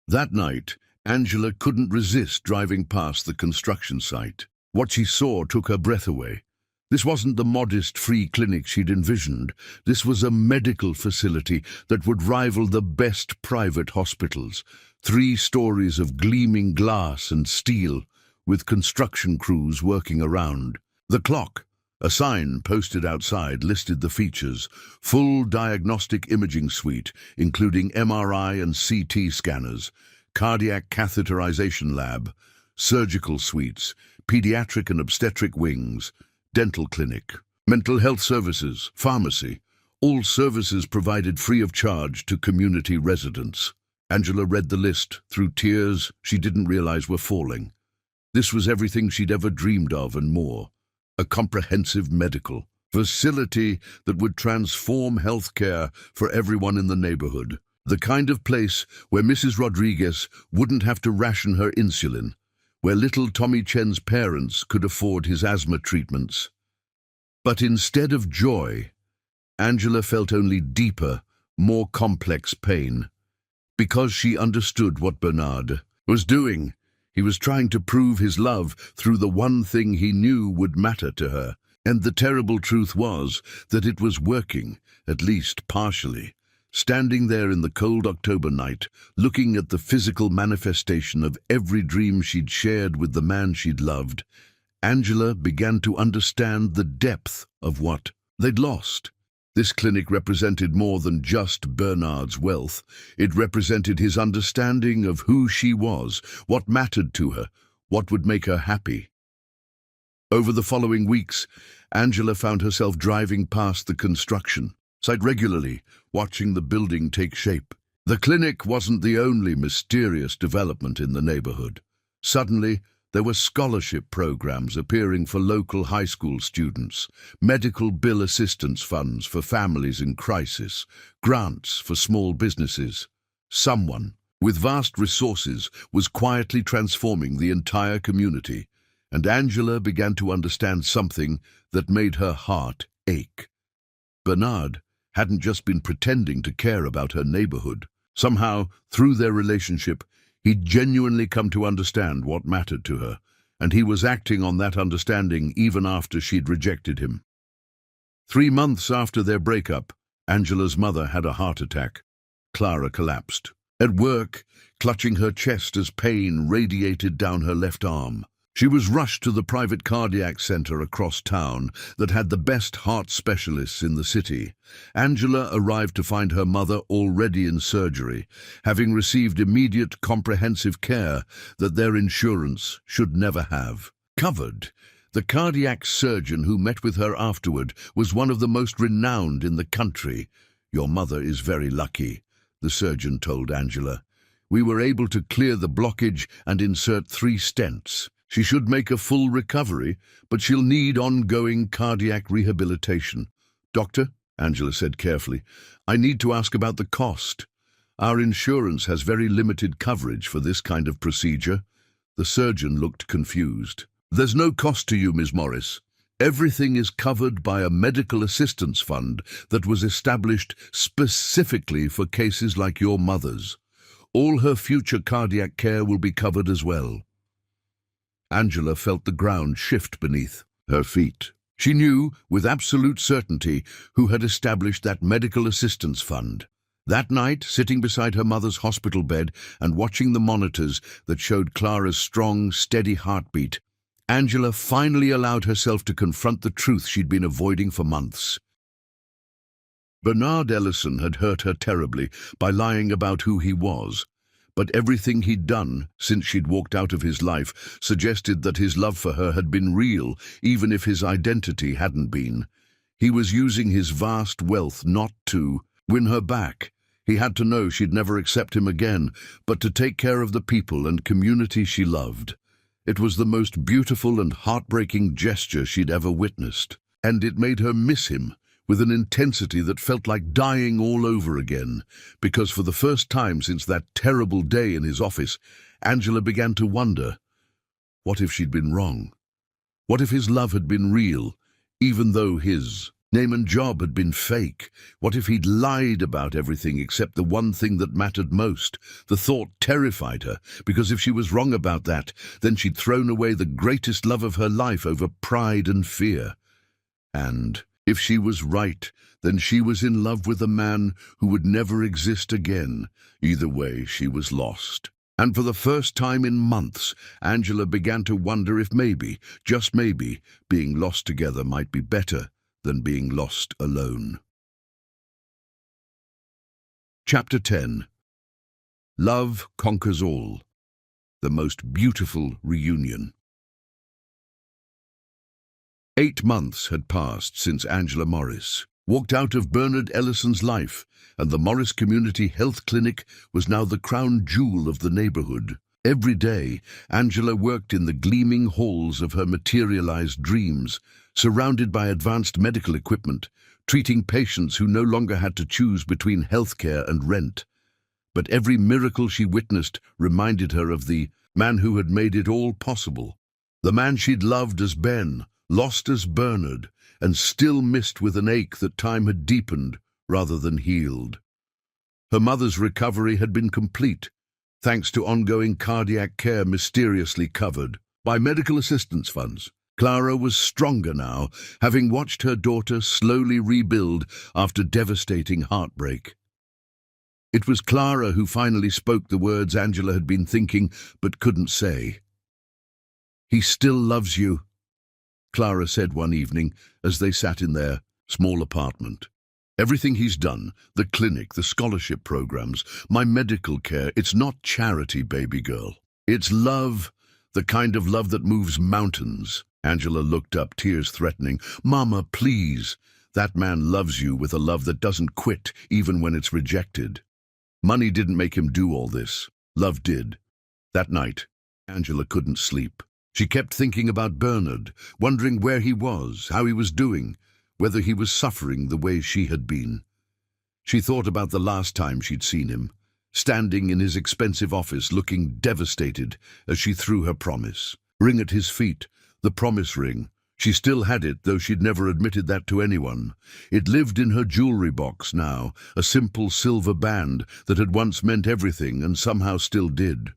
That night, Angela couldn't resist driving past the construction site. What she saw took her breath away. This wasn't the modest free clinic she'd envisioned. This was a medical facility that would rival the best private hospitals. 3 stories of gleaming glass and steel, with construction crews working around. The clock, a sign posted outside, listed the features. Full diagnostic imaging suite, including MRI and CT scanners, cardiac catheterization lab, surgical suites, pediatric and obstetric wings, dental clinic, mental health services, pharmacy, all services provided free of charge to community residents. Angela read the list through tears she didn't realize were falling. This was everything she'd ever dreamed of and more. A comprehensive medical facility that would transform healthcare for everyone in the neighborhood. The kind of place where Mrs. Rodriguez wouldn't have to ration her insulin, where little Tommy Chen's parents could afford his asthma treatments. But instead of joy, Angela felt only deeper, more complex pain. Because she understood what Bernard was doing. He was trying to prove his love through the one thing he knew would matter to her. And the terrible truth was that it was working, at least partially. Standing there in the cold October night, looking at the physical manifestation of every dream she'd shared with the man she'd loved, Angela began to understand the depth of what they'd lost. This clinic represented more than just Bernard's wealth. It represented his understanding of who she was, what mattered to her, what would make her happy. Over the following weeks, Angela found herself driving past the construction site regularly, watching the building take shape. The clinic wasn't the only mysterious development in the neighborhood. Suddenly, there were scholarship programs appearing for local high school students, medical bill assistance funds for families in crisis, grants for small businesses. Someone with vast resources was quietly transforming the entire community, and Angela began to understand something that made her heart ache. Bernard hadn't just been pretending to care about her neighborhood. Somehow, through their relationship, he'd genuinely come to understand what mattered to her, and he was acting on that understanding even after she'd rejected him. 3 months after their breakup, Angela's mother had a heart attack. Clara collapsed. At work, clutching her chest as pain radiated down her left arm. She was rushed to the private cardiac center across town that had the best heart specialists in the city. Angela arrived to find her mother already in surgery, having received immediate comprehensive care that their insurance should never have covered. The cardiac surgeon who met with her afterward was one of the most renowned in the country. "Your mother is very lucky," the surgeon told Angela. "We were able to clear the blockage and insert 3 stents. She should make a full recovery, but she'll need ongoing cardiac rehabilitation." "Doctor," Angela said carefully, "I need to ask about the cost. Our insurance has very limited coverage for this kind of procedure." The surgeon looked confused. "There's no cost to you, Ms. Morris. Everything is covered by a medical assistance fund that was established specifically for cases like your mother's. All her future cardiac care will be covered as well." Angela felt the ground shift beneath her feet. She knew, with absolute certainty, who had established that medical assistance fund. That night, sitting beside her mother's hospital bed and watching the monitors that showed Clara's strong, steady heartbeat, Angela finally allowed herself to confront the truth she'd been avoiding for months. Bernard Ellison had hurt her terribly by lying about who he was, but everything he'd done since she'd walked out of his life suggested that his love for her had been real, even if his identity hadn't been. He was using his vast wealth not to win her back. He had to know she'd never accept him again, but to take care of the people and community she loved. It was the most beautiful and heartbreaking gesture she'd ever witnessed, and it made her miss him with an intensity that felt like dying all over again, because for the first time since that terrible day in his office, Angela began to wonder, what if she'd been wrong? What if his love had been real, even though his name and job had been fake? What if he'd lied about everything except the one thing that mattered most? The thought terrified her, because if she was wrong about that, then she'd thrown away the greatest love of her life over pride and fear. And if she was right, then she was in love with a man who would never exist again. Either way, she was lost. And for the first time in months, Angela began to wonder if maybe, just maybe, being lost together might be better than being lost alone. Chapter 10. Love Conquers All. The Most Beautiful Reunion. 8 months had passed since Angela Morris walked out of Bernard Ellison's life, and the Morris Community Health Clinic was now the crown jewel of the neighborhood. Every day, Angela worked in the gleaming halls of her materialized dreams, surrounded by advanced medical equipment, treating patients who no longer had to choose between healthcare and rent. But every miracle she witnessed reminded her of the man who had made it all possible. The man she'd loved as Ben, lost as Bernard, and still missed with an ache that time had deepened rather than healed. Her mother's recovery had been complete, thanks to ongoing cardiac care mysteriously covered by medical assistance funds. Clara was stronger now, having watched her daughter slowly rebuild after devastating heartbreak. It was Clara who finally spoke the words Angela had been thinking but couldn't say. "He still loves you," Clara said one evening as they sat in their small apartment. "Everything he's done, the clinic, the scholarship programs, my medical care, it's not charity, baby girl. It's love, the kind of love that moves mountains." Angela looked up, tears threatening. "Mama, please. That man loves you with a love that doesn't quit, even when it's rejected. Money didn't make him do all this. Love did." That night, Angela couldn't sleep. She kept thinking about Bernard, wondering where he was, how he was doing, whether he was suffering the way she had been. She thought about the last time she'd seen him, standing in his expensive office looking devastated as she threw her promise ring at his feet, the promise ring. She still had it, though she'd never admitted that to anyone. It lived in her jewelry box now, a simple silver band that had once meant everything and somehow still did.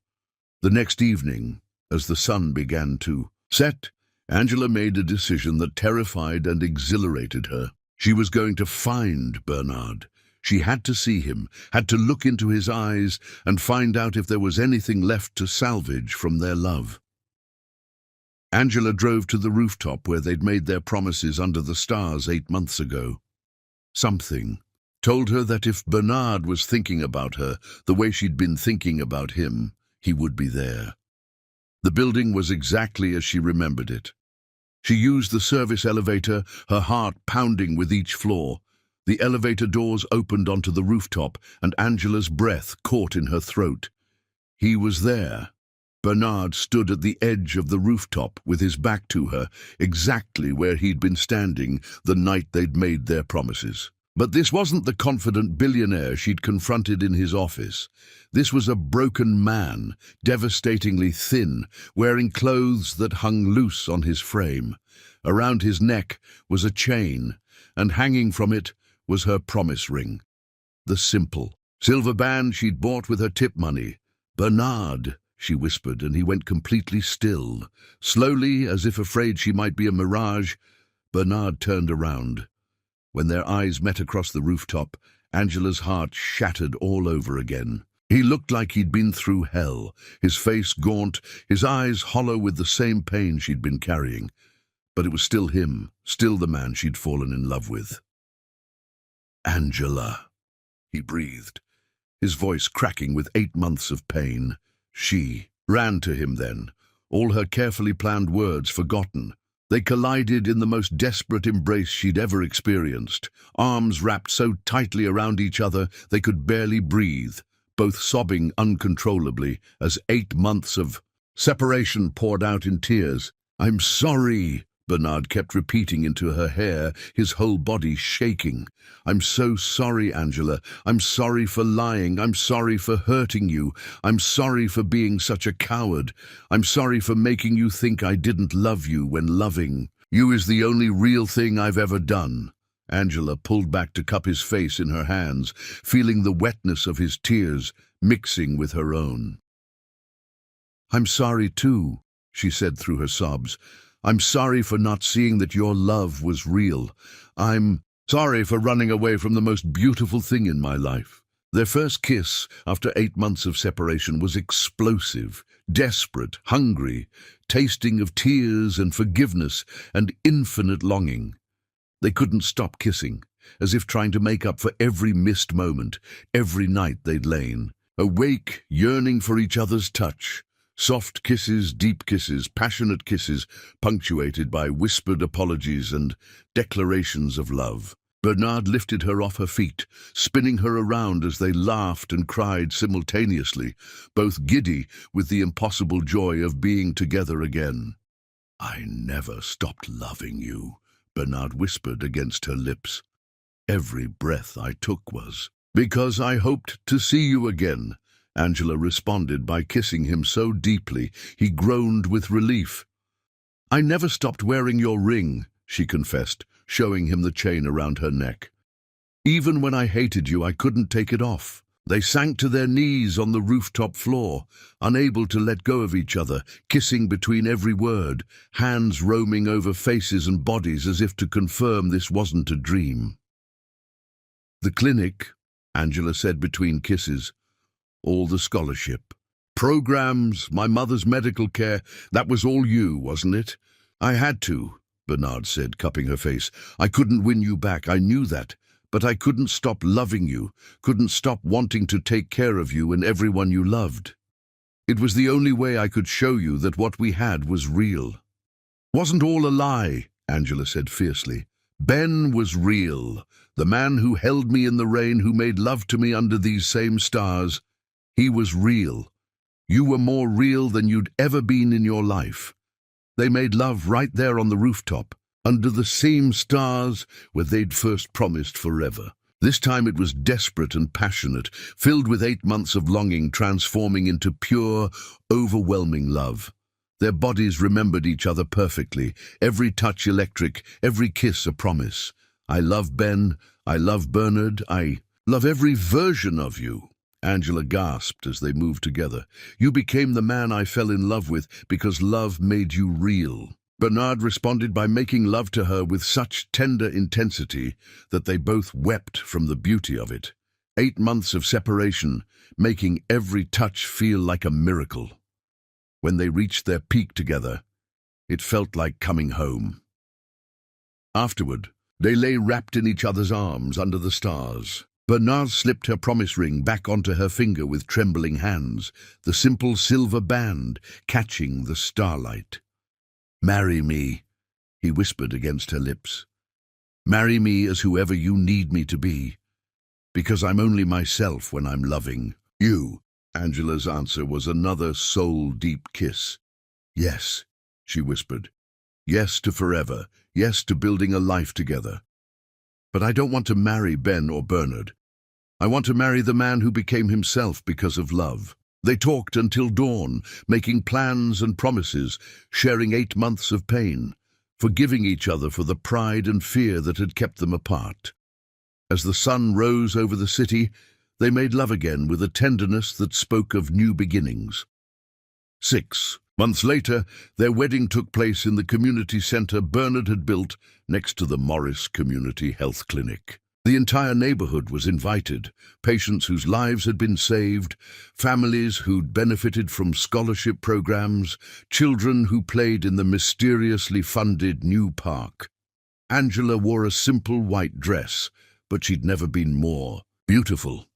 The next evening, as the sun began to set, Angela made a decision that terrified and exhilarated her. She was going to find Bernard. She had to see him, had to look into his eyes and find out if there was anything left to salvage from their love. Angela drove to the rooftop where they'd made their promises under the stars 8 months ago. Something told her that if Bernard was thinking about her the way she'd been thinking about him, he would be there. The building was exactly as she remembered it. She used the service elevator, her heart pounding with each floor. The elevator doors opened onto the rooftop, and Angela's breath caught in her throat. He was there. Bernard stood at the edge of the rooftop with his back to her, exactly where he'd been standing the night they'd made their promises. But this wasn't the confident billionaire she'd confronted in his office. This was a broken man, devastatingly thin, wearing clothes that hung loose on his frame. Around his neck was a chain, and hanging from it was her promise ring. The simple silver band she'd bought with her tip money. "Bernard," she whispered, and he went completely still. Slowly, as if afraid she might be a mirage, Bernard turned around. When their eyes met across the rooftop, Angela's heart shattered all over again. He looked like he'd been through hell, his face gaunt, his eyes hollow with the same pain she'd been carrying. But it was still him, still the man she'd fallen in love with. "Angela," he breathed, his voice cracking with 8 months of pain. She ran to him then, all her carefully planned words forgotten. They collided in the most desperate embrace she'd ever experienced, arms wrapped so tightly around each other they could barely breathe, both sobbing uncontrollably as 8 months of separation poured out in tears. "I'm sorry," Bernard kept repeating into her hair, his whole body shaking. "I'm so sorry, Angela. I'm sorry for lying. I'm sorry for hurting you. I'm sorry for being such a coward. I'm sorry for making you think I didn't love you when loving you is the only real thing I've ever done." Angela pulled back to cup his face in her hands, feeling the wetness of his tears mixing with her own. "I'm sorry too," she said through her sobs. "I'm sorry for not seeing that your love was real. I'm sorry for running away from the most beautiful thing in my life." Their first kiss, after 8 months of separation, was explosive, desperate, hungry, tasting of tears and forgiveness and infinite longing. They couldn't stop kissing, as if trying to make up for every missed moment, every night they'd lain, awake, yearning for each other's touch. Soft kisses, deep kisses, passionate kisses, punctuated by whispered apologies and declarations of love. Bernard lifted her off her feet, spinning her around as they laughed and cried simultaneously, both giddy with the impossible joy of being together again. "I never stopped loving you," Bernard whispered against her lips. "Every breath I took was because I hoped to see you again." Angela responded by kissing him so deeply he groaned with relief. "I never stopped wearing your ring," she confessed, showing him the chain around her neck. "Even when I hated you, I couldn't take it off." They sank to their knees on the rooftop floor, unable to let go of each other, kissing between every word, hands roaming over faces and bodies as if to confirm this wasn't a dream. "The clinic," Angela said between kisses. "All the scholarship, programs, my mother's medical care, that was all you, wasn't it?" "I had to," Bernard said, cupping her face. "I couldn't win you back, I knew that. But I couldn't stop loving you, couldn't stop wanting to take care of you and everyone you loved. It was the only way I could show you that what we had was real." "Wasn't all a lie," Angela said fiercely. "Ben was real, the man who held me in the rain, who made love to me under these same stars. He was real. You were more real than you'd ever been in your life." They made love right there on the rooftop, under the same stars where they'd first promised forever. This time it was desperate and passionate, filled with 8 months of longing transforming into pure, overwhelming love. Their bodies remembered each other perfectly, every touch electric, every kiss a promise. "I love Ben, I love Bernard, I love every version of you." Angela gasped as they moved together. "You became the man I fell in love with because love made you real." Bernard responded by making love to her with such tender intensity that they both wept from the beauty of it. 8 months of separation, making every touch feel like a miracle. When they reached their peak together, it felt like coming home. Afterward, they lay wrapped in each other's arms under the stars. Bernard slipped her promise ring back onto her finger with trembling hands, the simple silver band catching the starlight. "Marry me," he whispered against her lips. Marry me as whoever you need me to be, because I'm only myself when I'm loving you." Angela's answer was another soul-deep kiss. "Yes," she whispered. "Yes to forever. Yes to building a life together. But I don't want to marry Ben or Bernard. I want to marry the man who became himself because of love." They talked until dawn, making plans and promises, sharing 8 months of pain, forgiving each other for the pride and fear that had kept them apart. As the sun rose over the city, they made love again with a tenderness that spoke of new beginnings. 6 months later, their wedding took place in the community center Bernard had built next to the Morris Community Health Clinic. The entire neighborhood was invited, patients whose lives had been saved, families who'd benefited from scholarship programs, children who played in the mysteriously funded new park. Angela wore a simple white dress, but she'd never been more beautiful.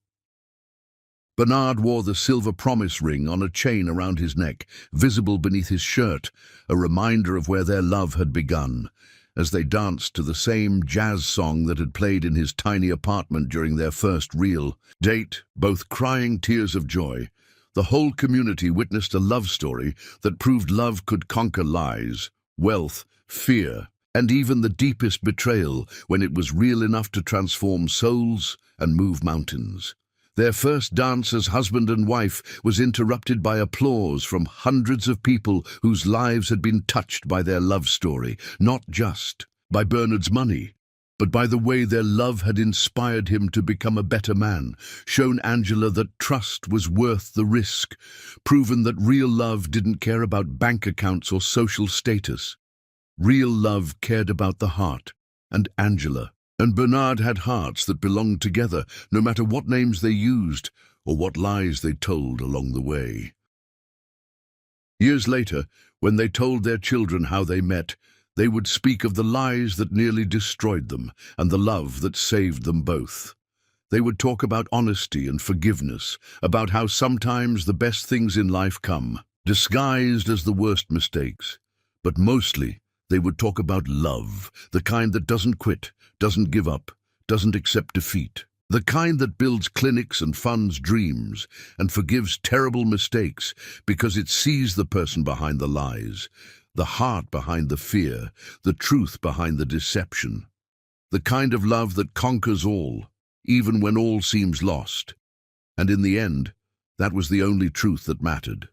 Bernard wore the silver promise ring on a chain around his neck, visible beneath his shirt, a reminder of where their love had begun, as they danced to the same jazz song that had played in his tiny apartment during their first real date, both crying tears of joy. The whole community witnessed a love story that proved love could conquer lies, wealth, fear, and even the deepest betrayal when it was real enough to transform souls and move mountains. Their first dance as husband and wife was interrupted by applause from hundreds of people whose lives had been touched by their love story, not just by Bernard's money, but by the way their love had inspired him to become a better man, shown Angela that trust was worth the risk, proven that real love didn't care about bank accounts or social status. Real love cared about the heart, and Angela and Bernard had hearts that belonged together, no matter what names they used or what lies they told along the way. Years later, when they told their children how they met, they would speak of the lies that nearly destroyed them and the love that saved them both. They would talk about honesty and forgiveness, about how sometimes the best things in life come, disguised as the worst mistakes. But mostly, they would talk about love, the kind that doesn't quit, doesn't give up, doesn't accept defeat. The kind that builds clinics and funds dreams and forgives terrible mistakes because it sees the person behind the lies, the heart behind the fear, the truth behind the deception. The kind of love that conquers all, even when all seems lost. And in the end, that was the only truth that mattered.